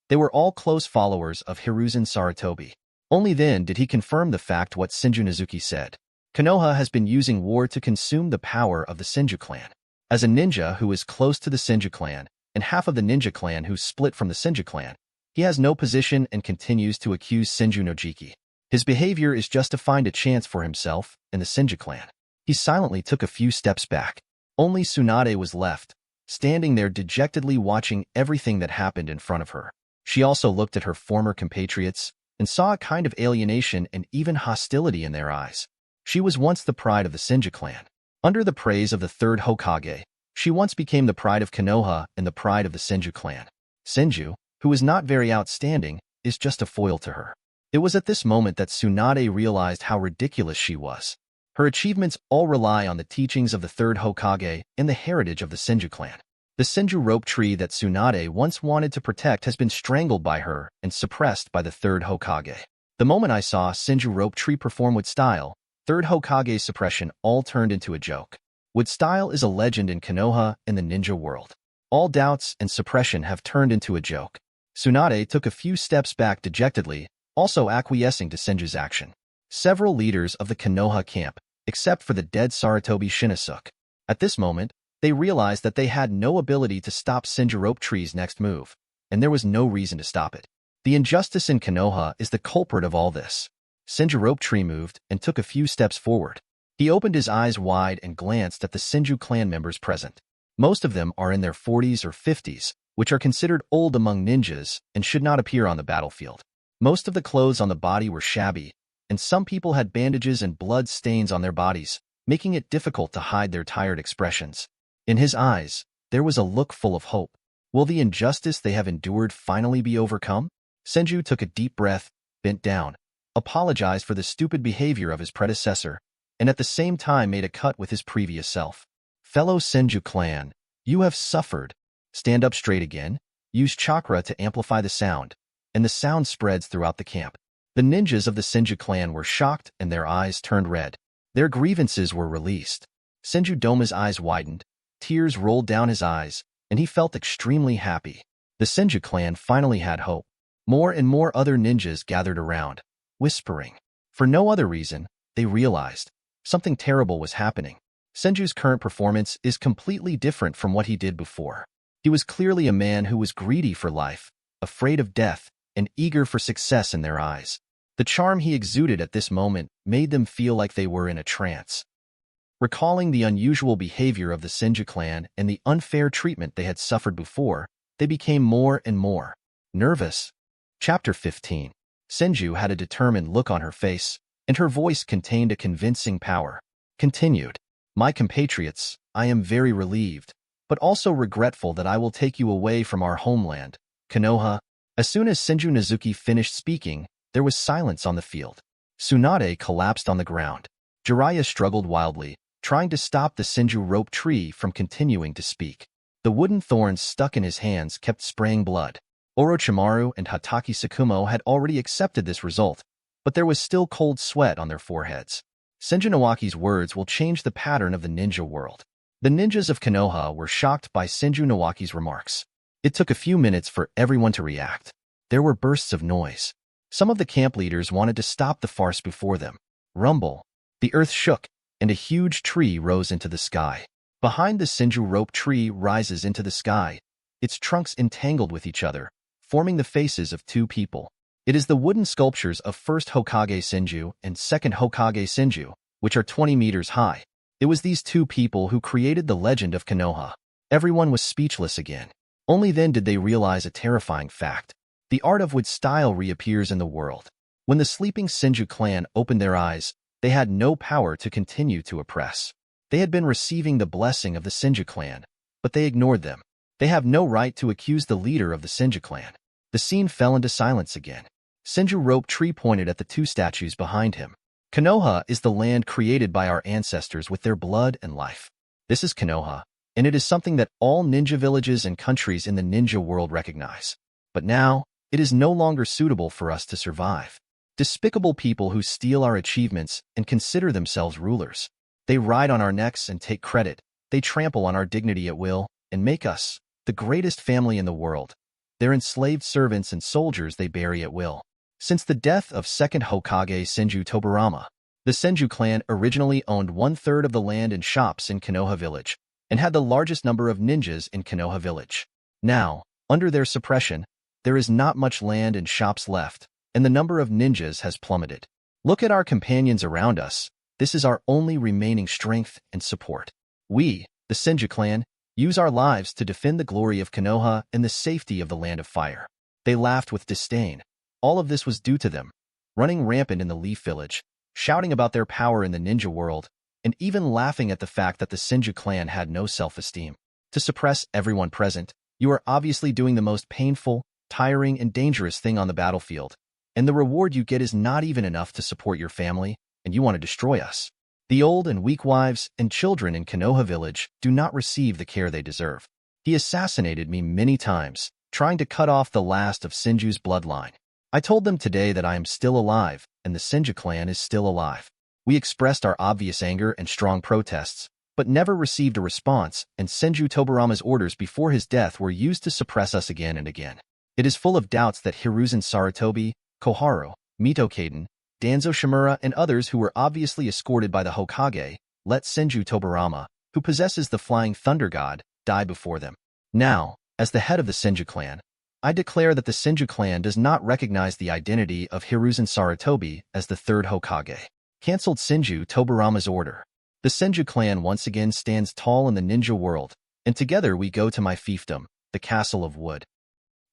They were all close followers of Hiruzen Sarutobi. Only then did he confirm the fact what Senju Nezuki said. Konoha has been using war to consume the power of the Senju clan. As a ninja who is close to the Senju clan, and half of the ninja clan who split from the Senju clan, he has no position and continues to accuse Senju Nojiki. His behavior is just to find a chance for himself and the Senju clan. He silently took a few steps back. Only Tsunade was left, standing there dejectedly watching everything that happened in front of her. She also looked at her former compatriots and saw a kind of alienation and even hostility in their eyes. She was once the pride of the Senju clan. Under the praise of the Third Hokage, she once became the pride of Konoha and the pride of the Senju clan. Senju, who is not very outstanding, is just a foil to her. It was at this moment that Tsunade realized how ridiculous she was. Her achievements all rely on the teachings of the Third Hokage and the heritage of the Senju clan. The Senju Rope Tree that Tsunade once wanted to protect has been strangled by her and suppressed by the Third Hokage. The moment I saw Senju Rope Tree perform with style, Third Hokage's suppression all turned into a joke. With style is a legend in Konoha and the ninja world. All doubts and suppression have turned into a joke. Tsunade took a few steps back dejectedly, also acquiescing to Senju's action. Several leaders of the Konoha camp, except for the dead Sarutobi Shinosuke. At this moment, they realized that they had no ability to stop Senju Rope Tree's next move, and there was no reason to stop it. The injustice in Konoha is the culprit of all this. Senju Rope Tree moved and took a few steps forward. He opened his eyes wide and glanced at the Senju clan members present. Most of them are in their 40s or 50s, which are considered old among ninjas and should not appear on the battlefield. Most of the clothes on the body were shabby, and some people had bandages and blood stains on their bodies, making it difficult to hide their tired expressions. In his eyes, there was a look full of hope. Will the injustice they have endured finally be overcome? Senju took a deep breath, bent down, apologized for the stupid behavior of his predecessor, and at the same time made a cut with his previous self. Fellow Senju clan, you have suffered. Stand up straight again, use chakra to amplify the sound, and the sound spreads throughout the camp. The ninjas of the Senju clan were shocked and their eyes turned red. Their grievances were released. Senju Doma's eyes widened, tears rolled down his eyes, and he felt extremely happy. The Senju clan finally had hope. More and more other ninjas gathered around, whispering. For no other reason, they realized something terrible was happening. Senju's current performance is completely different from what he did before. He was clearly a man who was greedy for life, afraid of death, and eager for success in their eyes. The charm he exuded at this moment made them feel like they were in a trance. Recalling the unusual behavior of the Senju clan and the unfair treatment they had suffered before, they became more and more nervous. Chapter 15. Senju had a determined look on her face, and her voice contained a convincing power. Continued. My compatriots, I am very relieved, but also regretful that I will take you away from our homeland, Konoha. As soon as Senju Nezuki finished speaking, there was silence on the field. Tsunade collapsed on the ground. Jiraiya struggled wildly, trying to stop the Senju Rope Tree from continuing to speak. The wooden thorns stuck in his hands kept spraying blood. Orochimaru and Hatake Tsukumo had already accepted this result, but there was still cold sweat on their foreheads. Senju Nawaki's words will change the pattern of the ninja world. The ninjas of Konoha were shocked by Senju Nawaki's remarks. It took a few minutes for everyone to react. There were bursts of noise. Some of the camp leaders wanted to stop the farce before them. Rumble. The earth shook, and a huge tree rose into the sky. Behind the Senju Rope Tree rises into the sky, its trunks entangled with each other, forming the faces of two people. It is the wooden sculptures of First Hokage Senju and Second Hokage Senju, which are 20 meters high. It was these two people who created the legend of Konoha. Everyone was speechless again. Only then did they realize a terrifying fact. The art of wood style reappears in the world. When the sleeping Senju clan opened their eyes, they had no power to continue to oppress. They had been receiving the blessing of the Senju clan, but they ignored them. They have no right to accuse the leader of the Senju clan. The scene fell into silence again. Senju Rope Tree pointed at the two statues behind him. Konoha is the land created by our ancestors with their blood and life. This is Konoha, and it is something that all ninja villages and countries in the ninja world recognize. But now, it is no longer suitable for us to survive. Despicable people who steal our achievements and consider themselves rulers. They ride on our necks and take credit. They trample on our dignity at will and make us the greatest family in the world. Their enslaved servants and soldiers they bury at will. Since the death of Second Hokage Senju Tobirama, the Senju clan originally owned 1/3 of the land and shops in Konoha village and had the largest number of ninjas in Konoha village. Now, under their suppression, there is not much land and shops left, and the number of ninjas has plummeted. Look at our companions around us. This is our only remaining strength and support. We, the Senju clan, use our lives to defend the glory of Konoha and the safety of the Land of Fire. They laughed with disdain. All of this was due to them, running rampant in the Leaf Village, shouting about their power in the ninja world, and even laughing at the fact that the Senju clan had no self-esteem. To suppress everyone present, you are obviously doing the most painful, tiring, and dangerous thing on the battlefield, and the reward you get is not even enough to support your family, and you want to destroy us. The old and weak wives and children in Konoha village do not receive the care they deserve. He assassinated me many times, trying to cut off the last of Senju's bloodline. I told them today that I am still alive, and the Senju clan is still alive. We expressed our obvious anger and strong protests, but never received a response, and Senju Tobirama's orders before his death were used to suppress us again and again. It is full of doubts that Hiruzen Sarutobi, Koharu, Mito Kaden, Danzo Shimura, and others who were obviously escorted by the Hokage, let Senju Tobirama, who possesses the Flying Thunder God, die before them. Now, as the head of the Senju clan, I declare that the Senju clan does not recognize the identity of Hiruzen Sarutobi as the Third Hokage. Cancelled Senju Tobirama's order. The Senju clan once again stands tall in the ninja world, and together we go to my fiefdom, the Castle of Wood.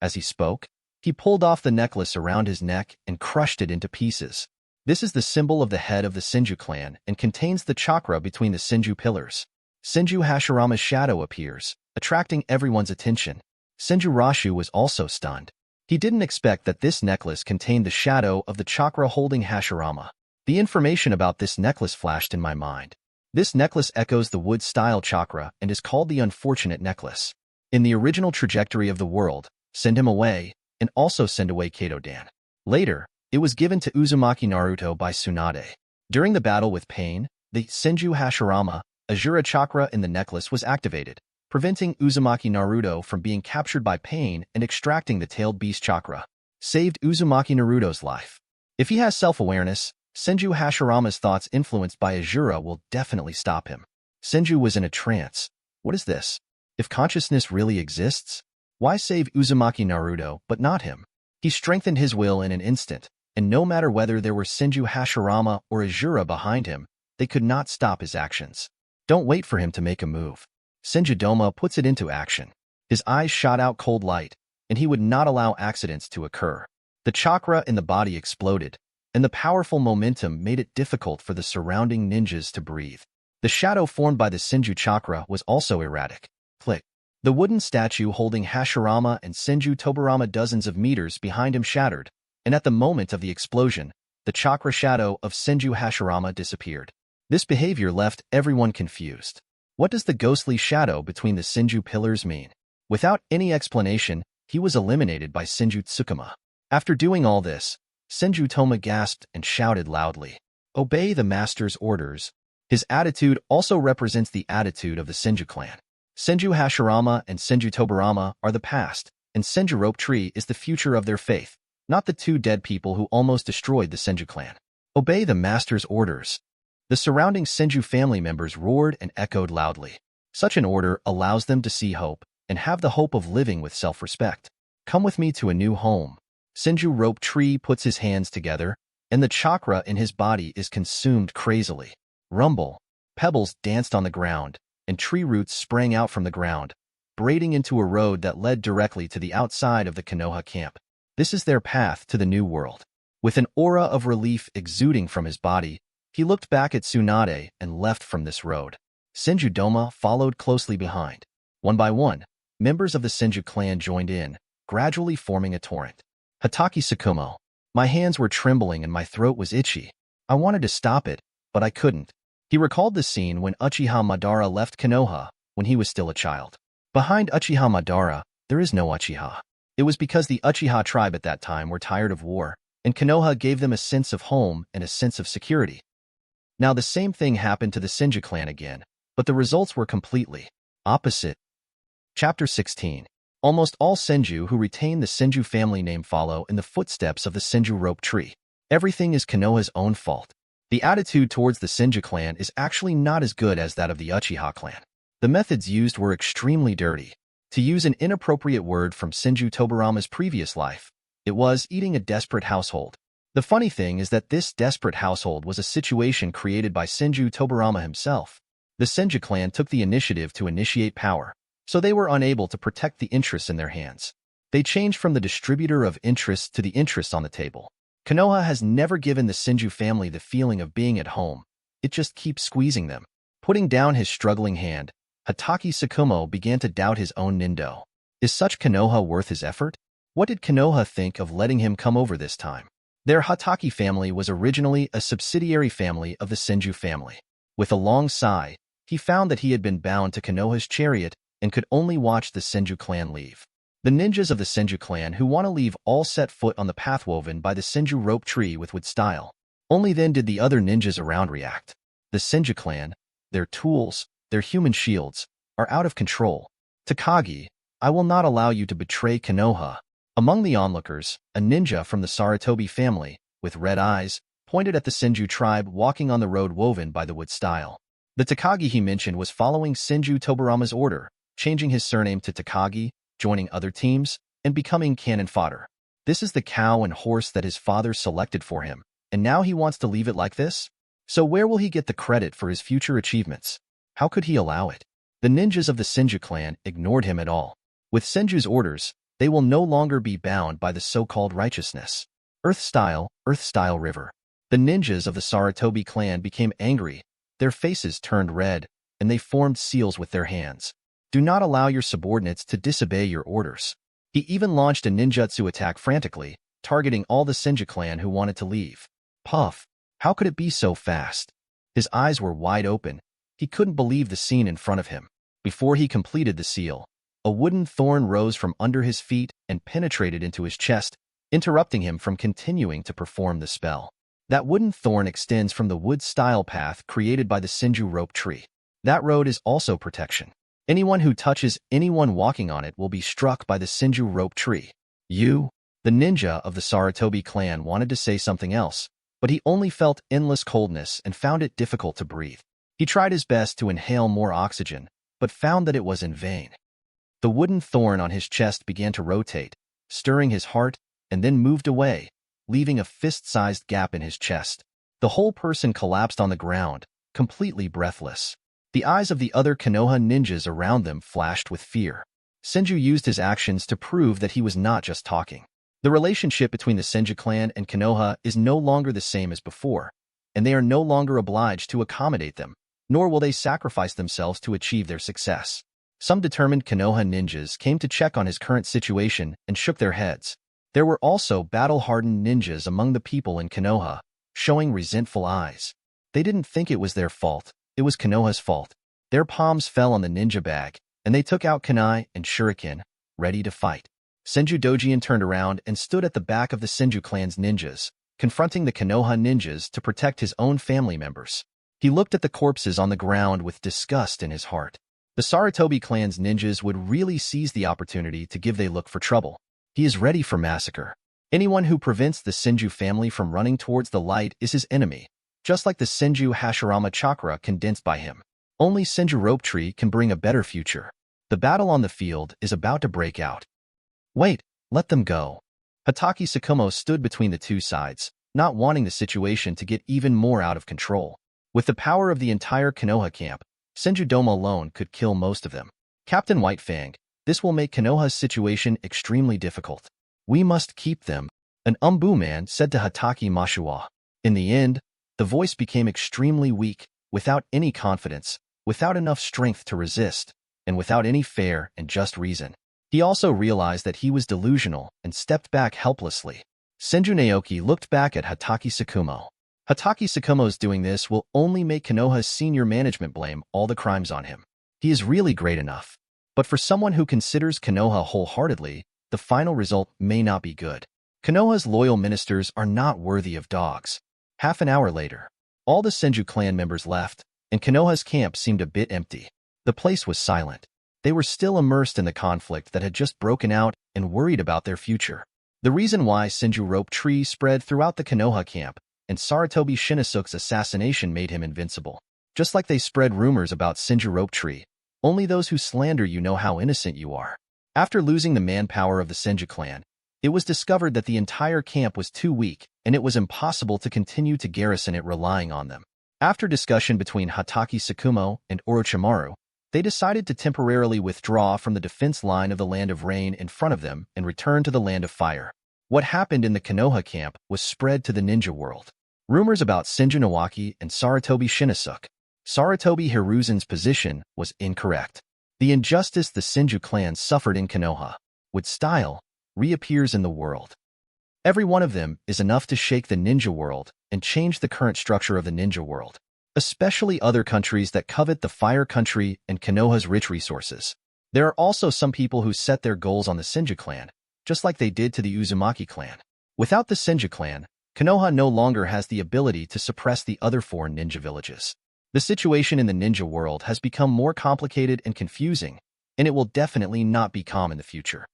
As he spoke, he pulled off the necklace around his neck and crushed it into pieces. This is the symbol of the head of the Senju clan and contains the chakra between the Senju pillars. Senju Hashirama's shadow appears, attracting everyone's attention. Senju Rashu was also stunned. He didn't expect that this necklace contained the shadow of the chakra holding Hashirama. The information about this necklace flashed in my mind. This necklace echoes the wood-style chakra and is called the Unfortunate Necklace. In the original trajectory of the world, send him away, and also send away Kaido-dan. Later, it was given to Uzumaki Naruto by Tsunade. During the battle with Pain, the Senju Hashirama, Azura chakra in the necklace was activated, preventing Uzumaki Naruto from being captured by Pain and extracting the tailed beast chakra. Saved Uzumaki Naruto's life. If he has self-awareness, Senju Hashirama's thoughts influenced by Azura will definitely stop him. Senju was in a trance. What is this? If consciousness really exists, why save Uzumaki Naruto but not him? He strengthened his will in an instant, and no matter whether there were Senju Hashirama or Azura behind him, they could not stop his actions. Don't wait for him to make a move. Senju Doma puts it into action. His eyes shot out cold light, and he would not allow accidents to occur. The chakra in the body exploded, and the powerful momentum made it difficult for the surrounding ninjas to breathe. The shadow formed by the Senju chakra was also erratic. Click. The wooden statue holding Hashirama and Senju Tobirama dozens of meters behind him shattered, and at the moment of the explosion, the chakra shadow of Senju Hashirama disappeared. This behavior left everyone confused. What does the ghostly shadow between the Senju pillars mean? Without any explanation, he was eliminated by Senju Tsukuma. After doing all this, Senju Toma gasped and shouted loudly, "Obey the master's orders." His attitude also represents the attitude of the Senju clan. Senju Hashirama and Senju Tobirama are the past, and Senju Rope Tree is the future of their faith, not the two dead people who almost destroyed the Senju clan. Obey the master's orders. The surrounding Senju family members roared and echoed loudly. Such an order allows them to see hope and have the hope of living with self-respect. Come with me to a new home. Senju Rope Tree puts his hands together, and the chakra in his body is consumed crazily. Rumble. Pebbles danced on the ground, and tree roots sprang out from the ground, braiding into a road that led directly to the outside of the Konoha camp. This is their path to the new world. With an aura of relief exuding from his body, he looked back at Tsunade and left from this road. Senju Doma followed closely behind. One by one, members of the Senju clan joined in, gradually forming a torrent. Hatake Tsukumo. My hands were trembling and my throat was itchy. I wanted to stop it, but I couldn't. He recalled the scene when Uchiha Madara left Konoha when he was still a child. Behind Uchiha Madara, there is no Uchiha. It was because the Uchiha tribe at that time were tired of war, and Konoha gave them a sense of home and a sense of security. Now the same thing happened to the Senju clan again, but the results were completely opposite. Chapter 16. Almost all Senju who retain the Senju family name follow in the footsteps of the Senju Rope Tree. Everything is Konoha's own fault. The attitude towards the Senju clan is actually not as good as that of the Uchiha clan. The methods used were extremely dirty. To use an inappropriate word from Senju Tobirama's previous life, it was eating a desperate household. The funny thing is that this desperate household was a situation created by Senju Tobirama himself. The Senju clan took the initiative to initiate power, so they were unable to protect the interests in their hands. They changed from the distributor of interests to the interests on the table. Konoha has never given the Senju family the feeling of being at home. It just keeps squeezing them. Putting down his struggling hand, Hatake Tsukumo began to doubt his own nindo. Is such Konoha worth his effort? What did Konoha think of letting him come over this time? Their Hatake family was originally a subsidiary family of the Senju family. With a long sigh, he found that he had been bound to Konoha's chariot and could only watch the Senju clan leave. The ninjas of the Senju clan who want to leave all set foot on the path woven by the Senju Rope Tree with style. Only then did the other ninjas around react. The Senju clan, their tools, their human shields, are out of control. Takagi, I will not allow you to betray Konoha. Among the onlookers, a ninja from the Sarutobi family, with red eyes, pointed at the Senju tribe walking on the road woven by the wood style. The Takagi he mentioned was following Senju Tobirama's order, changing his surname to Takagi, joining other teams, and becoming cannon fodder. This is the cow and horse that his father selected for him, and now he wants to leave it like this? So where will he get the credit for his future achievements? How could he allow it? The ninjas of the Senju clan ignored him at all. With Senju's orders, they will no longer be bound by the so-called righteousness. Earth style river. The ninjas of the Sarutobi clan became angry, their faces turned red, and they formed seals with their hands. Do not allow your subordinates to disobey your orders. He even launched a ninjutsu attack frantically, targeting all the Senju clan who wanted to leave. Puff! How could it be so fast? His eyes were wide open. He couldn't believe the scene in front of him. Before he completed the seal, a wooden thorn rose from under his feet and penetrated into his chest, interrupting him from continuing to perform the spell. That wooden thorn extends from the wood-style path created by the Senju Rope Tree. That road is also protection. Anyone who touches anyone walking on it will be struck by the Senju Rope Tree. You, the ninja of the Sarutobi clan, wanted to say something else, but he only felt endless coldness and found it difficult to breathe. He tried his best to inhale more oxygen, but found that it was in vain. The wooden thorn on his chest began to rotate, stirring his heart, and then moved away, leaving a fist-sized gap in his chest. The whole person collapsed on the ground, completely breathless. The eyes of the other Konoha ninjas around them flashed with fear. Senju used his actions to prove that he was not just talking. The relationship between the Senju clan and Konoha is no longer the same as before, and they are no longer obliged to accommodate them, nor will they sacrifice themselves to achieve their success. Some determined Konoha ninjas came to check on his current situation and shook their heads. There were also battle-hardened ninjas among the people in Konoha, showing resentful eyes. They didn't think it was their fault. It was Konoha's fault. Their palms fell on the ninja bag, and they took out kunai and shuriken, ready to fight. Senju Dojian turned around and stood at the back of the Senju clan's ninjas, confronting the Konoha ninjas to protect his own family members. He looked at the corpses on the ground with disgust in his heart. The Sarutobi clan's ninjas would really seize the opportunity to give they look for trouble. He is ready for massacre. Anyone who prevents the Senju family from running towards the light is his enemy, just like the Senju Hashirama chakra condensed by him. Only Senju Rope Tree can bring a better future. The battle on the field is about to break out. Wait, let them go. Hatake Tsukumo stood between the two sides, not wanting the situation to get even more out of control. With the power of the entire Konoha camp, Senju Doma alone could kill most of them. Captain Whitefang, this will make Konoha's situation extremely difficult. We must keep them, an Umbu man said to Hatake Mashuwa. In the end, the voice became extremely weak, without any confidence, without enough strength to resist, and without any fair and just reason. He also realized that he was delusional and stepped back helplessly. Senju Naoki looked back at Hatake Tsukumo. Hatake Tsukumo's doing this will only make Konoha's senior management blame all the crimes on him. He is really great enough. But for someone who considers Konoha wholeheartedly, the final result may not be good. Konoha's loyal ministers are not worthy of dogs. Half an hour later, all the Senju clan members left, and Konoha's camp seemed a bit empty. The place was silent. They were still immersed in the conflict that had just broken out and worried about their future. The reason why Senju Rope Tree spread throughout the Konoha camp and Sarutobi Shinnosuke's assassination made him invincible. Just like they spread rumors about Senju Rope Tree, only those who slander you know how innocent you are. After losing the manpower of the Senju clan, it was discovered that the entire camp was too weak and it was impossible to continue to garrison it relying on them. After discussion between Hatake Tsukumo and Orochimaru, they decided to temporarily withdraw from the defense line of the Land of Rain in front of them and return to the Land of Fire. What happened in the Konoha camp was spread to the ninja world. Rumors about Senju Nawaki and Sarutobi Shinnosuke. Sarutobi Hiruzen's position was incorrect. The injustice the Senju clan suffered in Konoha, with style, reappears in the world. Every one of them is enough to shake the ninja world and change the current structure of the ninja world, especially other countries that covet the Fire Country and Konoha's rich resources. There are also some people who set their goals on the Senju clan, just like they did to the Uzumaki clan. Without the Senju clan, Konoha no longer has the ability to suppress the other four ninja villages. The situation in the ninja world has become more complicated and confusing, and it will definitely not be calm in the future.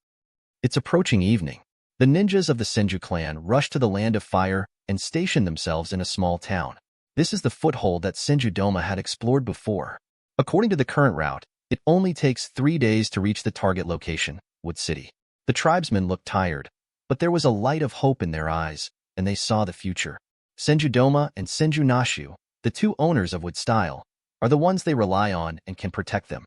It's approaching evening. The ninjas of the Senju clan rush to the Land of Fire and station themselves in a small town. This is the foothold that Senju Doma had explored before. According to the current route, it only takes 3 days to reach the target location, Wood City. The tribesmen looked tired, but there was a light of hope in their eyes, and they saw the future. Senju Doma and Senju Nashu, the two owners of Wood Style, are the ones they rely on and can protect them.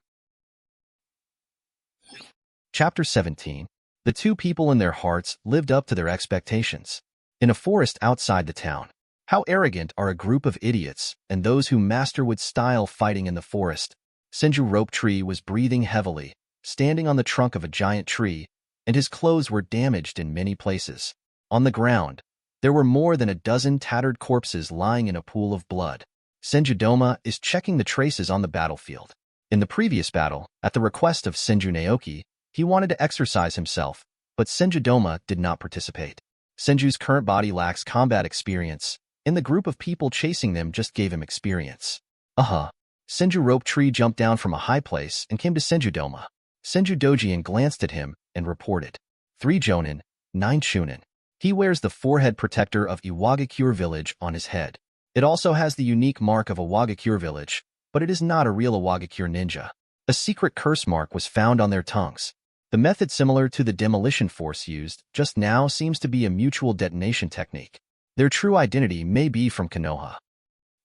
Chapter 17. The two people in their hearts lived up to their expectations. In a forest outside the town. How arrogant are a group of idiots and those who master Wood Style fighting in the forest. Senju Rope Tree was breathing heavily, standing on the trunk of a giant tree, and his clothes were damaged in many places. On the ground, there were more than a dozen tattered corpses lying in a pool of blood. Senju Doma is checking the traces on the battlefield. In the previous battle, at the request of Senju Naoki, he wanted to exercise himself, but Senju Doma did not participate. Senju's current body lacks combat experience, and the group of people chasing them just gave him experience. Senju Rope Tree jumped down from a high place and came to Senju Doma. Senju Dojian glanced at him and reported. 3 jonin, 9 chunin. He wears the forehead protector of Iwagakure village on his head. It also has the unique mark of Iwagakure village, but it is not a real Iwagakure ninja. A secret curse mark was found on their tongues. The method similar to the demolition force used just now seems to be a mutual detonation technique. Their true identity may be from Konoha.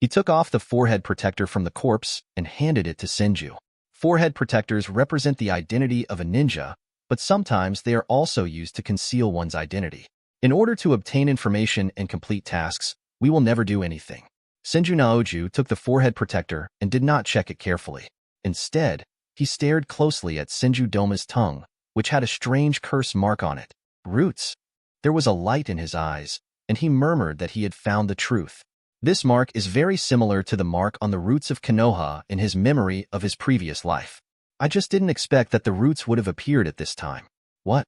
He took off the forehead protector from the corpse and handed it to Senju. Forehead protectors represent the identity of a ninja, but sometimes they are also used to conceal one's identity. In order to obtain information and complete tasks, we will never do anything. Senju Naoju took the forehead protector and did not check it carefully. Instead, he stared closely at Senju Doma's tongue, which had a strange curse mark on it. Roots. There was a light in his eyes, and he murmured that he had found the truth. This mark is very similar to the mark on the roots of Konoha in his memory of his previous life. I just didn't expect that the roots would have appeared at this time. What?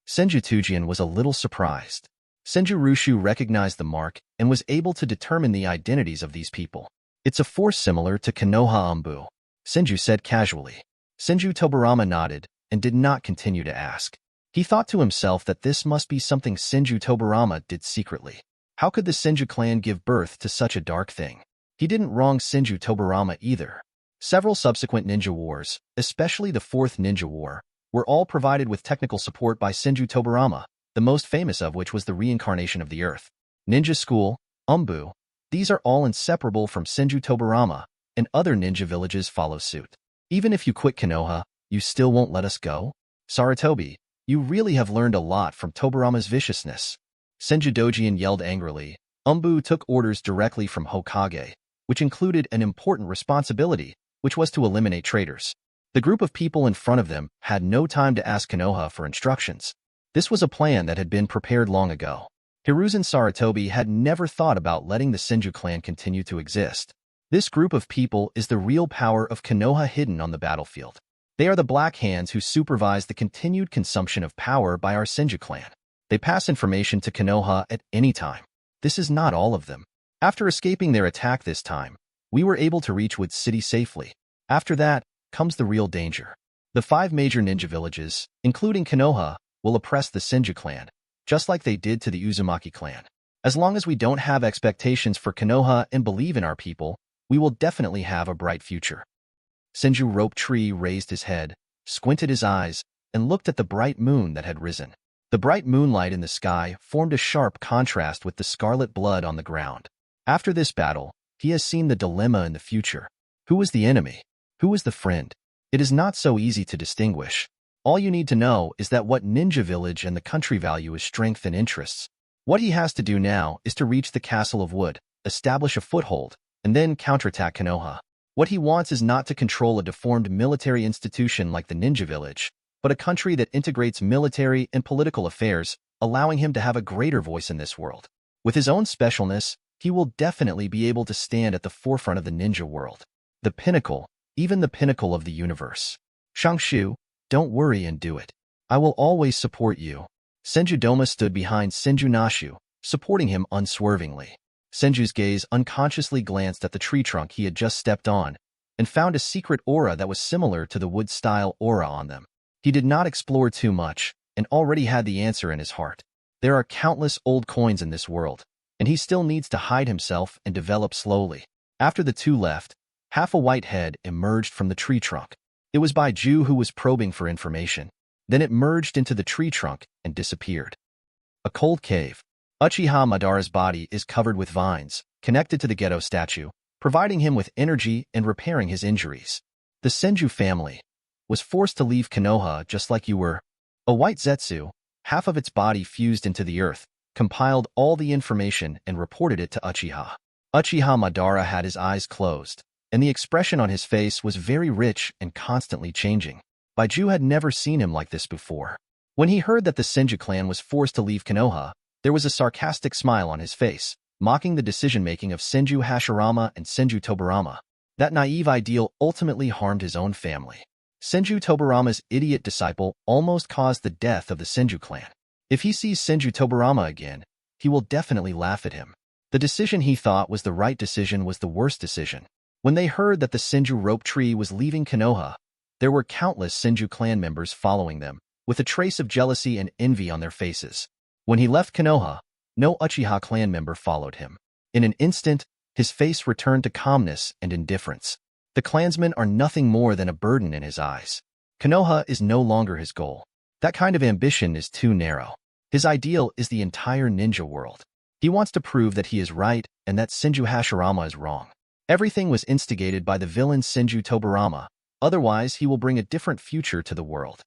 Senju Tujian was a little surprised. Senju Rushu recognized the mark and was able to determine the identities of these people. It's a force similar to Konoha Ambu, Senju said casually. Senju Tobirama nodded and did not continue to ask. He thought to himself that this must be something Senju Tobirama did secretly. How could the Senju clan give birth to such a dark thing? He didn't wrong Senju Tobirama either. Several subsequent ninja wars, especially the 4th Ninja War, were all provided with technical support by Senju Tobirama, the most famous of which was the reincarnation of the earth. Ninja school, Umbu, these are all inseparable from Senju Tobirama, and other ninja villages follow suit. Even if you quit Konoha, you still won't let us go? Sarutobi, you really have learned a lot from Tobirama's viciousness. Senju Dojian yelled angrily. Umbu took orders directly from Hokage, which included an important responsibility, which was to eliminate traitors. The group of people in front of them had no time to ask Konoha for instructions. This was a plan that had been prepared long ago. Hiruzen Sarutobi had never thought about letting the Senju clan continue to exist. This group of people is the real power of Konoha hidden on the battlefield. They are the Black Hands who supervise the continued consumption of power by our Senju clan. They pass information to Konoha at any time. This is not all of them. After escaping their attack this time, we were able to reach Wood City safely. After that comes the real danger. The 5 major ninja villages, including Konoha, will oppress the Senju clan, just like they did to the Uzumaki clan. As long as we don't have expectations for Konoha and believe in our people, we will definitely have a bright future. Senju Rope Tree raised his head, squinted his eyes, and looked at the bright moon that had risen. The bright moonlight in the sky formed a sharp contrast with the scarlet blood on the ground. After this battle, he has seen the dilemma in the future. Who is the enemy? Who is the friend? It is not so easy to distinguish. All you need to know is that what Ninja Village and the country value is strength and interests. What he has to do now is to reach the Castle of Wood, establish a foothold, and then counterattack Konoha. What he wants is not to control a deformed military institution like the Ninja Village, but a country that integrates military and political affairs, allowing him to have a greater voice in this world. With his own specialness, he will definitely be able to stand at the forefront of the ninja world. The pinnacle, even the pinnacle of the universe. Shangshu, don't worry and do it. I will always support you. Senju Doma stood behind Senju Nashu, supporting him unswervingly. Senju's gaze unconsciously glanced at the tree trunk he had just stepped on, and found a secret aura that was similar to the wood-style aura on them. He did not explore too much, and already had the answer in his heart. There are countless old coins in this world, and he still needs to hide himself and develop slowly. After the two left, half a white head emerged from the tree trunk. It was Baiju who was probing for information. Then it merged into the tree trunk and disappeared. A cold cave. Uchiha Madara's body is covered with vines, connected to the ghetto statue, providing him with energy and repairing his injuries. The Senju family was forced to leave Konoha just like you were. A white Zetsu, half of its body fused into the earth, compiled all the information and reported it to Uchiha. Uchiha Madara had his eyes closed, and the expression on his face was very rich and constantly changing. Baiju had never seen him like this before. When he heard that the Senju clan was forced to leave Konoha, there was a sarcastic smile on his face, mocking the decision-making of Senju Hashirama and Senju Tobirama. That naive ideal ultimately harmed his own family. Senju Tobirama's idiot disciple almost caused the death of the Senju clan. If he sees Senju Tobirama again, he will definitely laugh at him. The decision he thought was the right decision was the worst decision. When they heard that the Senju Rope Tree was leaving Konoha, there were countless Senju clan members following them, with a trace of jealousy and envy on their faces. When he left Konoha, no Uchiha clan member followed him. In an instant, his face returned to calmness and indifference. The clansmen are nothing more than a burden in his eyes. Konoha is no longer his goal. That kind of ambition is too narrow. His ideal is the entire ninja world. He wants to prove that he is right and that Senju Hashirama is wrong. Everything was instigated by the villain Senju Tobirama, otherwise he will bring a different future to the world.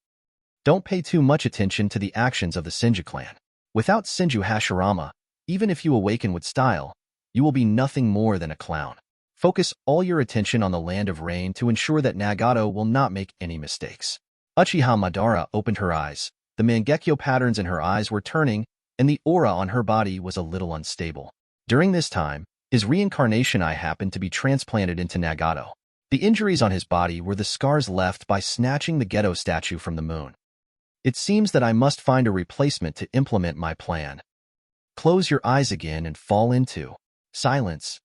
Don't pay too much attention to the actions of the Senju clan. Without Senju Hashirama, even if you awaken with style, you will be nothing more than a clown. Focus all your attention on the Land of Rain to ensure that Nagato will not make any mistakes. Uchiha Madara opened her eyes. The Mangekyo patterns in her eyes were turning, and the aura on her body was a little unstable. During this time, his reincarnation eye happened to be transplanted into Nagato. The injuries on his body were the scars left by snatching the ghetto statue from the moon. It seems that I must find a replacement to implement my plan. Close your eyes again and fall into silence.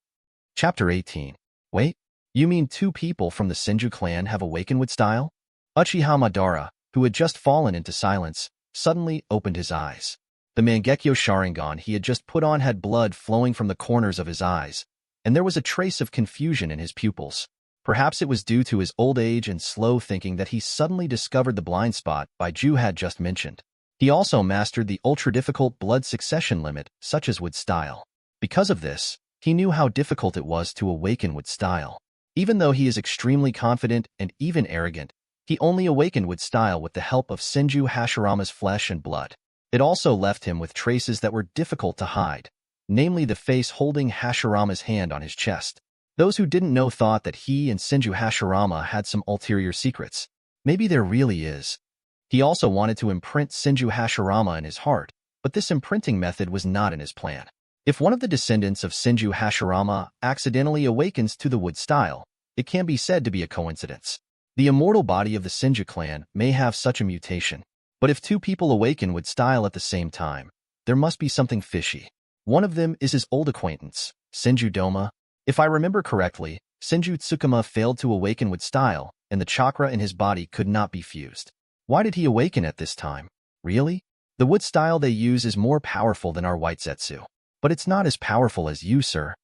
Chapter 18. Wait, you mean 2 people from the Senju clan have awakened with style? Uchiha Madara, who had just fallen into silence, suddenly opened his eyes. The Mangekyo Sharingan he had just put on had blood flowing from the corners of his eyes, and there was a trace of confusion in his pupils. Perhaps it was due to his old age and slow thinking that he suddenly discovered the blind spot Baiju had just mentioned. He also mastered the ultra-difficult blood succession limit, such as with style. Because of this, he knew how difficult it was to awaken with style. Even though he is extremely confident and even arrogant, he only awakened with style with the help of Senju Hashirama's flesh and blood. It also left him with traces that were difficult to hide, namely the face holding Hashirama's hand on his chest. Those who didn't know thought that he and Senju Hashirama had some ulterior secrets. Maybe there really is. He also wanted to imprint Senju Hashirama in his heart, but this imprinting method was not in his plan. If one of the descendants of Senju Hashirama accidentally awakens to the wood style, it can be said to be a coincidence. The immortal body of the Senju clan may have such a mutation, but if two people awaken wood style at the same time, there must be something fishy. One of them is his old acquaintance, Senju Doma. If I remember correctly, Senju Tsukuma failed to awaken with style, and the chakra in his body could not be fused. Why did he awaken at this time? Really? The wood style they use is more powerful than our white zetsu. But it's not as powerful as you, sir.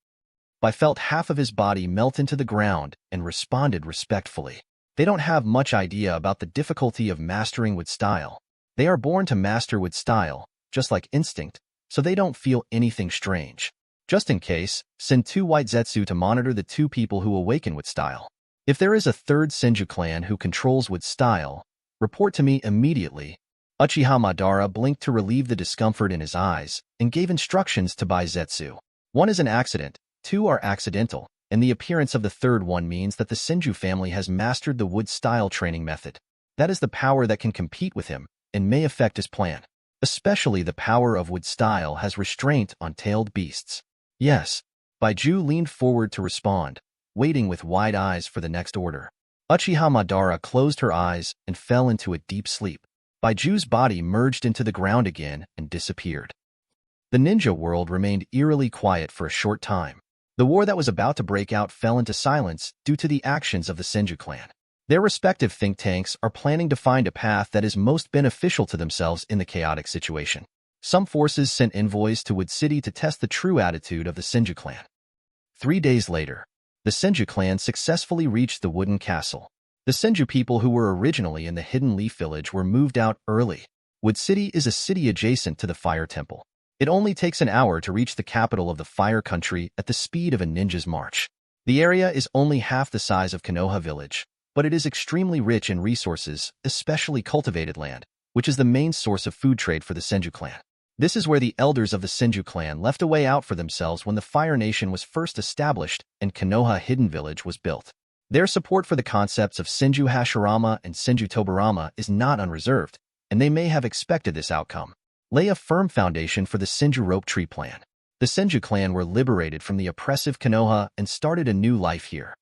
I felt half of his body melt into the ground and responded respectfully. They don't have much idea about the difficulty of mastering wood style. They are born to master wood style, just like instinct, so they don't feel anything strange. Just in case, send 2 white zetsu to monitor the 2 people who awaken wood style. If there is a third Senju clan who controls wood style, report to me immediately. Uchiha Madara blinked to relieve the discomfort in his eyes and gave instructions to buy zetsu. 1 is an accident, 2 are accidental, and the appearance of the third one means that the Senju family has mastered the wood style training method. That is the power that can compete with him and may affect his plan. Especially the power of wood style has restraint on tailed beasts. Yes. Baiju leaned forward to respond, waiting with wide eyes for the next order. Uchiha Madara closed her eyes and fell into a deep sleep. Baiju's body merged into the ground again and disappeared. The ninja world remained eerily quiet for a short time. The war that was about to break out fell into silence due to the actions of the Senju clan. Their respective think tanks are planning to find a path that is most beneficial to themselves in the chaotic situation. Some forces sent envoys to Wood City to test the true attitude of the Senju clan. 3 days later, the Senju clan successfully reached the wooden castle. The Senju people who were originally in the Hidden Leaf Village were moved out early. Wood City is a city adjacent to the Fire Temple. It only takes an hour to reach the capital of the Fire Country at the speed of a ninja's march. The area is only half the size of Konoha Village, but it is extremely rich in resources, especially cultivated land, which is the main source of food trade for the Senju clan. This is where the elders of the Senju clan left a way out for themselves when the Fire Nation was first established and Konoha Hidden Village was built. Their support for the concepts of Senju Hashirama and Senju Tobirama is not unreserved, and they may have expected this outcome. Lay a firm foundation for the Senju Rope Tree plan. The Senju clan were liberated from the oppressive Konoha and started a new life here.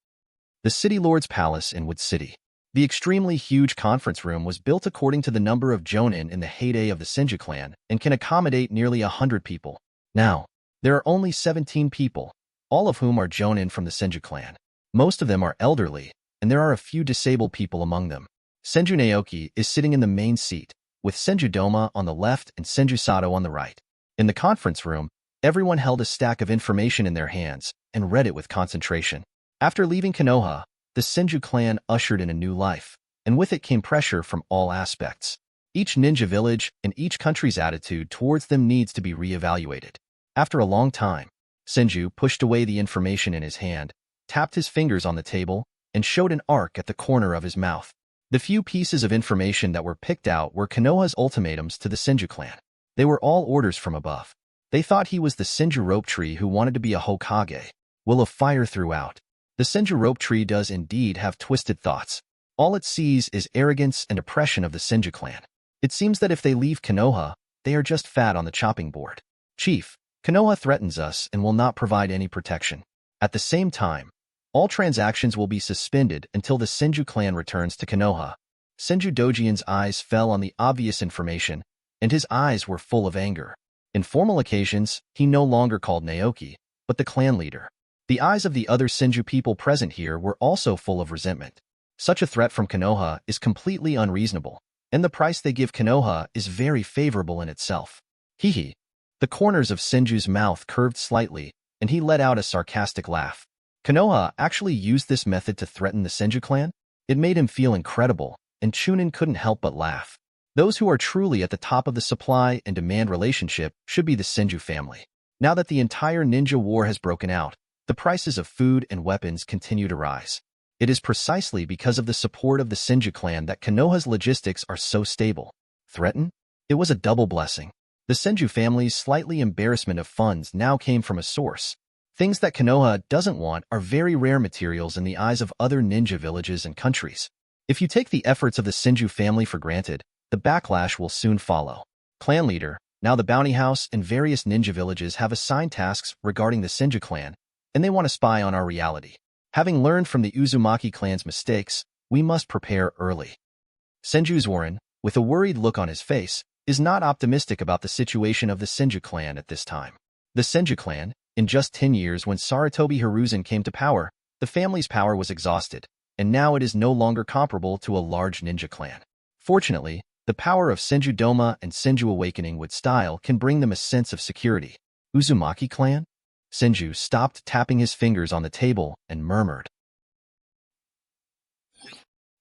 The City Lord's Palace in Wood City. The extremely huge conference room was built according to the number of jonin in the heyday of the Senju clan and can accommodate nearly 100 people. Now, there are only 17 people, all of whom are jonin from the Senju clan. Most of them are elderly, and there are a few disabled people among them. Senju Naoki is sitting in the main seat, with Senju Doma on the left and Senju Sato on the right. In the conference room, everyone held a stack of information in their hands and read it with concentration. After leaving Konoha, the Senju clan ushered in a new life, and with it came pressure from all aspects. Each ninja village and each country's attitude towards them needs to be reevaluated. After a long time, Senju pushed away the information in his hand, tapped his fingers on the table, and showed an arc at the corner of his mouth. The few pieces of information that were picked out were Konoha's ultimatums to the Senju clan. They were all orders from above. They thought he was the Senju Rope Tree who wanted to be a Hokage, will of fire throughout. The Senju Rope Tree does indeed have twisted thoughts. All it sees is arrogance and oppression of the Senju clan. It seems that if they leave Konoha, they are just fat on the chopping board. Chief, Konoha threatens us and will not provide any protection. At the same time, all transactions will be suspended until the Senju clan returns to Konoha. Senju Dojian's eyes fell on the obvious information, and his eyes were full of anger. In formal occasions, he no longer called Naoki, but the clan leader. The eyes of the other Senju people present here were also full of resentment. Such a threat from Konoha is completely unreasonable, and the price they give Konoha is very favorable in itself. Hee. The corners of Senju's mouth curved slightly, and he let out a sarcastic laugh. Konoha actually used this method to threaten the Senju clan? It made him feel incredible, and Chunin couldn't help but laugh. Those who are truly at the top of the supply and demand relationship should be the Senju family. Now that the entire ninja war has broken out, the prices of food and weapons continue to rise. It is precisely because of the support of the Senju clan that Konoha's logistics are so stable. Threatened? It was a double blessing. The Senju family's slightly embarrassment of funds now came from a source. Things that Konoha doesn't want are very rare materials in the eyes of other ninja villages and countries. If you take the efforts of the Senju family for granted, the backlash will soon follow. Clan leader, now the bounty house and various ninja villages have assigned tasks regarding the Senju clan, and they want to spy on our reality. Having learned from the Uzumaki clan's mistakes, we must prepare early. Senju's Warren, with a worried look on his face, is not optimistic about the situation of the Senju clan at this time. The Senju clan, in just 10 years when Sarutobi Hiruzen came to power, the family's power was exhausted, and now it is no longer comparable to a large ninja clan. Fortunately, the power of Senju Doma and Senju Awakening with style can bring them a sense of security. Uzumaki clan? Senju stopped tapping his fingers on the table and murmured.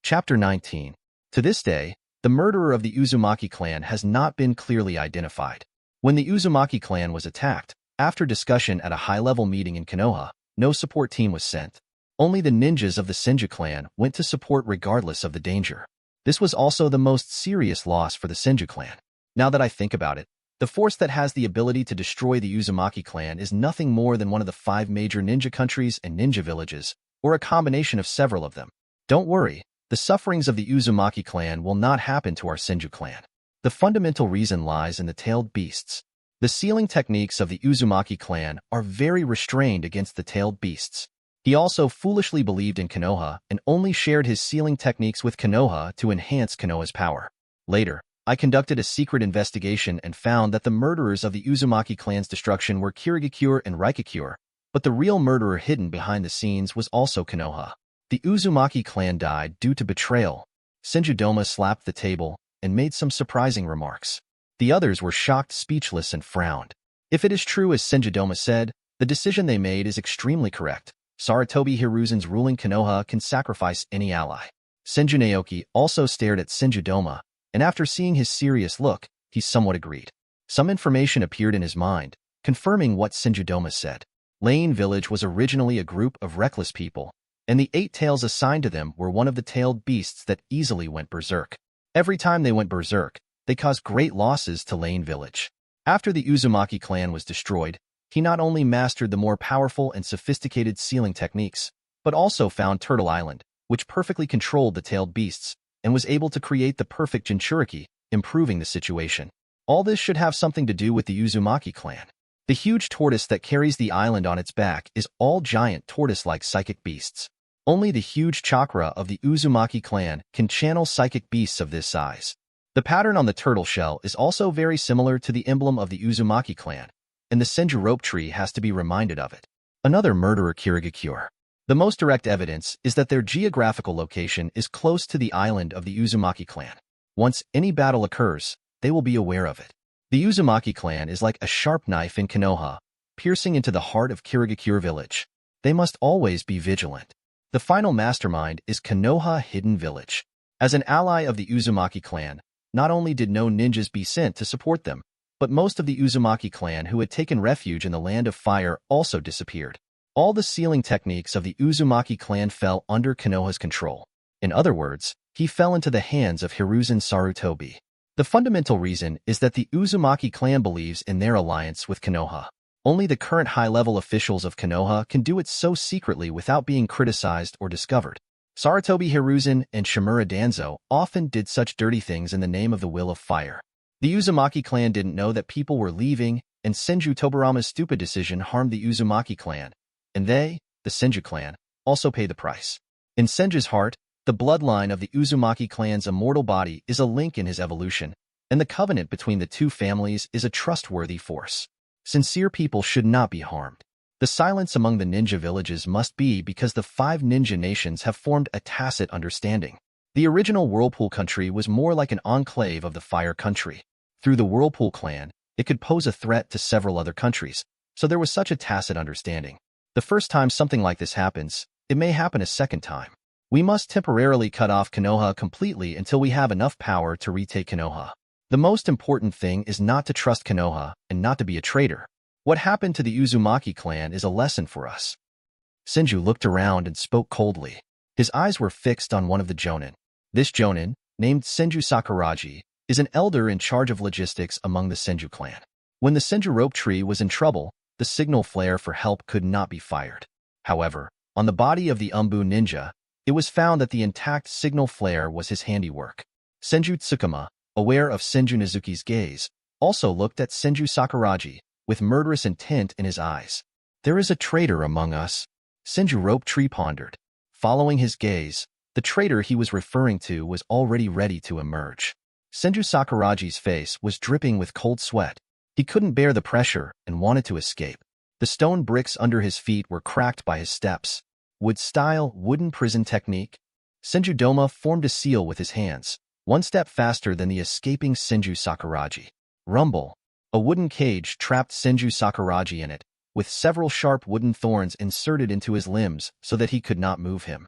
Chapter 19. To this day, the murderer of the Uzumaki clan has not been clearly identified. When the Uzumaki clan was attacked, after discussion at a high-level meeting in Konoha, no support team was sent. Only the ninjas of the Senju clan went to support regardless of the danger. This was also the most serious loss for the Senju clan. Now that I think about it, the force that has the ability to destroy the Uzumaki clan is nothing more than one of the 5 major ninja countries and ninja villages, or a combination of several of them. Don't worry, the sufferings of the Uzumaki clan will not happen to our Senju clan. The fundamental reason lies in the tailed beasts. The sealing techniques of the Uzumaki clan are very restrained against the tailed beasts. He also foolishly believed in Konoha and only shared his sealing techniques with Konoha to enhance Konoha's power. Later, I conducted a secret investigation and found that the murderers of the Uzumaki clan's destruction were Kirigakure and Raikakure, but the real murderer hidden behind the scenes was also Konoha. The Uzumaki clan died due to betrayal. Senju Doma slapped the table and made some surprising remarks. The others were shocked, speechless, and frowned. If it is true as Senju Doma said, the decision they made is extremely correct. Sarutobi Hiruzen's ruling Konoha can sacrifice any ally. Senju Naoki also stared at Senju Doma, and after seeing his serious look, he somewhat agreed. Some information appeared in his mind, confirming what Senju Doma said. Lane Village was originally a group of reckless people, and the 8 tails assigned to them were one of the tailed beasts that easily went berserk. Every time they went berserk, they caused great losses to Lane Village. After the Uzumaki clan was destroyed, he not only mastered the more powerful and sophisticated sealing techniques, but also found Turtle Island, which perfectly controlled the tailed beasts, and was able to create the perfect Jinchuriki, improving the situation. All this should have something to do with the Uzumaki clan. The huge tortoise that carries the island on its back is all giant tortoise-like psychic beasts. Only the huge chakra of the Uzumaki clan can channel psychic beasts of this size. The pattern on the turtle shell is also very similar to the emblem of the Uzumaki clan, and the Senju Rope Tree has to be reminded of it. Another murderer, Kirigakure. The most direct evidence is that their geographical location is close to the island of the Uzumaki clan. Once any battle occurs, they will be aware of it. The Uzumaki clan is like a sharp knife in Konoha, piercing into the heart of Kirigakure village. They must always be vigilant. The final mastermind is Konoha Hidden Village. As an ally of the Uzumaki clan, not only did no ninjas be sent to support them, but most of the Uzumaki clan who had taken refuge in the Land of Fire also disappeared. All the sealing techniques of the Uzumaki clan fell under Konoha's control. In other words, he fell into the hands of Hiruzen Sarutobi. The fundamental reason is that the Uzumaki clan believes in their alliance with Konoha. Only the current high-level officials of Konoha can do it so secretly without being criticized or discovered. Sarutobi Hiruzen and Shimura Danzo often did such dirty things in the name of the Will of Fire. The Uzumaki clan didn't know that people were leaving, and Senju Tobirama's stupid decision harmed the Uzumaki clan, and they, the Senju clan, also pay the price. In Senju's heart, the bloodline of the Uzumaki clan's immortal body is a link in his evolution, and the covenant between the two families is a trustworthy force. Sincere people should not be harmed. The silence among the ninja villages must be because the 5 ninja nations have formed a tacit understanding. The original Whirlpool country was more like an enclave of the Fire country. Through the Whirlpool clan, it could pose a threat to several other countries, so there was such a tacit understanding. The first time something like this happens, it may happen a second time. We must temporarily cut off Konoha completely until we have enough power to retake Konoha. The most important thing is not to trust Konoha and not to be a traitor. What happened to the Uzumaki clan is a lesson for us." Senju looked around and spoke coldly. His eyes were fixed on one of the jonin. This jonin, named Senju Sakuragi, is an elder in charge of logistics among the Senju clan. When the Senju Rope Tree was in trouble, the signal flare for help could not be fired. However, on the body of the Umbu ninja, it was found that the intact signal flare was his handiwork. Senju Tsukuma, aware of Senju Nizuki's gaze, also looked at Senju Sakuragi, with murderous intent in his eyes. "There is a traitor among us," Senju Rope Tree pondered. Following his gaze, the traitor he was referring to was already ready to emerge. Senju Sakuragi's face was dripping with cold sweat. He couldn't bear the pressure and wanted to escape. The stone bricks under his feet were cracked by his steps. Wood-style, wooden prison technique. Senju Doma formed a seal with his hands, one step faster than the escaping Senju Sakuragi. Rumble. A wooden cage trapped Senju Sakuragi in it, with several sharp wooden thorns inserted into his limbs so that he could not move him.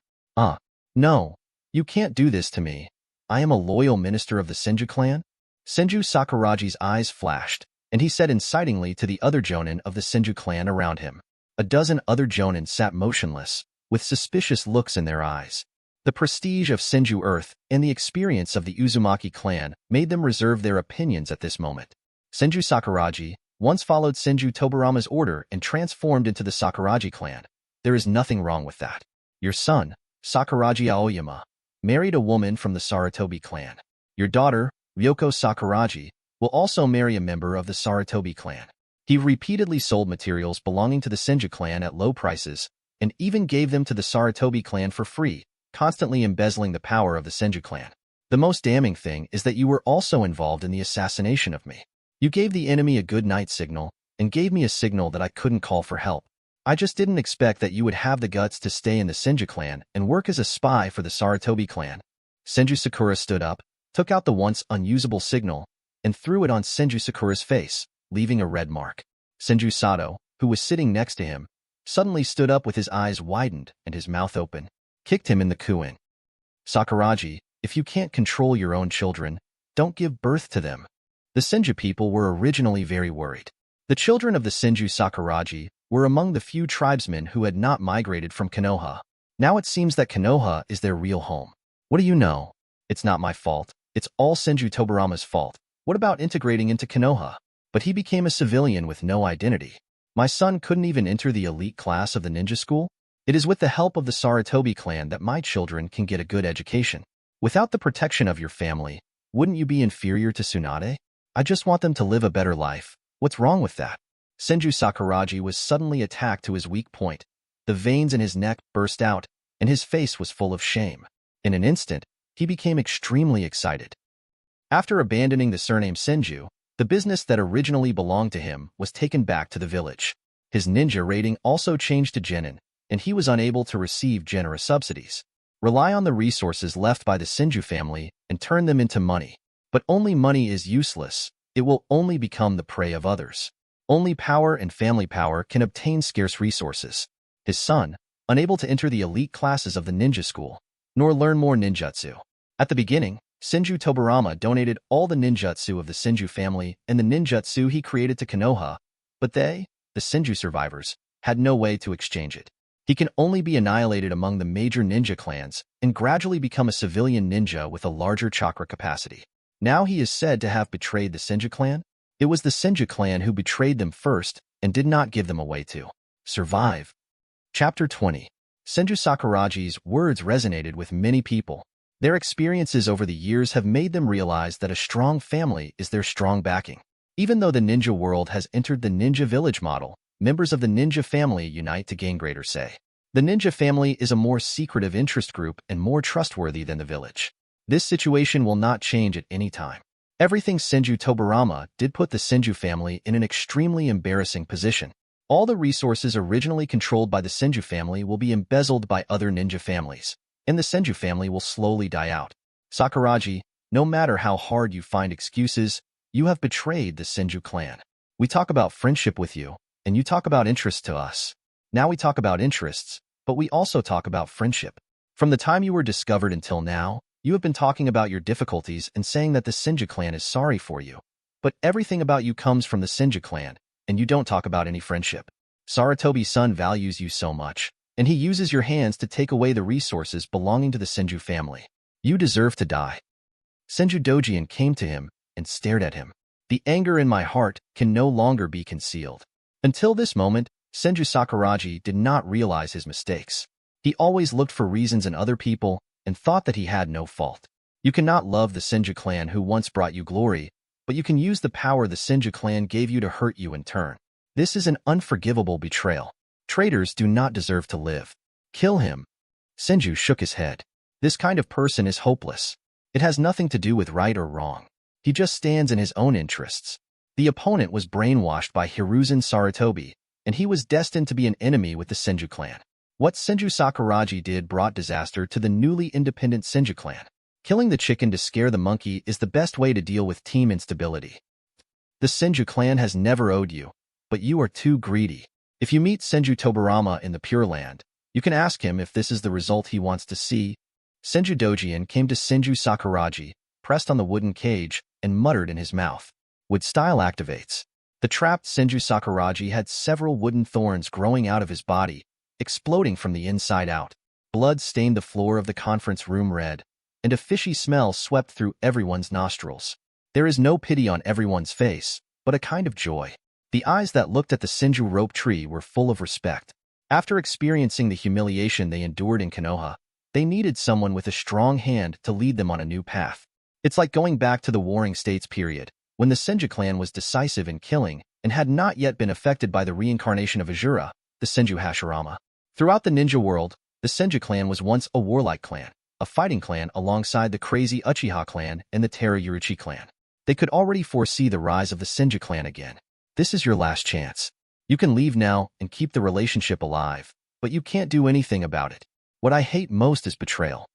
No, you can't do this to me. I am a loyal minister of the Senju clan." Senju Sakuragi's eyes flashed, and he said incitingly to the other jonin of the Senju clan around him. A dozen other jonin sat motionless, with suspicious looks in their eyes. The prestige of Senju Earth and the experience of the Uzumaki clan made them reserve their opinions at this moment. Senju Sakuragi once followed Senju Tobirama's order and transformed into the Sakuragi clan. There is nothing wrong with that. Your son, Sakuragi Aoyama, married a woman from the Sarutobi clan. Your daughter, Ryoko Sakuragi, will also marry a member of the Sarutobi clan. He repeatedly sold materials belonging to the Senju clan at low prices, and even gave them to the Sarutobi clan for free, constantly embezzling the power of the Senju clan. The most damning thing is that you were also involved in the assassination of me. You gave the enemy a good night signal, and gave me a signal that I couldn't call for help. I just didn't expect that you would have the guts to stay in the Senju clan and work as a spy for the Sarutobi clan." Senju Sakura stood up, took out the once unusable signal, and threw it on Senju Sakura's face, leaving a red mark. Senju Sato, who was sitting next to him, suddenly stood up with his eyes widened and his mouth open, kicked him in the kuin. "Sakuragi, if you can't control your own children, don't give birth to them." The Senju people were originally very worried. The children of the Senju Sakuragi were among the few tribesmen who had not migrated from Konoha. Now it seems that Konoha is their real home. "What do you know? It's not my fault. It's all Senju Tobirama's fault. What about integrating into Konoha?" But he became a civilian with no identity. "My son couldn't even enter the elite class of the ninja school? It is with the help of the Sarutobi clan that my children can get a good education. Without the protection of your family, wouldn't you be inferior to Tsunade? I just want them to live a better life. What's wrong with that?" Senju Sakuragi was suddenly attacked to his weak point. The veins in his neck burst out, and his face was full of shame. In an instant, he became extremely excited. After abandoning the surname Senju, the business that originally belonged to him was taken back to the village. His ninja rating also changed to genin, and he was unable to receive generous subsidies. Rely on the resources left by the Senju family and turn them into money. But only money is useless. It will only become the prey of others. Only power and family power can obtain scarce resources. His son, unable to enter the elite classes of the ninja school, nor learn more ninjutsu. At the beginning, Senju Tobirama donated all the ninjutsu of the Senju family and the ninjutsu he created to Konoha, but they, the Senju survivors, had no way to exchange it. He can only be annihilated among the major ninja clans and gradually become a civilian ninja with a larger chakra capacity. Now he is said to have betrayed the Senju clan. It was the Senju clan who betrayed them first and did not give them a way to survive. Chapter 20. Senju Sakuragi's words resonated with many people. Their experiences over the years have made them realize that a strong family is their strong backing. Even though the ninja world has entered the ninja village model, members of the ninja family unite to gain greater say. The ninja family is a more secretive interest group and more trustworthy than the village. This situation will not change at any time. Everything Senju Tobirama did put the Senju family in an extremely embarrassing position. All the resources originally controlled by the Senju family will be embezzled by other ninja families, and the Senju family will slowly die out. Sakuragi, no matter how hard you find excuses, you have betrayed the Senju clan. We talk about friendship with you, and you talk about interests to us. Now we talk about interests, but we also talk about friendship. From the time you were discovered until now, you have been talking about your difficulties and saying that the Senju clan is sorry for you. But everything about you comes from the Senju clan, and you don't talk about any friendship. Sarutobi's son values you so much, and he uses your hands to take away the resources belonging to the Senju family. You deserve to die. Senju Dojian came to him and stared at him. The anger in my heart can no longer be concealed. Until this moment, Senju Sakuragi did not realize his mistakes. He always looked for reasons in other people and thought that he had no fault. You cannot love the Senju clan who once brought you glory, but you can use the power the Senju clan gave you to hurt you in turn. This is an unforgivable betrayal. Traitors do not deserve to live. Kill him. Senju shook his head. This kind of person is hopeless. It has nothing to do with right or wrong. He just stands in his own interests. The opponent was brainwashed by Hiruzen Sarutobi, and he was destined to be an enemy with the Senju clan. What Senju Sakuragi did brought disaster to the newly independent Senju clan. Killing the chicken to scare the monkey is the best way to deal with team instability. The Senju clan has never owed you, but you are too greedy. If you meet Senju Tobirama in the Pure Land, you can ask him if this is the result he wants to see. Senju Dojian came to Senju Sakuragi, pressed on the wooden cage, and muttered in his mouth. Wood style activates. The trapped Senju Sakuragi had several wooden thorns growing out of his body, exploding from the inside out. Blood stained the floor of the conference room red, and a fishy smell swept through everyone's nostrils. There is no pity on everyone's face, but a kind of joy. The eyes that looked at the Senju Rope Tree were full of respect. After experiencing the humiliation they endured in Konoha, they needed someone with a strong hand to lead them on a new path. It's like going back to the Warring States period, when the Senju clan was decisive in killing and had not yet been affected by the reincarnation of Ajura, the Senju Hashirama. Throughout the ninja world, the Senju clan was once a warlike clan, a fighting clan alongside the crazy Uchiha clan and the Terayuruchi clan. They could already foresee the rise of the Senju clan again. This is your last chance. You can leave now and keep the relationship alive, but you can't do anything about it. What I hate most is betrayal.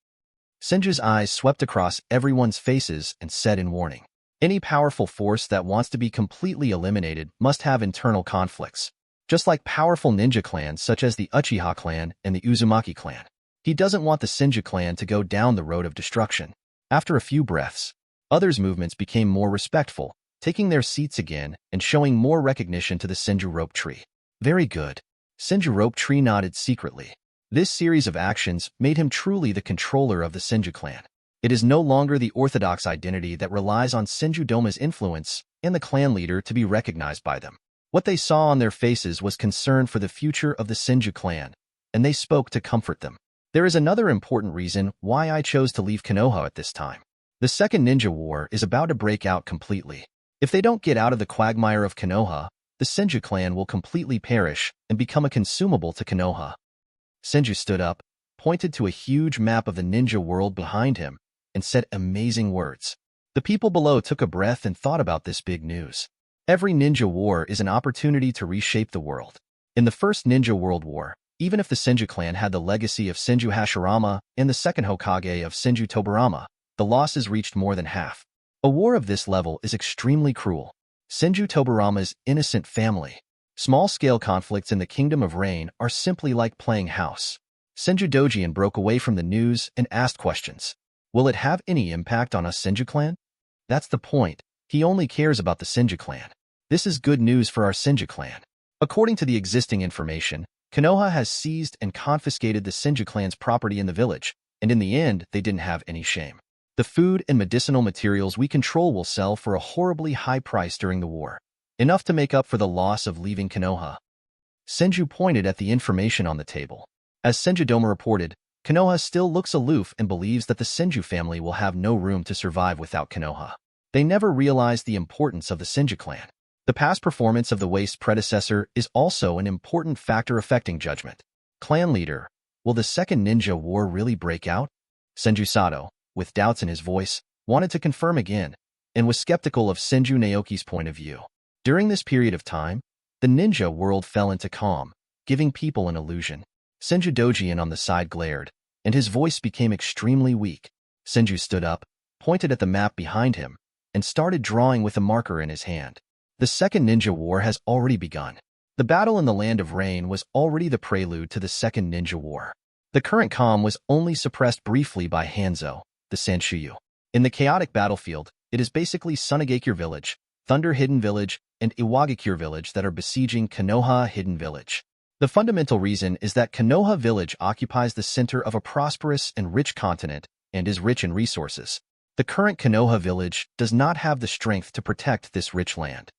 Senju's eyes swept across everyone's faces and said in warning, any powerful force that wants to be completely eliminated must have internal conflicts. Just like powerful ninja clans such as the Uchiha clan and the Uzumaki clan. He doesn't want the Senju clan to go down the road of destruction. After a few breaths, others' movements became more respectful, taking their seats again and showing more recognition to the Senju Rope Tree. Very good. Senju Rope Tree nodded secretly. This series of actions made him truly the controller of the Senju clan. It is no longer the orthodox identity that relies on Senju Doma's influence and the clan leader to be recognized by them. What they saw on their faces was concern for the future of the Senju clan, and they spoke to comfort them. There is another important reason why I chose to leave Konoha at this time. The Second Ninja War is about to break out completely. If they don't get out of the quagmire of Konoha, the Senju clan will completely perish and become a consumable to Konoha. Senju stood up, pointed to a huge map of the ninja world behind him, and said amazing words. The people below took a breath and thought about this big news. Every ninja war is an opportunity to reshape the world. In the First Ninja World War, even if the Senju clan had the legacy of Senju Hashirama and the Second Hokage of Senju Tobirama, the losses reached more than half. A war of this level is extremely cruel. Senju Tobirama's innocent family. Small-scale conflicts in the Kingdom of Rain are simply like playing house. Senju Dojian broke away from the news and asked questions. Will it have any impact on us Senju clan? That's the point. He only cares about the Senju clan. This is good news for our Senju clan. According to the existing information, Konoha has seized and confiscated the Senju clan's property in the village, and in the end, they didn't have any shame. The food and medicinal materials we control will sell for a horribly high price during the war, enough to make up for the loss of leaving Konoha. Senju pointed at the information on the table. As Senju Doma reported, Konoha still looks aloof and believes that the Senju family will have no room to survive without Konoha. They never realized the importance of the Senju clan. The past performance of the Waste's predecessor is also an important factor affecting judgment. Clan leader, will the Second Ninja War really break out? Senju Sato, with doubts in his voice, wanted to confirm again, and was skeptical of Senju Naoki's point of view. During this period of time, the ninja world fell into calm, giving people an illusion. Senju Dojian on the side glared, and his voice became extremely weak. Senju stood up, pointed at the map behind him, and started drawing with a marker in his hand. The Second Ninja War has already begun. The battle in the Land of Rain was already the prelude to the Second Ninja War. The current calm was only suppressed briefly by Hanzo, the Sanshuyu. In the chaotic battlefield, it is basically Sunagakure Village, Thunder Hidden Village, and Iwagakure Village that are besieging Konoha Hidden Village. The fundamental reason is that Konoha Village occupies the center of a prosperous and rich continent and is rich in resources. The current Konoha Village does not have the strength to protect this rich land.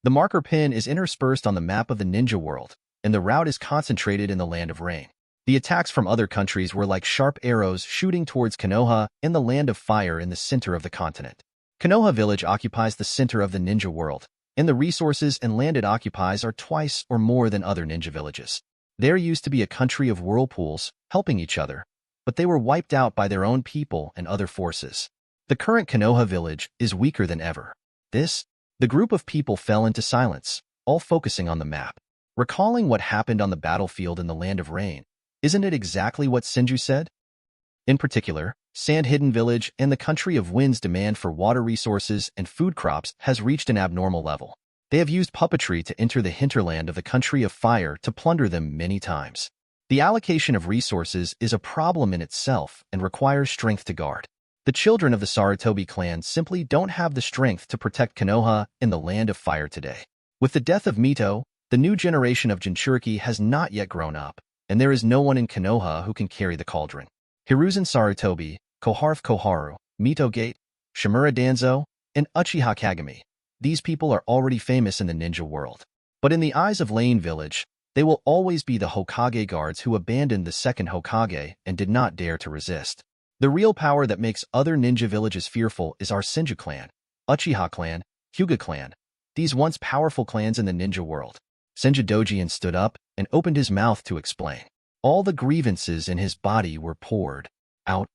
The marker pin is interspersed on the map of the ninja world, and the route is concentrated in the Land of Rain. The attacks from other countries were like sharp arrows shooting towards Konoha in the Land of Fire in the center of the continent. Konoha Village occupies the center of the ninja world, and the resources and land it occupies are twice or more than other ninja villages. There used to be a country of whirlpools, helping each other, but they were wiped out by their own people and other forces. The current Konoha Village is weaker than ever. The group of people fell into silence, all focusing on the map. Recalling what happened on the battlefield in the Land of Rain, isn't it exactly what Senju said? In particular, Sand Hidden Village and the Country of Wind's demand for water resources and food crops has reached an abnormal level. They have used puppetry to enter the hinterland of the Country of Fire to plunder them many times. The allocation of resources is a problem in itself and requires strength to guard. The children of the Sarutobi clan simply don't have the strength to protect Konoha in the Land of Fire today. With the death of Mito, the new generation of Jinchuriki has not yet grown up, and there is no one in Konoha who can carry the cauldron. Hiruzen Sarutobi, Koharu Koharu, Mito Gate, Shimura Danzo, and Uchiha Kagami. These people are already famous in the ninja world. But in the eyes of Lane Village, they will always be the Hokage guards who abandoned the second Hokage and did not dare to resist. The real power that makes other ninja villages fearful is our Senju clan, Uchiha clan, Hyuga clan, these once powerful clans in the ninja world. Senju Dojiin stood up and opened his mouth to explain. All the grievances in his body were poured out.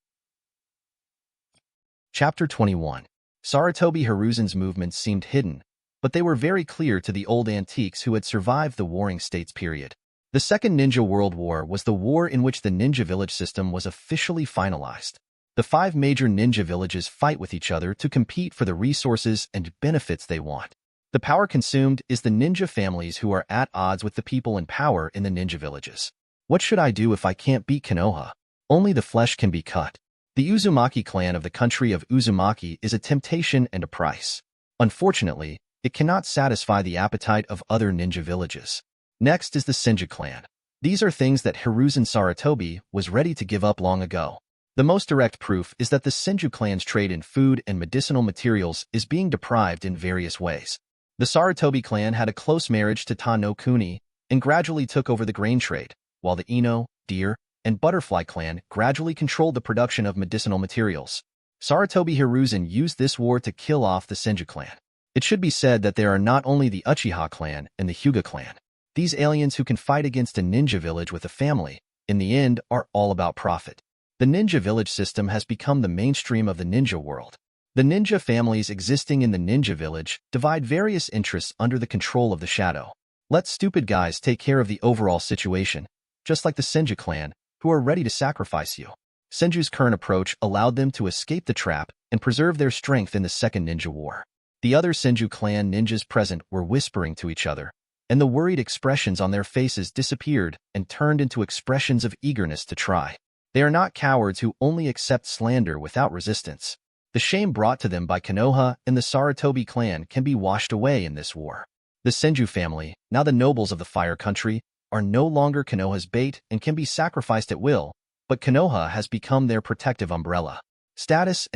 Chapter 21. Sarutobi Hiruzen's movements seemed hidden, but they were very clear to the old antiques who had survived the Warring States period. The Second Ninja World War was the war in which the ninja village system was officially finalized. The 5 major ninja villages fight with each other to compete for the resources and benefits they want. The power consumed is the ninja families who are at odds with the people in power in the ninja villages. What should I do if I can't beat Konoha? Only the flesh can be cut. The Uzumaki clan of the country of Uzumaki is a temptation and a price. Unfortunately, it cannot satisfy the appetite of other ninja villages. Next is the Senju clan. These are things that Hiruzen Sarutobi was ready to give up long ago. The most direct proof is that the Senju clan's trade in food and medicinal materials is being deprived in various ways. The Sarutobi clan had a close marriage to Ta no Kuni and gradually took over the grain trade, while the Ino, Deer, and Butterfly clan gradually controlled the production of medicinal materials. Sarutobi Hiruzen used this war to kill off the Senju clan. It should be said that there are not only the Uchiha clan and the Hyuga clan. These aliens who can fight against a ninja village with a family, in the end, are all about profit. The ninja village system has become the mainstream of the ninja world. The ninja families existing in the ninja village divide various interests under the control of the shadow. Let stupid guys take care of the overall situation, just like the Senju clan, who are ready to sacrifice you. Senju's current approach allowed them to escape the trap and preserve their strength in the Second Ninja War. The other Senju clan ninjas present were whispering to each other, and the worried expressions on their faces disappeared and turned into expressions of eagerness to try. They are not cowards who only accept slander without resistance. The shame brought to them by Konoha and the Sarutobi clan can be washed away in this war. The Senju family, now the nobles of the Fire Country, are no longer Konoha's bait and can be sacrificed at will, but Konoha has become their protective umbrella. Status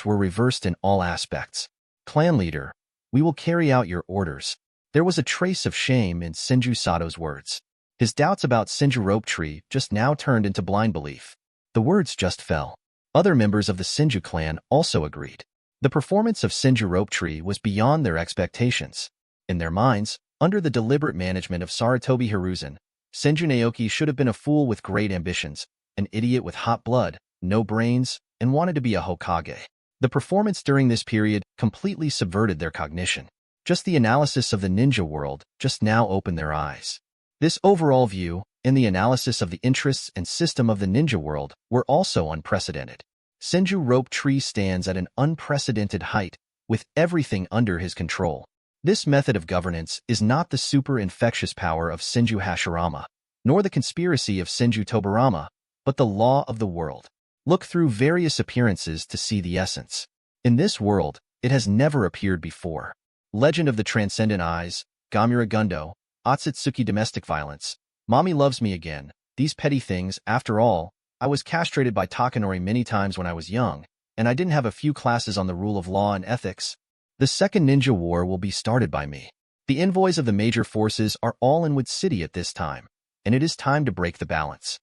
were reversed in all aspects. Clan leader, we will carry out your orders. There was a trace of shame in Senju Sato's words. His doubts about Senju Rope Tree just now turned into blind belief. The words just fell. Other members of the Senju clan also agreed. The performance of Senju Rope Tree was beyond their expectations. In their minds, under the deliberate management of Sarutobi Hiruzen, Senju Naoki should have been a fool with great ambitions, an idiot with hot blood, no brains, and wanted to be a Hokage. The performance during this period completely subverted their cognition. Just the analysis of the ninja world just now opened their eyes. This overall view, and the analysis of the interests and system of the ninja world, were also unprecedented. Senju Rope Tree stands at an unprecedented height, with everything under his control. This method of governance is not the super infectious power of Senju Hashirama, nor the conspiracy of Senju Tobirama, but the law of the world. Look through various appearances to see the essence. In this world, it has never appeared before. Legend of the Transcendent Eyes, Gamura Gundo, Otsutsuki Domestic Violence, Mommy Loves Me Again. These petty things, after all, I was castrated by Takanori many times when I was young, and I didn't have a few classes on the rule of law and ethics. The Second Ninja War will be started by me. The envoys of the major forces are all in Wood City at this time, and it is time to break the balance.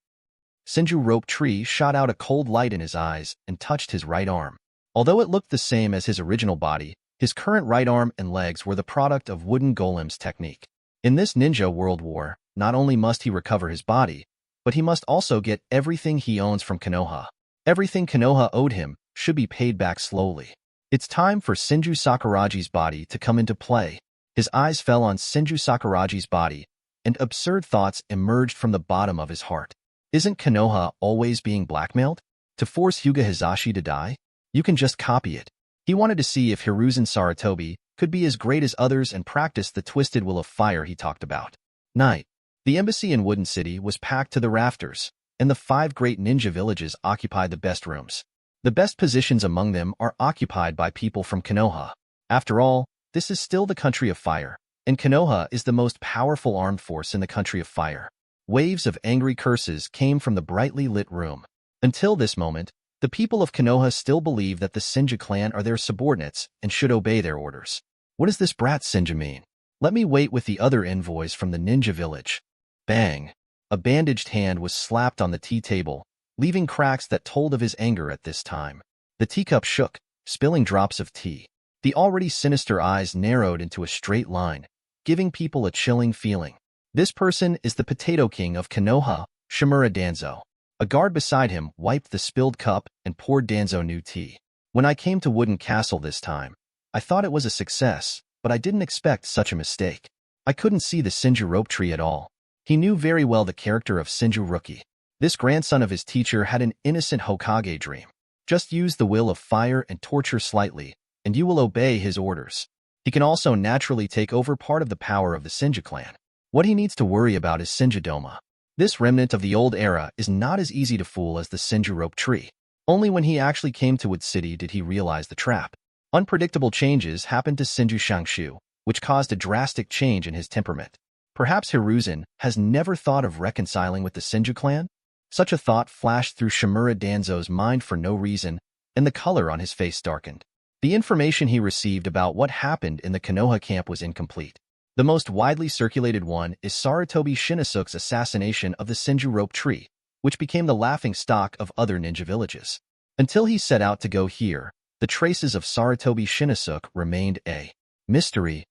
Senju Rope Tree shot out a cold light in his eyes and touched his right arm. Although it looked the same as his original body, his current right arm and legs were the product of wooden golems technique. In this ninja world war, not only must he recover his body, but he must also get everything he owns from Konoha. Everything Konoha owed him should be paid back slowly. It's time for Senju Sakuragi's body to come into play. His eyes fell on Senju Sakuragi's body, and absurd thoughts emerged from the bottom of his heart. Isn't Konoha always being blackmailed? To force Hyuga Hizashi to die? You can just copy it. He wanted to see if Hiruzen Sarutobi could be as great as others and practice the twisted will of fire he talked about. Night. The embassy in Wooden City was packed to the rafters, and the 5 great ninja villages occupied the best rooms. The best positions among them are occupied by people from Konoha. After all, this is still the country of fire, and Konoha is the most powerful armed force in the country of fire. Waves of angry curses came from the brightly lit room. Until this moment, the people of Konoha still believe that the Senju clan are their subordinates and should obey their orders. What does this brat Senju mean? Let me wait with the other envoys from the ninja village. Bang! A bandaged hand was slapped on the tea table, leaving cracks that told of his anger at this time. The teacup shook, spilling drops of tea. The already sinister eyes narrowed into a straight line, giving people a chilling feeling. This person is the Potato King of Konoha, Shimura Danzo. A guard beside him wiped the spilled cup and poured Danzo new tea. When I came to Wooden Castle this time, I thought it was a success, but I didn't expect such a mistake. I couldn't see the Senju Rope Tree at all. He knew very well the character of Senju Rookie. This grandson of his teacher had an innocent Hokage dream. Just use the will of fire and torture slightly, and you will obey his orders. He can also naturally take over part of the power of the Senju clan. What he needs to worry about is Senju Doma. This remnant of the old era is not as easy to fool as the Senju Rope Tree. Only when he actually came to Wood City did he realize the trap. Unpredictable changes happened to Senju Shangshu, which caused a drastic change in his temperament. Perhaps Hiruzen has never thought of reconciling with the Senju clan? Such a thought flashed through Shimura Danzo's mind for no reason, and the color on his face darkened. The information he received about what happened in the Konoha camp was incomplete. The most widely circulated one is Sarutobi Shinnosuke's assassination of the Senju Rope Tree, which became the laughing stock of other ninja villages. Until he set out to go here, the traces of Sarutobi Shinnosuke remained a mystery.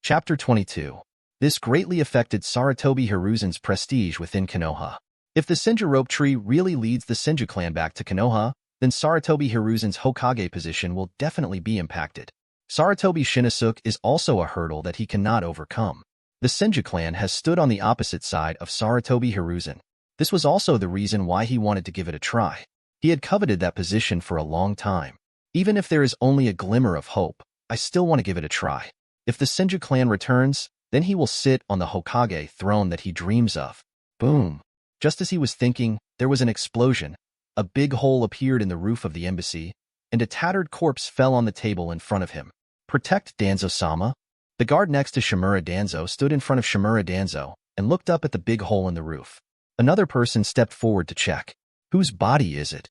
Chapter 22. This greatly affected Sarutobi Hiruzen's prestige within Konoha. If the Senju Rope Tree really leads the Senju clan back to Konoha, then Sarutobi Hiruzen's Hokage position will definitely be impacted. Sarutobi Shinnosuke is also a hurdle that he cannot overcome. The Senju clan has stood on the opposite side of Sarutobi Hiruzen. This was also the reason why he wanted to give it a try. He had coveted that position for a long time. Even if there is only a glimmer of hope, I still want to give it a try. If the Senju clan returns, then he will sit on the Hokage throne that he dreams of. Boom! Just as he was thinking, there was an explosion. A big hole appeared in the roof of the embassy, and a tattered corpse fell on the table in front of him. Protect Danzo-sama? The guard next to Shimura Danzo stood in front of Shimura Danzo and looked up at the big hole in the roof. Another person stepped forward to check. Whose body is it?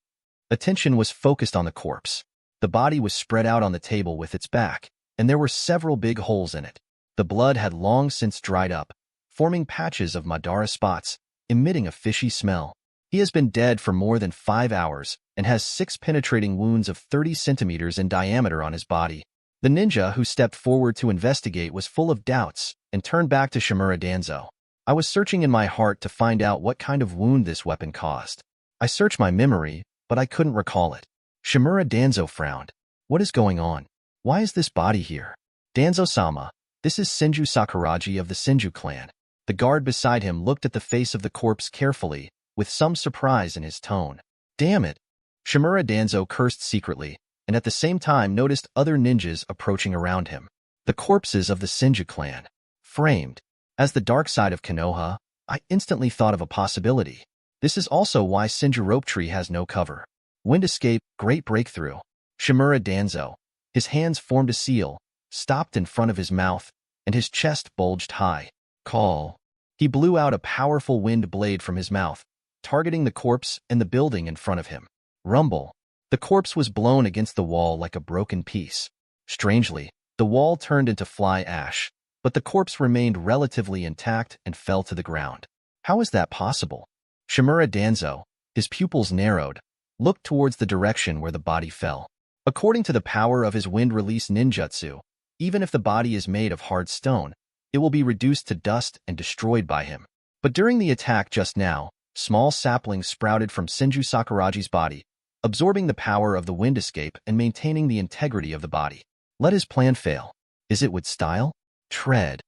Attention was focused on the corpse. The body was spread out on the table with its back, and there were several big holes in it. The blood had long since dried up, forming patches of Madara spots, emitting a fishy smell. He has been dead for more than 5 hours and has 6 penetrating wounds of 30 centimeters in diameter on his body. The ninja who stepped forward to investigate was full of doubts and turned back to Shimura Danzo. I was searching in my heart to find out what kind of wound this weapon caused. I searched my memory, but I couldn't recall it. Shimura Danzo frowned. What is going on? Why is this body here? Danzo-sama, this is Senju Sakuragi of the Senju clan. The guard beside him looked at the face of the corpse carefully, with some surprise in his tone. Damn it! Shimura Danzo cursed secretly, and at the same time noticed other ninjas approaching around him. The corpses of the Senju clan. Framed. As the dark side of Konoha, I instantly thought of a possibility. This is also why Senju Rope Tree has no cover. Wind escape, great breakthrough. Shimura Danzo. His hands formed a seal, stopped in front of his mouth, and his chest bulged high. Call. He blew out a powerful wind blade from his mouth, targeting the corpse and the building in front of him. Rumble. The corpse was blown against the wall like a broken piece. Strangely, the wall turned into fly ash, but the corpse remained relatively intact and fell to the ground. How is that possible? Shimura Danzo, his pupils narrowed, looked towards the direction where the body fell. According to the power of his wind-release ninjutsu, even if the body is made of hard stone, it will be reduced to dust and destroyed by him. But during the attack just now, small saplings sprouted from Senju Sakuraji's body, absorbing the power of the wind escape and maintaining the integrity of the body. Let his plan fail. Is it with style? Tread.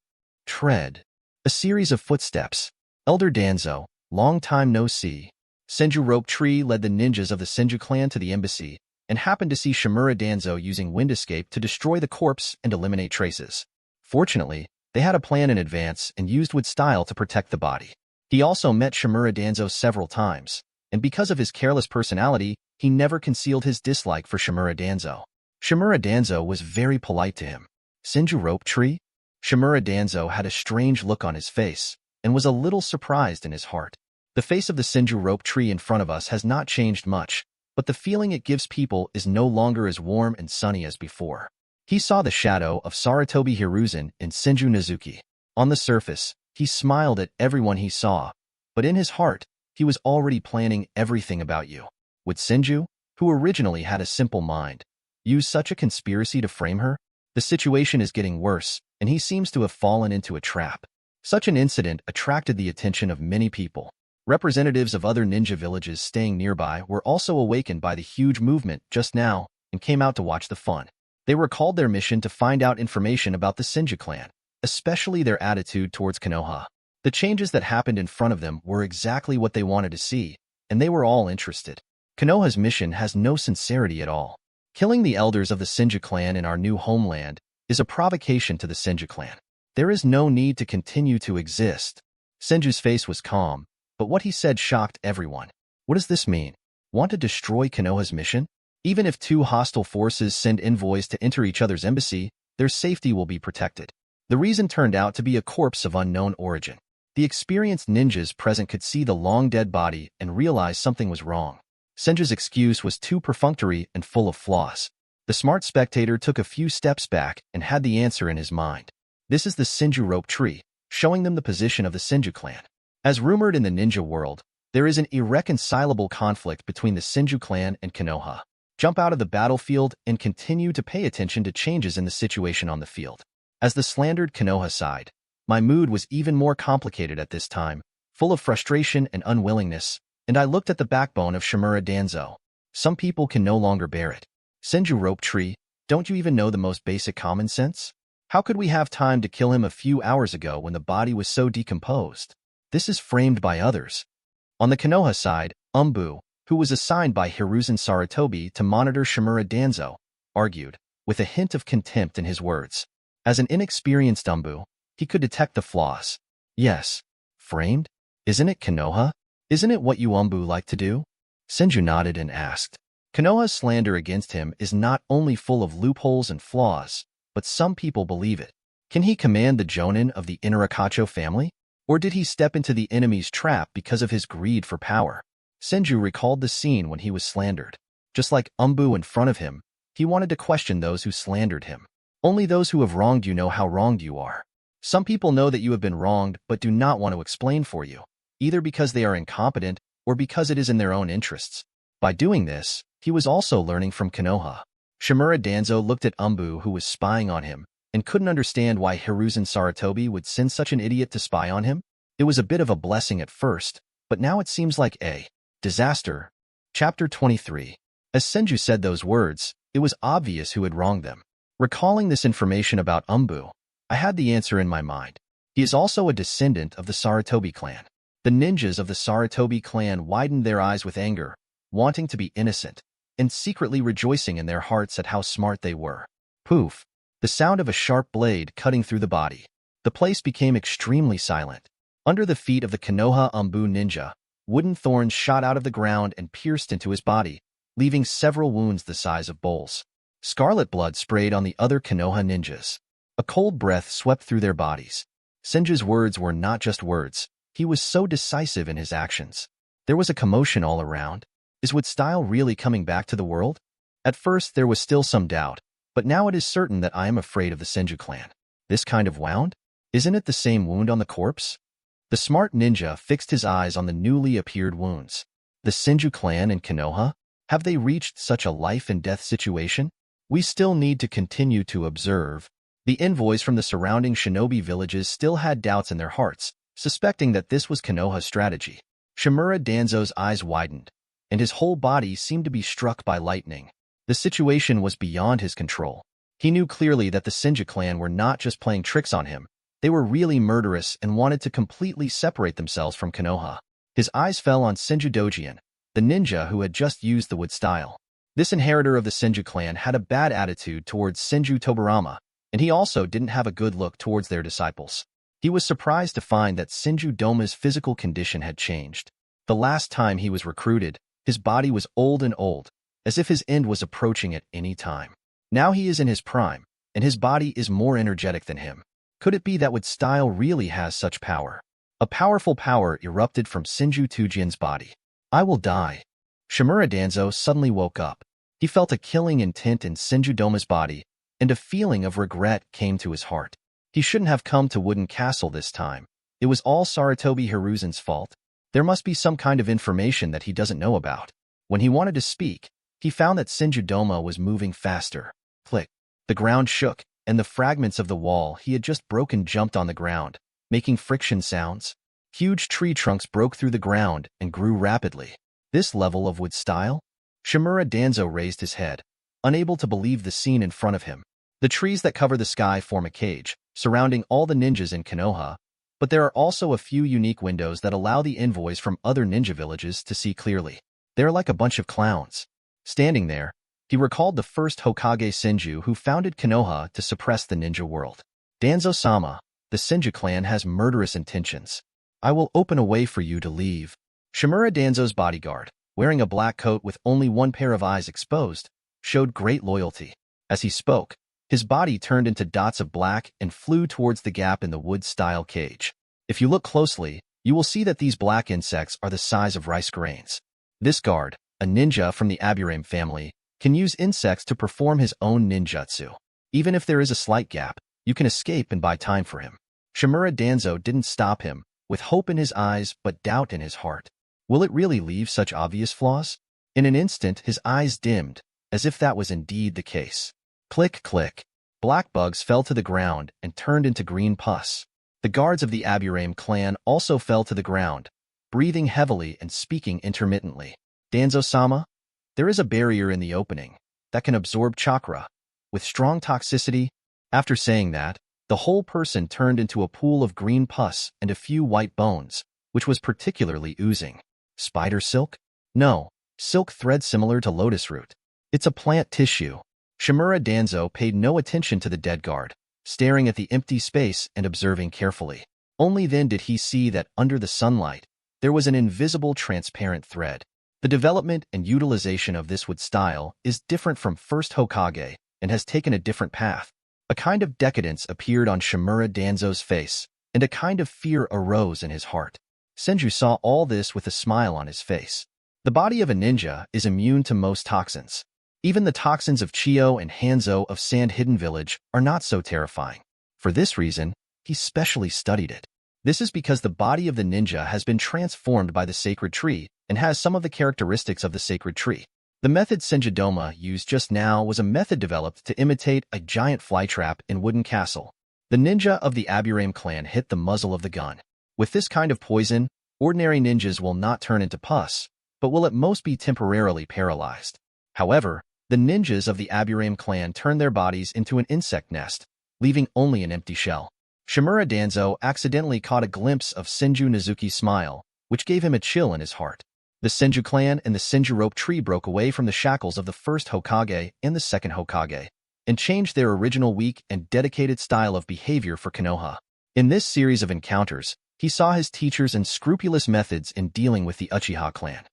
Tread. A series of footsteps. Elder Danzo, long time no see. Senju Rope Tree led the ninjas of the Senju clan to the embassy and happened to see Shimura Danzo using wind escape to destroy the corpse and eliminate traces. Fortunately, they had a plan in advance and used with style to protect the body. He also met Shimura Danzo several times, and because of his careless personality, he never concealed his dislike for Shimura Danzo. Shimura Danzo was very polite to him. Senju Rope Tree? Shimura Danzo had a strange look on his face and was a little surprised in his heart. The face of the Senju Rope Tree in front of us has not changed much, but the feeling it gives people is no longer as warm and sunny as before. He saw the shadow of Sarutobi Hiruzen in Senju Nizuki. On the surface, he smiled at everyone he saw, but in his heart, he was already planning everything about you. Would Senju, who originally had a simple mind, use such a conspiracy to frame her? The situation is getting worse, and he seems to have fallen into a trap. Such an incident attracted the attention of many people. Representatives of other ninja villages staying nearby were also awakened by the huge movement just now and came out to watch the fun. They recalled their mission to find out information about the Senju clan, especially their attitude towards Konoha. The changes that happened in front of them were exactly what they wanted to see, and they were all interested. Konoha's mission has no sincerity at all. Killing the elders of the Senju clan in our new homeland is a provocation to the Senju clan. There is no need to continue to exist. Senju's face was calm, but what he said shocked everyone. What does this mean? Want to destroy Konoha's mission? Even if two hostile forces send envoys to enter each other's embassy, their safety will be protected. The reason turned out to be a corpse of unknown origin. The experienced ninjas present could see the long-dead body and realize something was wrong. Senju's excuse was too perfunctory and full of flaws. The smart spectator took a few steps back and had the answer in his mind. This is the Senju Rope Tree, showing them the position of the Senju clan. As rumored in the ninja world, there is an irreconcilable conflict between the Senju clan and Konoha. Jump out of the battlefield and continue to pay attention to changes in the situation on the field. As the slandered Konoha side, my mood was even more complicated at this time, full of frustration and unwillingness, and I looked at the backbone of Shimura Danzo. Some people can no longer bear it. Senju Rope Tree, don't you even know the most basic common sense? How could we have time to kill him a few hours ago when the body was so decomposed? This is framed by others. On the Konoha side, Umbu, who was assigned by Hiruzen Sarutobi to monitor Shimura Danzo, argued, with a hint of contempt in his words. As an inexperienced Umbu, he could detect the flaws. Yes. Framed? Isn't it Konoha? Isn't it what you Umbu like to do? Senju nodded and asked. Konoha's slander against him is not only full of loopholes and flaws, but some people believe it. Can he command the Jonin of the Inarakacho family? Or did he step into the enemy's trap because of his greed for power? Senju recalled the scene when he was slandered. Just like Umbu in front of him, he wanted to question those who slandered him. Only those who have wronged you know how wronged you are. Some people know that you have been wronged but do not want to explain for you, either because they are incompetent or because it is in their own interests. By doing this, he was also learning from Konoha. Shimura Danzo looked at Umbu, who was spying on him, and couldn't understand why Hiruzen Sarutobi would send such an idiot to spy on him. It was a bit of a blessing at first, but now it seems like a disaster. Chapter 23. As Senju said those words, it was obvious who had wronged them. Recalling this information about Umbu, I had the answer in my mind. He is also a descendant of the Sarutobi clan. The ninjas of the Sarutobi clan widened their eyes with anger, wanting to be innocent, and secretly rejoicing in their hearts at how smart they were. Poof! The sound of a sharp blade cutting through the body. The place became extremely silent. Under the feet of the Konoha Umbu ninja, Wooden thorns shot out of the ground and pierced into his body, leaving several wounds the size of bowls. Scarlet blood sprayed on the other Konoha ninjas. A cold breath swept through their bodies. Senju's words were not just words. He was so decisive in his actions. There was a commotion all around. Is Wood style really coming back to the world? At first, there was still some doubt, but now it is certain that I am afraid of the Senju clan. This kind of wound? Isn't it the same wound on the corpse? The smart ninja fixed his eyes on the newly appeared wounds. The Senju clan and Konoha? Have they reached such a life-and-death situation? We still need to continue to observe. The envoys from the surrounding shinobi villages still had doubts in their hearts, suspecting that this was Konoha's strategy. Shimura Danzo's eyes widened, and his whole body seemed to be struck by lightning. The situation was beyond his control. He knew clearly that the Senju clan were not just playing tricks on him. They were really murderous and wanted to completely separate themselves from Konoha. His eyes fell on Senju Dojian, the ninja who had just used the wood style. This inheritor of the Senju clan had a bad attitude towards Senju Tobirama, and he also didn't have a good look towards their disciples. He was surprised to find that Senju Doma's physical condition had changed. The last time he was recruited, his body was old, as if his end was approaching at any time. Now he is in his prime, and his body is more energetic than him. Could it be that wood style really has such power? A powerful power erupted from Senju Dojian's body. I will die. Shimura Danzo suddenly woke up. He felt a killing intent in Senju Doma's body, and a feeling of regret came to his heart. He shouldn't have come to Wooden Castle this time. It was all Sarutobi Hiruzen's fault. There must be some kind of information that he doesn't know about. When he wanted to speak, he found that Senju Doma was moving faster. Click. The ground shook, and the fragments of the wall he had just broken jumped on the ground, making friction sounds. Huge tree trunks broke through the ground and grew rapidly. This level of wood style? Shimura Danzo raised his head, unable to believe the scene in front of him. The trees that cover the sky form a cage, surrounding all the ninjas in Konoha, but there are also a few unique windows that allow the envoys from other ninja villages to see clearly. They're like a bunch of clowns. Standing there, he recalled the first Hokage Senju who founded Konoha to suppress the ninja world. Danzo-sama, the Senju clan has murderous intentions. I will open a way for you to leave. Shimura Danzo's bodyguard, wearing a black coat with only one pair of eyes exposed, showed great loyalty. As he spoke, his body turned into dots of black and flew towards the gap in the wood-style cage. If you look closely, you will see that these black insects are the size of rice grains. This guard, a ninja from the Aburame family, can use insects to perform his own ninjutsu. Even if there is a slight gap, you can escape and buy time for him. Shimura Danzo didn't stop him, with hope in his eyes but doubt in his heart. Will it really leave such obvious flaws? In an instant, his eyes dimmed, as if that was indeed the case. Click, click. Black bugs fell to the ground and turned into green pus. The guards of the Aburame clan also fell to the ground, breathing heavily and speaking intermittently. Danzo-sama, there is a barrier in the opening that can absorb chakra, with strong toxicity. After saying that, the whole person turned into a pool of green pus and a few white bones, which was particularly oozing. Spider silk? No, silk thread similar to lotus root. It's a plant tissue. Shimura Danzo paid no attention to the dead guard, staring at the empty space and observing carefully. Only then did he see that under the sunlight, there was an invisible transparent thread. The development and utilization of this wood style is different from First Hokage and has taken a different path. A kind of decadence appeared on Shimura Danzo's face, and a kind of fear arose in his heart. Senju saw all this with a smile on his face. The body of a ninja is immune to most toxins. Even the toxins of Chiyo and Hanzo of Sand Hidden Village are not so terrifying. For this reason, he specially studied it. This is because the body of the ninja has been transformed by the sacred tree and has some of the characteristics of the sacred tree. The method Senju Doma used just now was a method developed to imitate a giant flytrap in Wooden Castle. The ninja of the Aburame clan hit the muzzle of the gun. With this kind of poison, ordinary ninjas will not turn into pus, but will at most be temporarily paralyzed. However, the ninjas of the Aburame clan turned their bodies into an insect nest, leaving only an empty shell. Shimura Danzo accidentally caught a glimpse of Senju Nizuki's smile, which gave him a chill in his heart. The Senju clan and the Senju Rope Tree broke away from the shackles of the first Hokage and the second Hokage, and changed their original weak and dedicated style of behavior for Konoha. In this series of encounters, He saw his teachers and scrupulous methods in dealing with the Uchiha clan.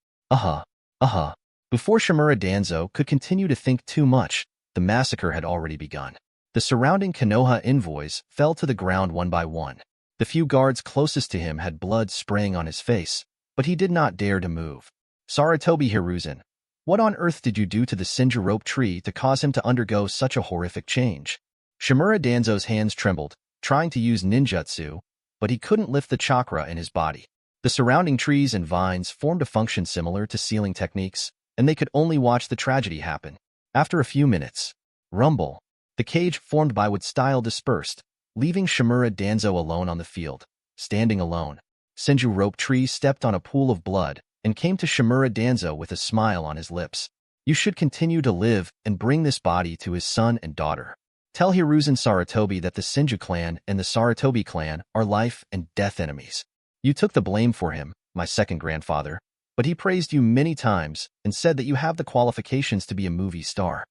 Before Shimura Danzo could continue to think too much, the massacre had already begun. The surrounding Konoha envoys fell to the ground one by one. The few guards closest to him had blood spraying on his face, but he did not dare to move. Sarutobi Hiruzen, what on earth did you do to the Senju Rope Tree to cause him to undergo such a horrific change? Shimura Danzo's hands trembled, trying to use ninjutsu, but he couldn't lift the chakra in his body. The surrounding trees and vines formed a function similar to sealing techniques, and they could only watch the tragedy happen. After a few minutes, rumble, the cage formed by wood style dispersed, leaving Shimura Danzo alone on the field. Standing alone, Senju Rope Tree stepped on a pool of blood and came to Shimura Danzo with a smile on his lips. You should continue to live and bring this body to his son and daughter. Tell Hiruzen Sarutobi that the Senju clan and the Sarutobi clan are life and death enemies. You took the blame for him, my second grandfather, but he praised you many times and said that you have the qualifications to be a movie star.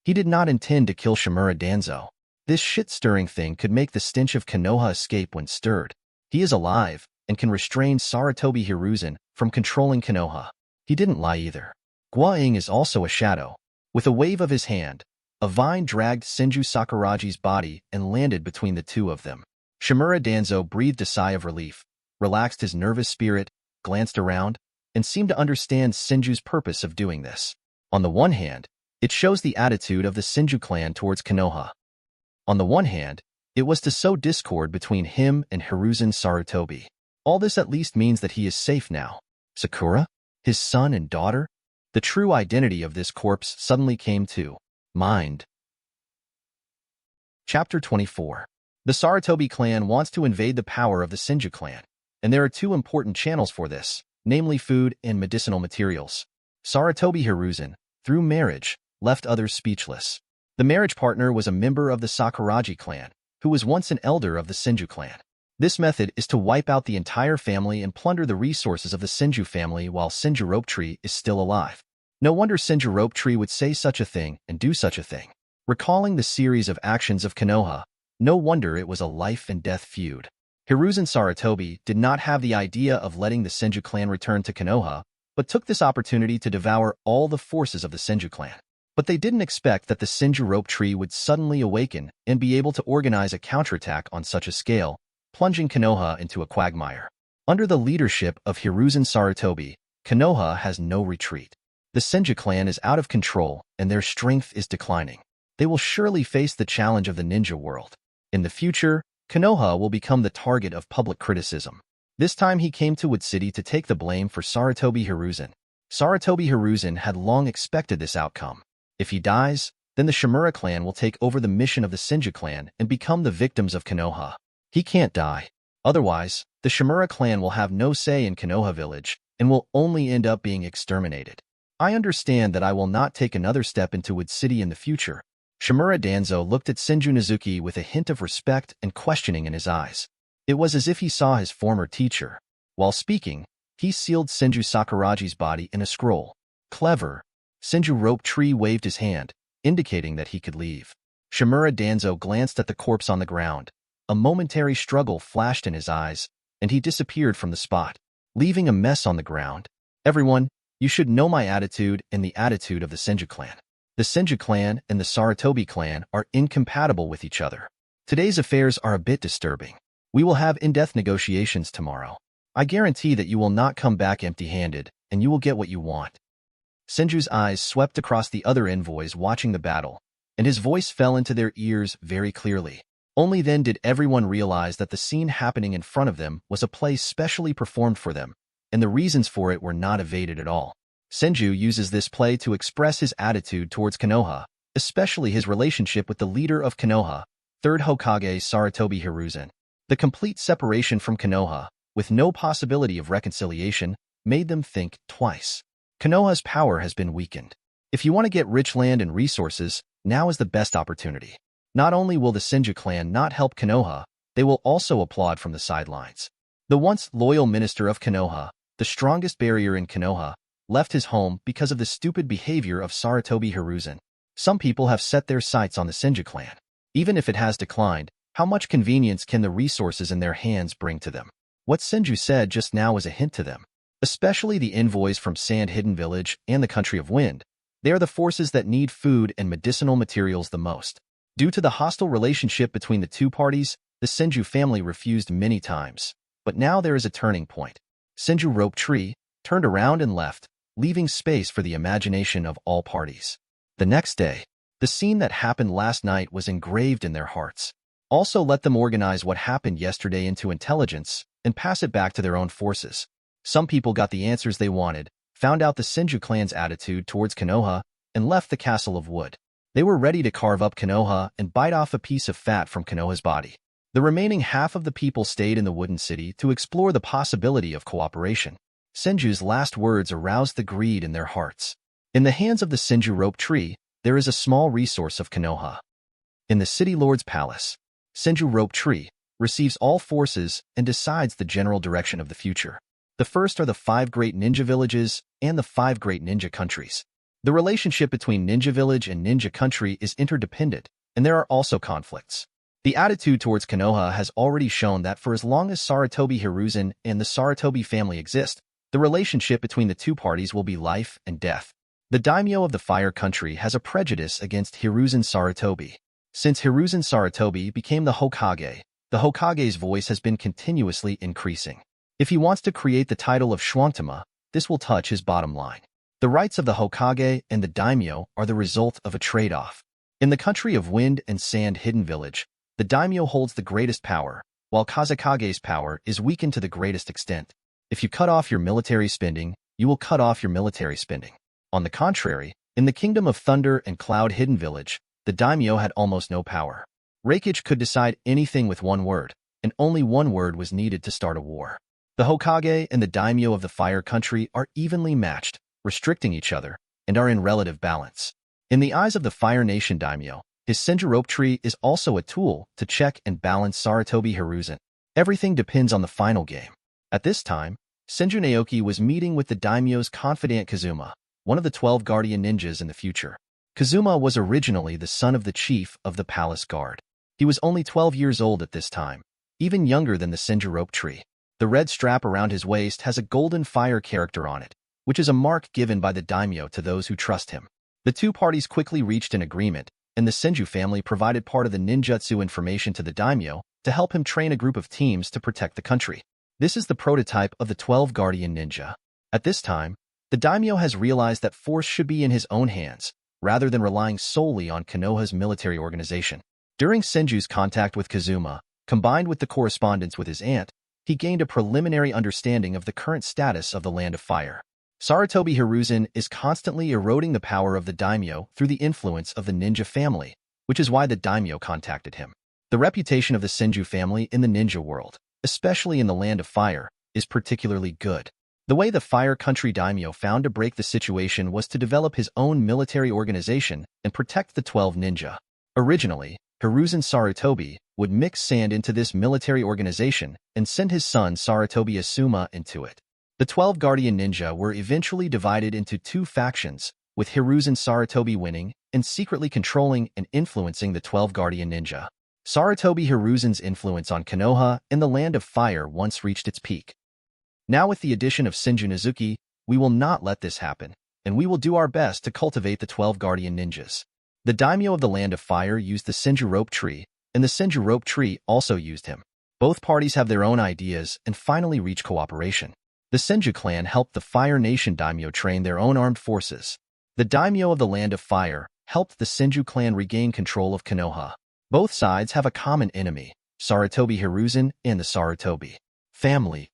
He did not intend to kill Shimura Danzo. This shit-stirring thing could make the stench of Konoha escape when stirred. He is alive and can restrain Sarutobi Hiruzen from controlling Konoha. He didn't lie either. Gua-ing is also a shadow. With a wave of his hand, a vine dragged Senju Sakuraji's body and landed between the two of them. Shimura Danzo breathed a sigh of relief, relaxed his nervous spirit, glanced around, and seemed to understand Senju's purpose of doing this. On the one hand, it shows the attitude of the Senju clan towards Konoha. On the one hand, it was to sow discord between him and Hiruzen Sarutobi. All this at least means that he is safe now. Sakura? His son and daughter? The true identity of this corpse suddenly came to mind. Chapter 24. The Sarutobi clan wants to invade the power of the Senju clan, and there are two important channels for this, namely food and medicinal materials. Sarutobi Hiruzen, through marriage, left others speechless. The marriage partner was a member of the Sakuraji clan, who was once an elder of the Senju clan. This method is to wipe out the entire family and plunder the resources of the Senju family while Senju Rope Tree is still alive. No wonder Senju Rope Tree would say such a thing and do such a thing. Recalling the series of actions of Konoha, no wonder it was a life-and-death feud. Hiruzen Sarutobi did not have the idea of letting the Senju clan return to Konoha, but took this opportunity to devour all the forces of the Senju clan. But they didn't expect that the Senju Rope Tree would suddenly awaken and be able to organize a counterattack on such a scale, plunging Konoha into a quagmire. Under the leadership of Hiruzen Sarutobi, Konoha has no retreat. The Senju clan is out of control and their strength is declining. They will surely face the challenge of the ninja world. In the future, Konoha will become the target of public criticism. This time he came to Wood City to take the blame for Sarutobi Hiruzen. Sarutobi Hiruzen had long expected this outcome. If he dies, then the Shimura clan will take over the mission of the Senju clan and become the victims of Konoha. He can't die. Otherwise, the Shimura clan will have no say in Konoha village and will only end up being exterminated. I understand that I will not take another step into Wood City in the future. Shimura Danzo looked at Senju Nizuki with a hint of respect and questioning in his eyes. It was as if he saw his former teacher. While speaking, he sealed Senju Sakuraji's body in a scroll. Clever. Senju Rope Tree waved his hand, indicating that he could leave. Shimura Danzo glanced at the corpse on the ground. A momentary struggle flashed in his eyes, and he disappeared from the spot, leaving a mess on the ground. Everyone, you should know my attitude and the attitude of the Senju clan. The Senju clan and the Sarutobi clan are incompatible with each other. Today's affairs are a bit disturbing. We will have in-depth negotiations tomorrow. I guarantee that you will not come back empty-handed, and you will get what you want. Senju's eyes swept across the other envoys watching the battle, and his voice fell into their ears very clearly. Only then did everyone realize that the scene happening in front of them was a play specially performed for them, and the reasons for it were not evaded at all. Senju uses this play to express his attitude towards Konoha, especially his relationship with the leader of Konoha, Third Hokage Sarutobi Hiruzen. The complete separation from Konoha, with no possibility of reconciliation, made them think twice. Konoha's power has been weakened. If you want to get rich land and resources, now is the best opportunity. Not only will the Senju clan not help Konoha, they will also applaud from the sidelines. The once loyal minister of Konoha, the strongest barrier in Konoha, left his home because of the stupid behavior of Sarutobi Hiruzen. Some people have set their sights on the Senju clan. Even if it has declined, How much convenience can the resources in their hands bring to them? What Senju said just now was a hint to them. Especially the envoys from Sand Hidden Village and the Country of Wind. They are the forces that need food and medicinal materials the most. Due to the hostile relationship between the two parties, the Senju family refused many times. But now there is a turning point. Senju Rope Tree turned around and left, leaving space for the imagination of all parties. The next day, the scene that happened last night was engraved in their hearts. Also let them organize what happened yesterday into intelligence and pass it back to their own forces. Some people got the answers they wanted, found out the Senju clan's attitude towards Konoha, and left the castle of wood. They were ready to carve up Konoha and bite off a piece of fat from Konoha's body. The remaining half of the people stayed in the wooden city to explore the possibility of cooperation. Senju's last words aroused the greed in their hearts. In the hands of the Senju Rope Tree, there is a small resource of Konoha. In the City Lord's palace, Senju Rope Tree receives all forces and decides the general direction of the future. The first are the 5 great ninja villages and the 5 great ninja countries. The relationship between ninja village and ninja country is interdependent, and there are also conflicts. The attitude towards Konoha has already shown that for as long as Sarutobi Hiruzen and the Sarutobi family exist, the relationship between the two parties will be life and death. The daimyo of the Fire Country has a prejudice against Hiruzen Sarutobi. Since Hiruzen Sarutobi became the Hokage, the Hokage's voice has been continuously increasing. If he wants to create the title of Schwantama, this will touch his bottom line. The rights of the Hokage and the daimyo are the result of a trade-off. In the Country of Wind and Sand Hidden Village, the daimyo holds the greatest power, while Kazekage's power is weakened to the greatest extent. If you cut off your military spending, you will cut off your military spending. On the contrary, in the Kingdom of Thunder and Cloud Hidden Village, the daimyo had almost no power. Reikage could decide anything with one word, and only one word was needed to start a war. The Hokage and the daimyo of the Fire Country are evenly matched, restricting each other, and are in relative balance. In the eyes of the Fire Nation daimyo, his Senju Rope Tree is also a tool to check and balance Sarutobi Hiruzen. Everything depends on the final game. At this time, Senju Naoki was meeting with the daimyo's confidant Kazuma, one of the 12 guardian ninjas in the future. Kazuma was originally the son of the chief of the palace guard. He was only 12 years old at this time, even younger than the Senju Rope Tree. The red strap around his waist has a golden fire character on it, which is a mark given by the daimyo to those who trust him. The two parties quickly reached an agreement, and the Senju family provided part of the ninjutsu information to the daimyo to help him train a group of teams to protect the country. This is the prototype of the 12 guardian ninja. At this time, the daimyo has realized that force should be in his own hands, rather than relying solely on Konoha's military organization. During Senju's contact with Kazuma, combined with the correspondence with his aunt, he gained a preliminary understanding of the current status of the Land of Fire. Sarutobi Hiruzen is constantly eroding the power of the daimyo through the influence of the ninja family, which is why the daimyo contacted him. The reputation of the Senju family in the ninja world, especially in the Land of Fire, is particularly good. The way the Fire Country daimyo found to break the situation was to develop his own military organization and protect the 12 ninja. Originally, Hiruzen Sarutobi would mix sand into this military organization and send his son Sarutobi Asuma into it. The 12 guardian ninja were eventually divided into 2 factions, with Hiruzen Sarutobi winning and secretly controlling and influencing the 12 guardian ninja. Sarutobi Hiruzen's influence on Konoha and the Land of Fire once reached its peak. Now with the addition of Senju Nizuki, we will not let this happen, and we will do our best to cultivate the 12 guardian ninjas. The daimyo of the Land of Fire used the Senju Rope Tree, and the Senju Rope Tree also used him. Both parties have their own ideas and finally reach cooperation. The Senju clan helped the Fire Nation daimyo train their own armed forces. The daimyo of the Land of Fire helped the Senju clan regain control of Konoha. Both sides have a common enemy, Sarutobi Hiruzen and the Sarutobi family.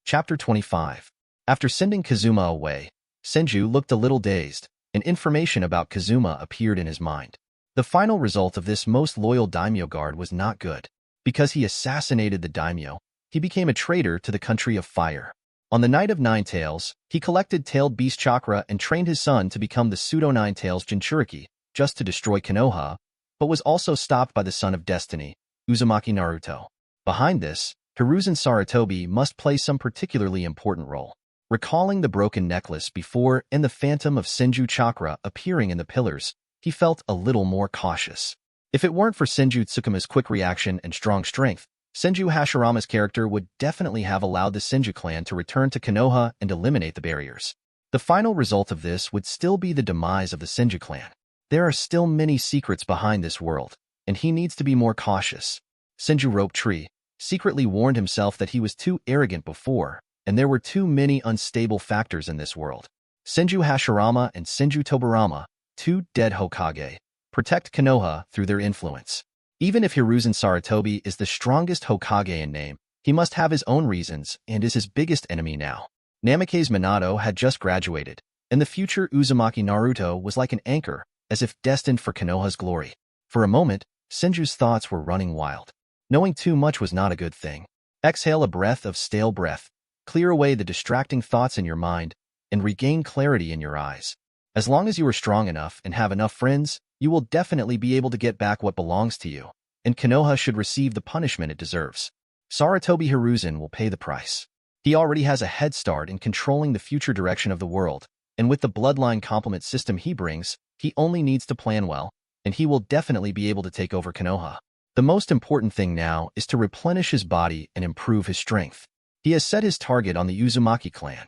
Chapter 25. After sending Kazuma away, Senju looked a little dazed, and information about Kazuma appeared in his mind. The final result of this most loyal daimyo guard was not good. Because he assassinated the daimyo, he became a traitor to the Country of Fire. On the Night of Nine Tails, he collected Tailed Beast Chakra and trained his son to become the Pseudo Nine Tails Jinchuriki, just to destroy Konoha, but was also stopped by the Son of Destiny, Uzumaki Naruto. Behind this, Hiruzen Sarutobi must play some particularly important role. Recalling the broken necklace before and the phantom of Senju Chakra appearing in the pillars, he felt a little more cautious. If it weren't for Senju Tsukuma's quick reaction and strong strength, Senju Hashirama's character would definitely have allowed the Senju clan to return to Konoha and eliminate the barriers. The final result of this would still be the demise of the Senju clan. There are still many secrets behind this world, and he needs to be more cautious. Senju Rope Tree secretly warned himself that he was too arrogant before, and there were too many unstable factors in this world. Senju Hashirama and Senju Tobirama, two dead Hokage, protect Konoha through their influence. Even if Hiruzen Sarutobi is the strongest Hokage in name, he must have his own reasons and is his biggest enemy now. Namikaze Minato had just graduated, and the future Uzumaki Naruto was like an anchor, as if destined for Konoha's glory. For a moment, Senju's thoughts were running wild. Knowing too much was not a good thing. Exhale a breath of stale breath, clear away the distracting thoughts in your mind, and regain clarity in your eyes. As long as you are strong enough and have enough friends, you will definitely be able to get back what belongs to you, and Konoha should receive the punishment it deserves. Sarutobi Hiruzen will pay the price. He already has a head start in controlling the future direction of the world, and with the bloodline complement system he brings, he only needs to plan well, and he will definitely be able to take over Konoha. The most important thing now is to replenish his body and improve his strength. He has set his target on the Uzumaki clan.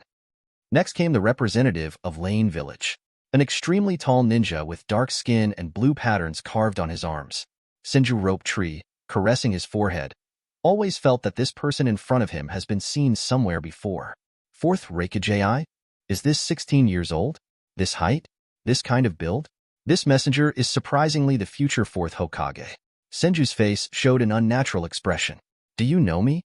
Next came the representative of Lane Village, an extremely tall ninja with dark skin and blue patterns carved on his arms. Senju Rope Tree, caressing his forehead, always felt that this person in front of him has been seen somewhere before. Fourth Hokage AI? Is this 16 years old? This height? This kind of build? This messenger is surprisingly the future fourth Hokage. Senju's face showed an unnatural expression. Do you know me?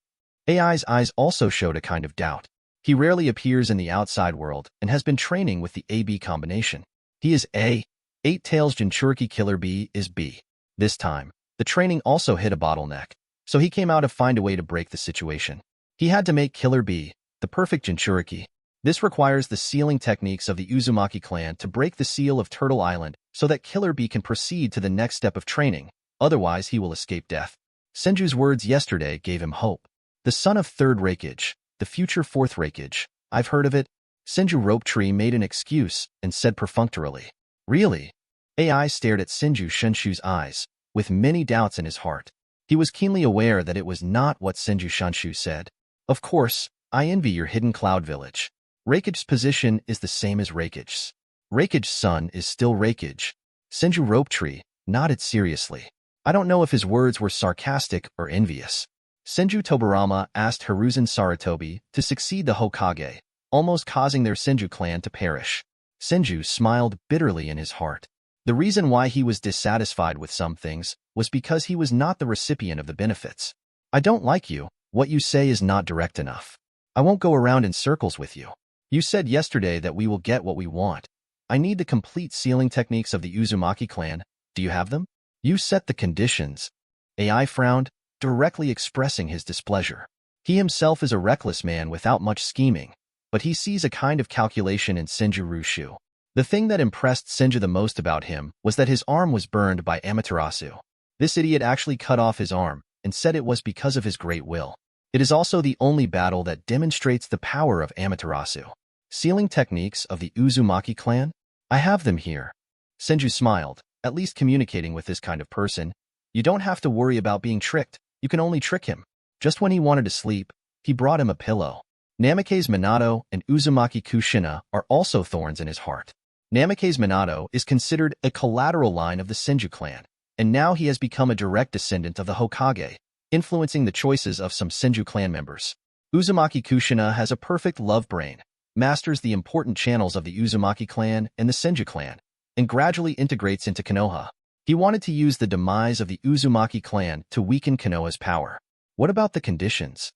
AI's eyes also showed a kind of doubt. He rarely appears in the outside world and has been training with the AB combination. He is A. 8 Tails Jinchuriki Killer B is B. This time, the training also hit a bottleneck, so he came out to find a way to break the situation. He had to make Killer B the perfect Jinchuriki. This requires the sealing techniques of the Uzumaki clan to break the seal of Turtle Island so that Killer B can proceed to the next step of training, otherwise he will escape death. Senju's words yesterday gave him hope. The son of Third Hokage, the future Fourth Hokage, I've heard of it. Senju Rope Tree made an excuse and said perfunctorily. Really? AI stared at Senju Shenshu's eyes, with many doubts in his heart. He was keenly aware that it was not what Senju Shenshu said. Of course, I envy your hidden cloud village. Raikage's position is the same as Raikage's. Raikage's son is still Raikage. Senju Rope Tree nodded seriously. I don't know if his words were sarcastic or envious. Senju Tobirama asked Hiruzen Sarutobi to succeed the Hokage, almost causing their Senju clan to perish. Senju smiled bitterly in his heart. The reason why he was dissatisfied with some things was because he was not the recipient of the benefits. I don't like you. What you say is not direct enough. I won't go around in circles with you. You said yesterday that we will get what we want. I need the complete sealing techniques of the Uzumaki clan. Do you have them? You set the conditions. AI frowned, directly expressing his displeasure. He himself is a reckless man without much scheming, but he sees a kind of calculation in Senju Rushu. The thing that impressed Senju the most about him was that his arm was burned by Amaterasu. This idiot actually cut off his arm and said it was because of his great will. It is also the only battle that demonstrates the power of Amaterasu. Sealing techniques of the Uzumaki clan? I have them here. Senju smiled, at least communicating with this kind of person. You don't have to worry about being tricked. You can only trick him. Just when he wanted to sleep, he brought him a pillow. Namikaze Minato and Uzumaki Kushina are also thorns in his heart. Namikaze Minato is considered a collateral line of the Senju clan, and now he has become a direct descendant of the Hokage, influencing the choices of some Senju clan members. Uzumaki Kushina has a perfect love brain, masters the important channels of the Uzumaki clan and the Senju clan, and gradually integrates into Konoha. He wanted to use the demise of the Uzumaki clan to weaken Konoha's power. What about the conditions?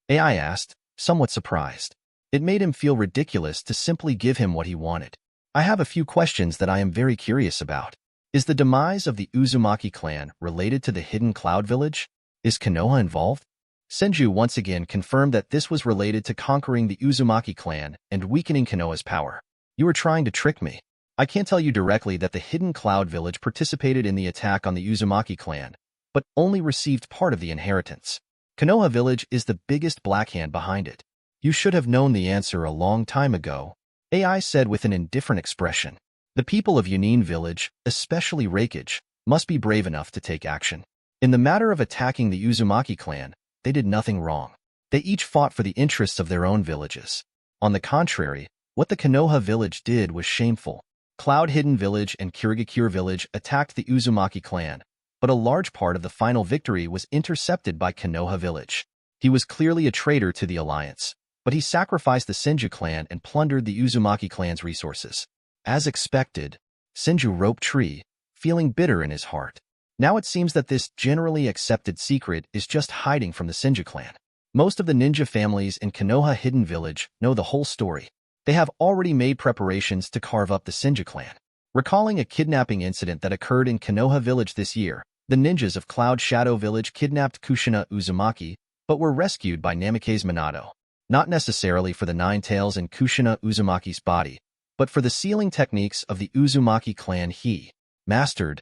AI asked, somewhat surprised. It made him feel ridiculous to simply give him what he wanted. I have a few questions that I am very curious about. Is the demise of the Uzumaki clan related to the hidden cloud village? Is Konoha involved? Senju once again confirmed that this was related to conquering the Uzumaki clan and weakening Konoha's power. You are trying to trick me. I can't tell you directly that the hidden cloud village participated in the attack on the Uzumaki clan, but only received part of the inheritance. Konoha village is the biggest black hand behind it. You should have known the answer a long time ago, AI said with an indifferent expression. The people of Yunin village, especially Raikage, must be brave enough to take action. In the matter of attacking the Uzumaki clan, they did nothing wrong. They each fought for the interests of their own villages. On the contrary, what the Konoha village did was shameful. Cloud Hidden Village and Kirigakure Village attacked the Uzumaki clan, but a large part of the final victory was intercepted by Konoha Village. He was clearly a traitor to the alliance, but he sacrificed the Senju clan and plundered the Uzumaki clan's resources. As expected, Senju Rope Tree, feeling bitter in his heart. Now it seems that this generally accepted secret is just hiding from the Senju clan. Most of the ninja families in Konoha Hidden Village know the whole story. They have already made preparations to carve up the Senju clan. Recalling a kidnapping incident that occurred in Konoha Village this year, the ninjas of Cloud Shadow Village kidnapped Kushina Uzumaki, but were rescued by Namikaze Minato. Not necessarily for the 9 tails in Kushina Uzumaki's body, but for the sealing techniques of the Uzumaki clan he mastered.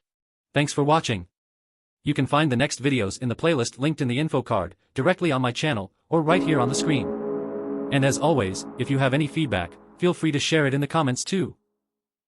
Thanks for watching. You can find the next videos in the playlist linked in the info card, directly on my channel, or right here on the screen. And as always, if you have any feedback, feel free to share it in the comments too.